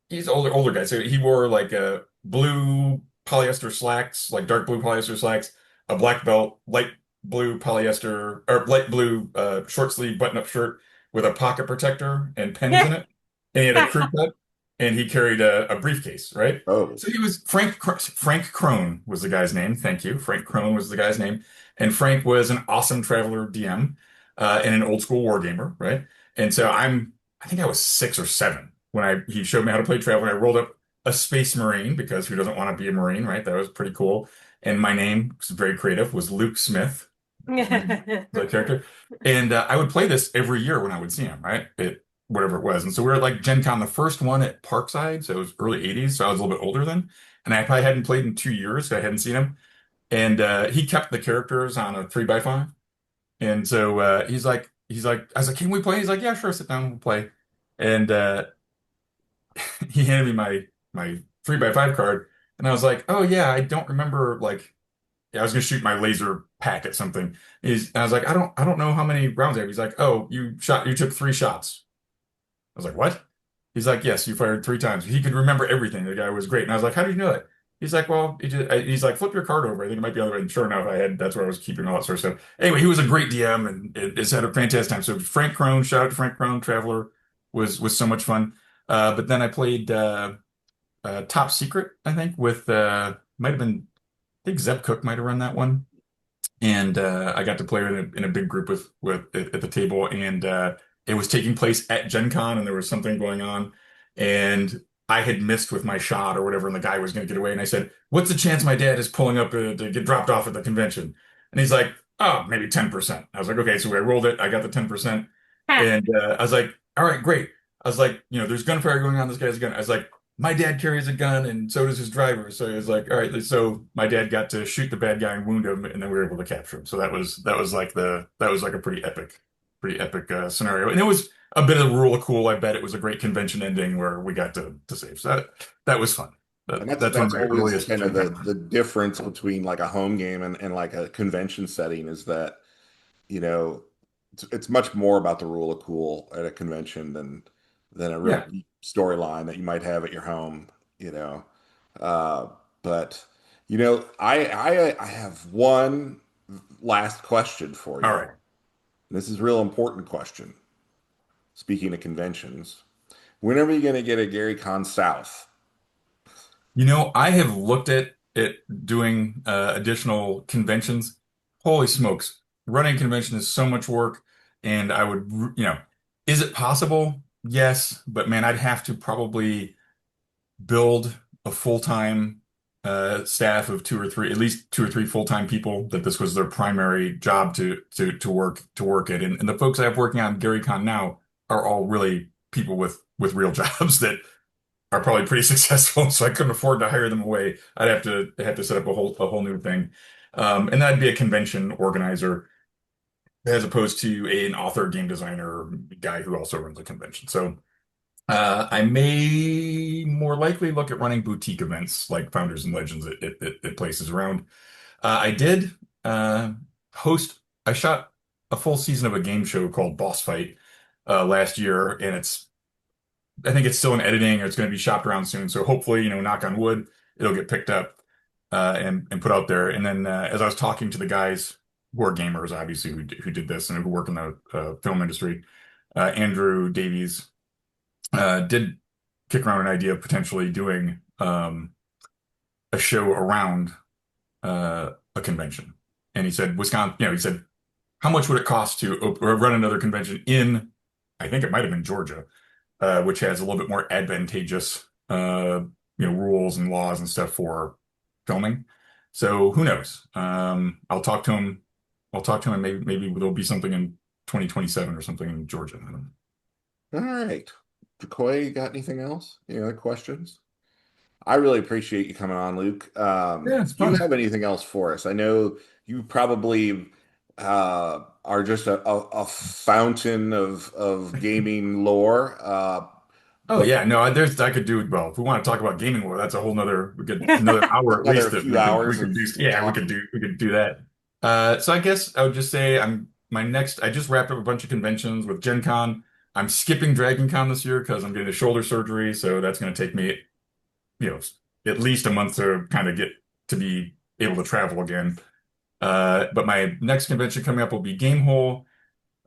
Speaker 3: he's older guy, so he wore like a blue polyester slacks, like dark blue polyester slacks, a black belt, light blue polyester or light blue short sleeve button up shirt with a pocket protector and pens in it, and he had a crew cut, and he carried a briefcase, right?
Speaker 2: Oh,
Speaker 3: So he was Frank Crone was the guy's name. Thank you, Frank Crone was the guy's name, and Frank was an awesome traveler DM and an old school wargamer, right? And so I think I was 6 or 7 when he showed me how to play Traveler. I rolled up a Space Marine because who doesn't want to be a Marine, right? That was pretty cool. And my name was very creative, was Luke Smith. That was my the character. And I would play this every year when I would see him, right? Whatever it was. And so we were at like Gen Con, the first one at Parkside. So it was early 80s. So I was a little bit older then. And I probably hadn't played in 2 years. So I hadn't seen him. And he kept the characters on a 3x5. And so he's like, he's like, I was like, can we play? He's like, yeah, sure, sit down, we'll play. And he handed me my 3x5 card, and I was like, oh yeah, I don't remember like yeah, I was gonna shoot my laser pack at something. And I was like, I don't know how many rounds I have. He's like, oh, you took 3 shots. I was like, what? He's like, yes, you fired 3 times. He could remember everything. The guy was great. And I was like, how did you know that? He's like, well, he's like, flip your card over. I think it might be the other way. And sure enough, that's where I was keeping all that sort of stuff. Anyway, he was a great DM and it's had a fantastic time. So Frank Crone, shout out to Frank Crone, Traveler was so much fun. But then I played Top Secret, I think, with might have been I think Zeb Cook might have run that one, and I got to play in a big group with at the table, and it was taking place at Gen Con, and there was something going on, and I had missed with my shot or whatever, and the guy was going to get away, and I said, "What's the chance my dad is pulling up to get dropped off at the convention?" And he's like, "Oh, maybe 10%." I was like, "Okay," so I rolled it, I got the 10%, and I was like, "All right, great." I was like, there's gunfire going on. This guy's a gun. I was like, my dad carries a gun and so does his driver. So he was like, all right. So my dad got to shoot the bad guy and wound him, and then we were able to capture him. So that was like a pretty epic scenario. And it was a bit of a rule of cool. I bet it was a great convention ending where we got to save. So that was fun.
Speaker 2: And
Speaker 3: That's one of
Speaker 2: that's
Speaker 3: my
Speaker 2: always
Speaker 3: earliest
Speaker 2: kind of
Speaker 3: Gen Con
Speaker 2: the
Speaker 3: memories.
Speaker 2: difference between like a home game and like a convention setting is that, you know, it's much more about the rule of cool at a convention than a real
Speaker 3: Yeah.
Speaker 2: deep storyline that you might have at your home, you know. Uh, but I have one last question for
Speaker 3: All
Speaker 2: you.
Speaker 3: right.
Speaker 2: This is a real important question. Speaking of conventions, when are you going to get a Gary Con South?
Speaker 3: I have looked at it doing additional conventions. Holy smokes. Running a convention is so much work. And is it possible? Yes. But man, I'd have to probably build a full-time staff of two or three, at least 2 or 3 full-time people that this was their primary job to work it. And the folks I have working on GaryCon now are all really people with real jobs that are probably pretty successful, so I couldn't afford to hire them away. I'd have to set up a whole new thing. And that'd be a convention organizer as opposed to an author, game designer guy who also runs a convention. So I may more likely look at running boutique events like Founders and Legends at places around. I did uh, host. I shot a full season of a game show called Boss Fight last year, and I think it's still in editing or it's going to be shopped around soon. So hopefully, knock on wood, it'll get picked up and put out there. And then as I was talking to the guys who are gamers, obviously who did this and who work in the film industry, Andrew Davies did kick around an idea of potentially doing a show around a convention. And he said, Wisconsin, he said, how much would it cost to run another convention in, I think it might have been Georgia, which has a little bit more advantageous, rules and laws and stuff for filming. So who knows? I'll talk to him. I'll talk to him, and maybe there'll be something in 2027 or something in Georgia. I don't know.
Speaker 2: All right. Decoy, you got anything else? Any other questions? I really appreciate you coming on, Luke.
Speaker 3: Yeah, it's
Speaker 2: Do you
Speaker 3: fun.
Speaker 2: have anything else for us? I know you probably are just a fountain of gaming lore.
Speaker 3: Oh
Speaker 2: But
Speaker 3: yeah, no, I could do well. If we want to talk about gaming lore, that's a whole nother we could another hour at
Speaker 2: another
Speaker 3: least that
Speaker 2: few
Speaker 3: we
Speaker 2: hours
Speaker 3: could do.
Speaker 2: of
Speaker 3: Yeah,
Speaker 2: talking.
Speaker 3: we could do that. So I guess I would just say I just wrapped up a bunch of conventions with Gen Con. I'm skipping Dragon Con this year because I'm getting a shoulder surgery, so that's going to take me, you know, at least a month to kind of get to be able to travel again. But my next convention coming up will be Gamehole.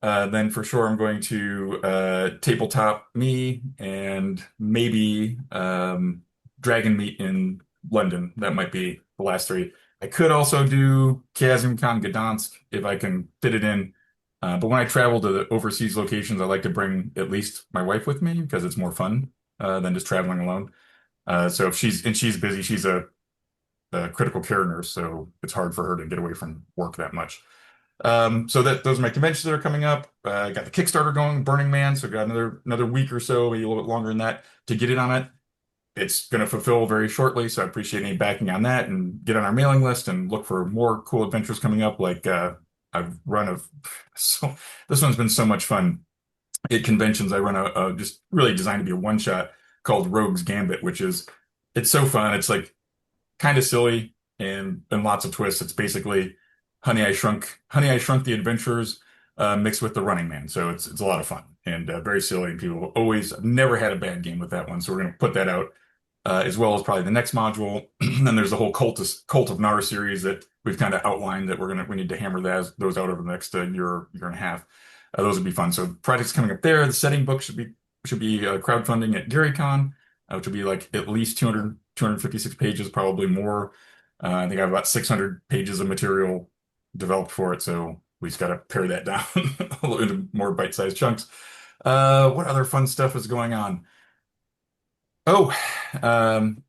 Speaker 3: Then for sure I'm going to tabletop me and maybe Dragon Meet in London. That might be the last three. I could also do KazimCon Gdansk if I can fit it in. But when I travel to the overseas locations, I like to bring at least my wife with me because it's more fun than just traveling alone. So if she's busy, she's a critical care nurse, so it's hard for her to get away from work that much. So those are my conventions that are coming up. I got the Kickstarter going, Burning Man, so got another week or so, maybe a little bit longer than that to get it on it. It's going to fulfill very shortly, so I appreciate any backing on that and get on our mailing list and look for more cool adventures coming up, like I've run a so this one's been so much fun. At conventions, I run a just really designed to be a one shot called Rogue's Gambit, which is it's so fun. It's like kind of silly and lots of twists. It's basically Honey I Shrunk the Adventurers mixed with the Running Man. So it's a lot of fun and very silly. And people always I've never had a bad game with that one. So we're gonna put that out as well as probably the next module. And then there's the whole Cult of Nar series that we've kind of outlined that we need to hammer those out over the next year and a half. Those would be fun. So projects coming up there. The setting book should be crowdfunding at GaryCon, which will be like at least 256 pages, probably more. I think I have about 600 pages of material developed for it, so we just got to pare that down into more bite-sized chunks. What other fun stuff is going on? Oh, I'm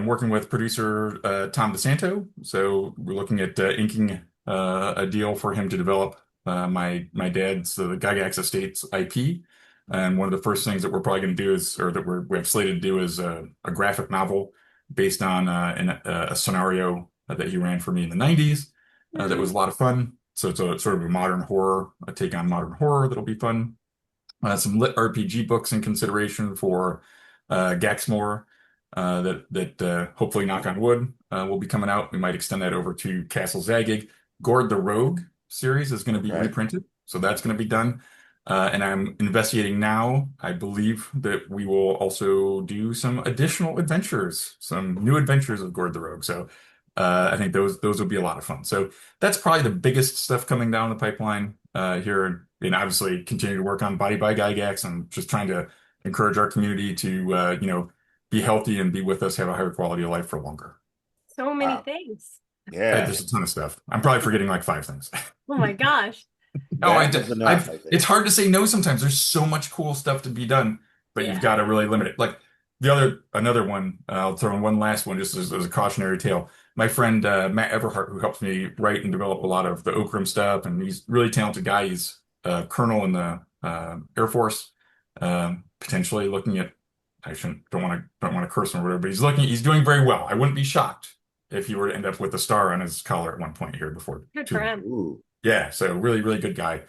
Speaker 3: working with producer Tom DeSanto, so we're looking at inking a deal for him to develop my dad's the Gygax Estates IP. And one of the first things that we're probably going to do is, or that we have slated to do is a graphic novel based on a scenario that he ran for me in the 90s. That was a lot of fun. So it's a sort of a modern horror, a take on modern horror that'll be fun. Some lit RPG books in consideration for Gaxmore that hopefully, knock on wood, will be coming out. We might extend that over to Castle Zagig. Gord the Rogue series is going to be
Speaker 2: Okay.
Speaker 3: reprinted, so that's going to be done. And I'm investigating now. I believe that we will also do some additional adventures, some new adventures of Gord the Rogue. So I think those will be a lot of fun. So that's probably the biggest stuff coming down the pipeline here. And obviously continue to work on Body by Gygax. I'm just trying to encourage our community to be healthy and be with us, have a higher quality of life for longer.
Speaker 1: So many
Speaker 2: Wow.
Speaker 1: things.
Speaker 2: Yeah,
Speaker 3: There's a ton of stuff. I'm probably forgetting like five things.
Speaker 1: Oh my gosh.
Speaker 3: Oh,
Speaker 2: that is enough, I think.
Speaker 3: it's hard to say no sometimes. There's so much cool stuff to be done, but you've
Speaker 1: Yeah.
Speaker 3: got to really limit it. Like another one, I'll throw in one last one just as a cautionary tale. My friend Matt Everhart, who helps me write and develop a lot of the Okram stuff, and he's a really talented guy. He's a colonel in the Air Force, potentially looking at. I shouldn't don't want to curse him or whatever, but he's doing very well. I wouldn't be shocked if he were to end up with a star on his collar at one point here before
Speaker 1: Good
Speaker 3: too
Speaker 1: for
Speaker 3: long.
Speaker 1: him.
Speaker 2: Ooh,
Speaker 3: Yeah, so really, really good guy.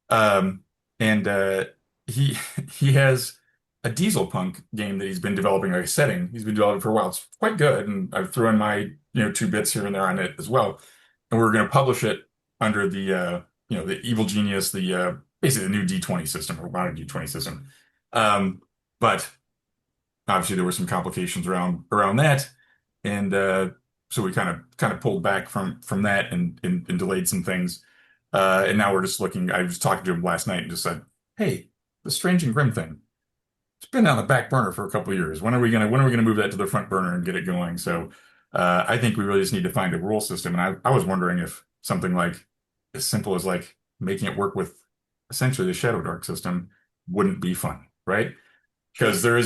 Speaker 3: Um, and he he has a diesel punk game that he's been developing, like a setting he's been developing for a while. It's quite good, and I've thrown my two bits here and there on it as well. And we're going to publish it under the the Evil Genius, the basically the new D20 system or modern D20 system. But obviously there were some complications around that, and so we kind of pulled back from that and delayed some things. And now we're just looking. I was talking to him last night and just said, "Hey, the Strange and Grim thing. It's been on the back burner for a couple of years. When are we gonna move that to the front burner and get it going?" So I think we really just need to find a rule system. And I was wondering if something like as simple as like making it work with essentially the Shadow Dark system wouldn't be fun, right? Because
Speaker 2: sure.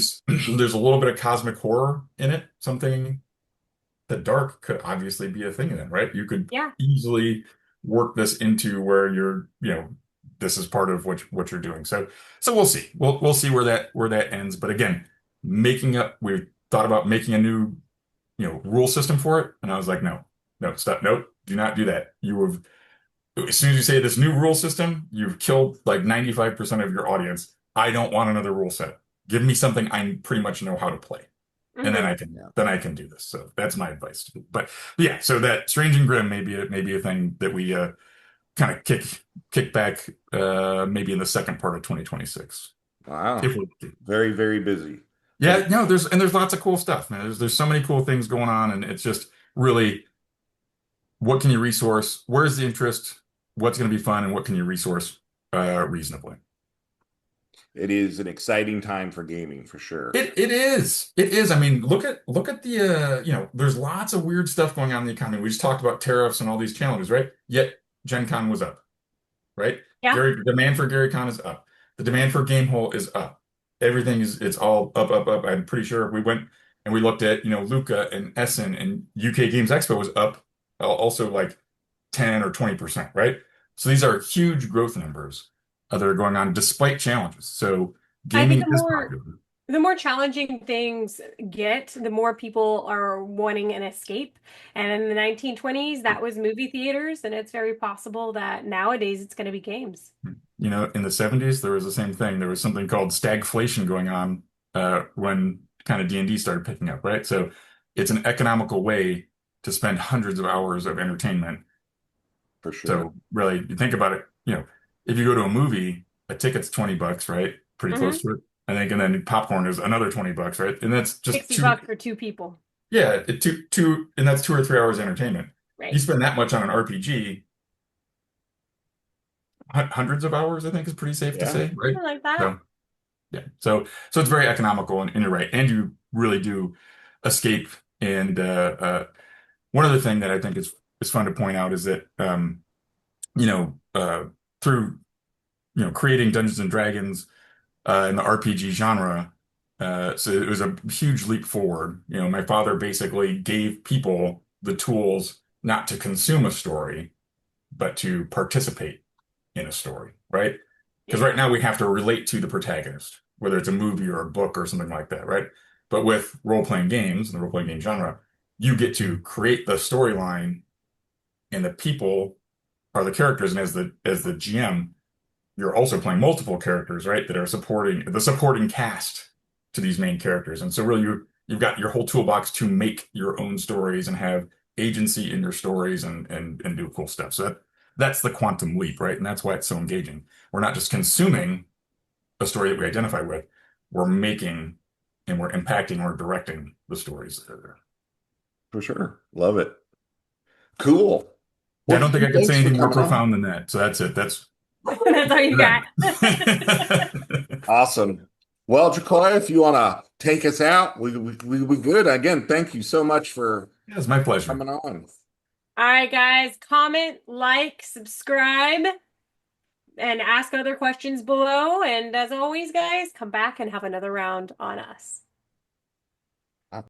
Speaker 3: there's a little bit of cosmic horror in it. Something the dark could obviously be a thing then, right? You could
Speaker 1: Yeah.
Speaker 3: easily work this into where this is part of what you're doing. So we'll see. We'll see where that ends. But again, we thought about making a new, rule system for it, and I was like, no, no, stop, no, do not do that. As soon as you say this new rule system, you've killed like 95% of your audience. I don't want another rule set. Give me something I pretty much know how to play and then
Speaker 1: Mhm.
Speaker 3: I can do this. So that's my advice. But yeah, so that Strange and Grim may be a thing that we kind of kick back maybe in the second part of 2026.
Speaker 2: Wow.
Speaker 3: If we
Speaker 2: Very, very busy.
Speaker 3: Yeah, no, there's lots of cool stuff, man. There's so many cool things going on, and it's just really what can you resource? Where's the interest? What's going to be fun, and what can you resource reasonably?
Speaker 2: It is an exciting time for gaming for sure.
Speaker 3: It is. It is. I mean, look at the there's lots of weird stuff going on in the economy. We just talked about tariffs and all these challenges, right? Yet Gen Con was up, right?
Speaker 1: Yeah.
Speaker 3: Demand for Gary Con is up. The demand for Gamehole is up. It's all up, up, up. I'm pretty sure if we went and we looked at, Luca and Essen and UK Games Expo was up also like 10 or 20%, right? So these are huge growth numbers that are going on despite challenges. So
Speaker 1: I think
Speaker 3: gaming
Speaker 1: a
Speaker 3: is
Speaker 1: more
Speaker 3: popular.
Speaker 1: The more challenging things get, the more people are wanting an escape. And in the 1920s, that was movie theaters, and it's very possible that nowadays it's going to be games.
Speaker 3: You know, in the 70s, there was the same thing. There was something called stagflation going on when kind of D&D started picking up, right? So it's an economical way to spend hundreds of hours of entertainment.
Speaker 2: For sure.
Speaker 3: So really, you think about it, you know, if you go to a movie, a ticket's $20, right? Pretty close
Speaker 1: Hmm.
Speaker 3: to it. I think, and then popcorn is another $20, right? And that's just
Speaker 1: 60
Speaker 3: two,
Speaker 1: bucks for two people,
Speaker 3: yeah, and that's 2 or 3 hours entertainment. You
Speaker 1: right?
Speaker 3: spend that much on an RPG, hundreds of hours, I think is pretty safe to
Speaker 2: Yeah.
Speaker 3: say, right?
Speaker 1: Something like that.
Speaker 3: So yeah. So it's very economical and you're right. And you really do escape. And one other thing that I think is fun to point out is that you know, through creating Dungeons and Dragons in the RPG genre, so it was a huge leap forward. You know, my father basically gave people the tools not to consume a story, but to participate in a story, right? Because right
Speaker 1: Yeah.
Speaker 3: now we have to relate to the protagonist, whether it's a movie or a book or something like that, right? But with role-playing games and the role-playing game genre, you get to create the storyline and the people are the characters, and as the GM, you're also playing multiple characters, right? That are supporting the supporting cast to these main characters. And so really you've got your whole toolbox to make your own stories and have agency in your stories and do cool stuff. So that's the quantum leap, right? And that's why it's so engaging. We're not just consuming a story that we identify with, we're making and we're impacting or directing the stories that are there.
Speaker 2: For sure. Love it. Cool.
Speaker 3: Yeah, I
Speaker 2: Well,
Speaker 3: don't think I could
Speaker 2: thanks
Speaker 3: say
Speaker 2: for
Speaker 3: anything more
Speaker 2: coming on.
Speaker 3: profound than that. So that's it. That's
Speaker 1: That's all you got.
Speaker 3: them.
Speaker 2: Awesome. Well, Jacoy, if you want to take us out, we good. Again, thank you so much for
Speaker 3: Yeah, it's my pleasure.
Speaker 2: coming on.
Speaker 1: All right, guys, comment, like, subscribe, and ask other questions below. And as always, guys, come back and have another round on us.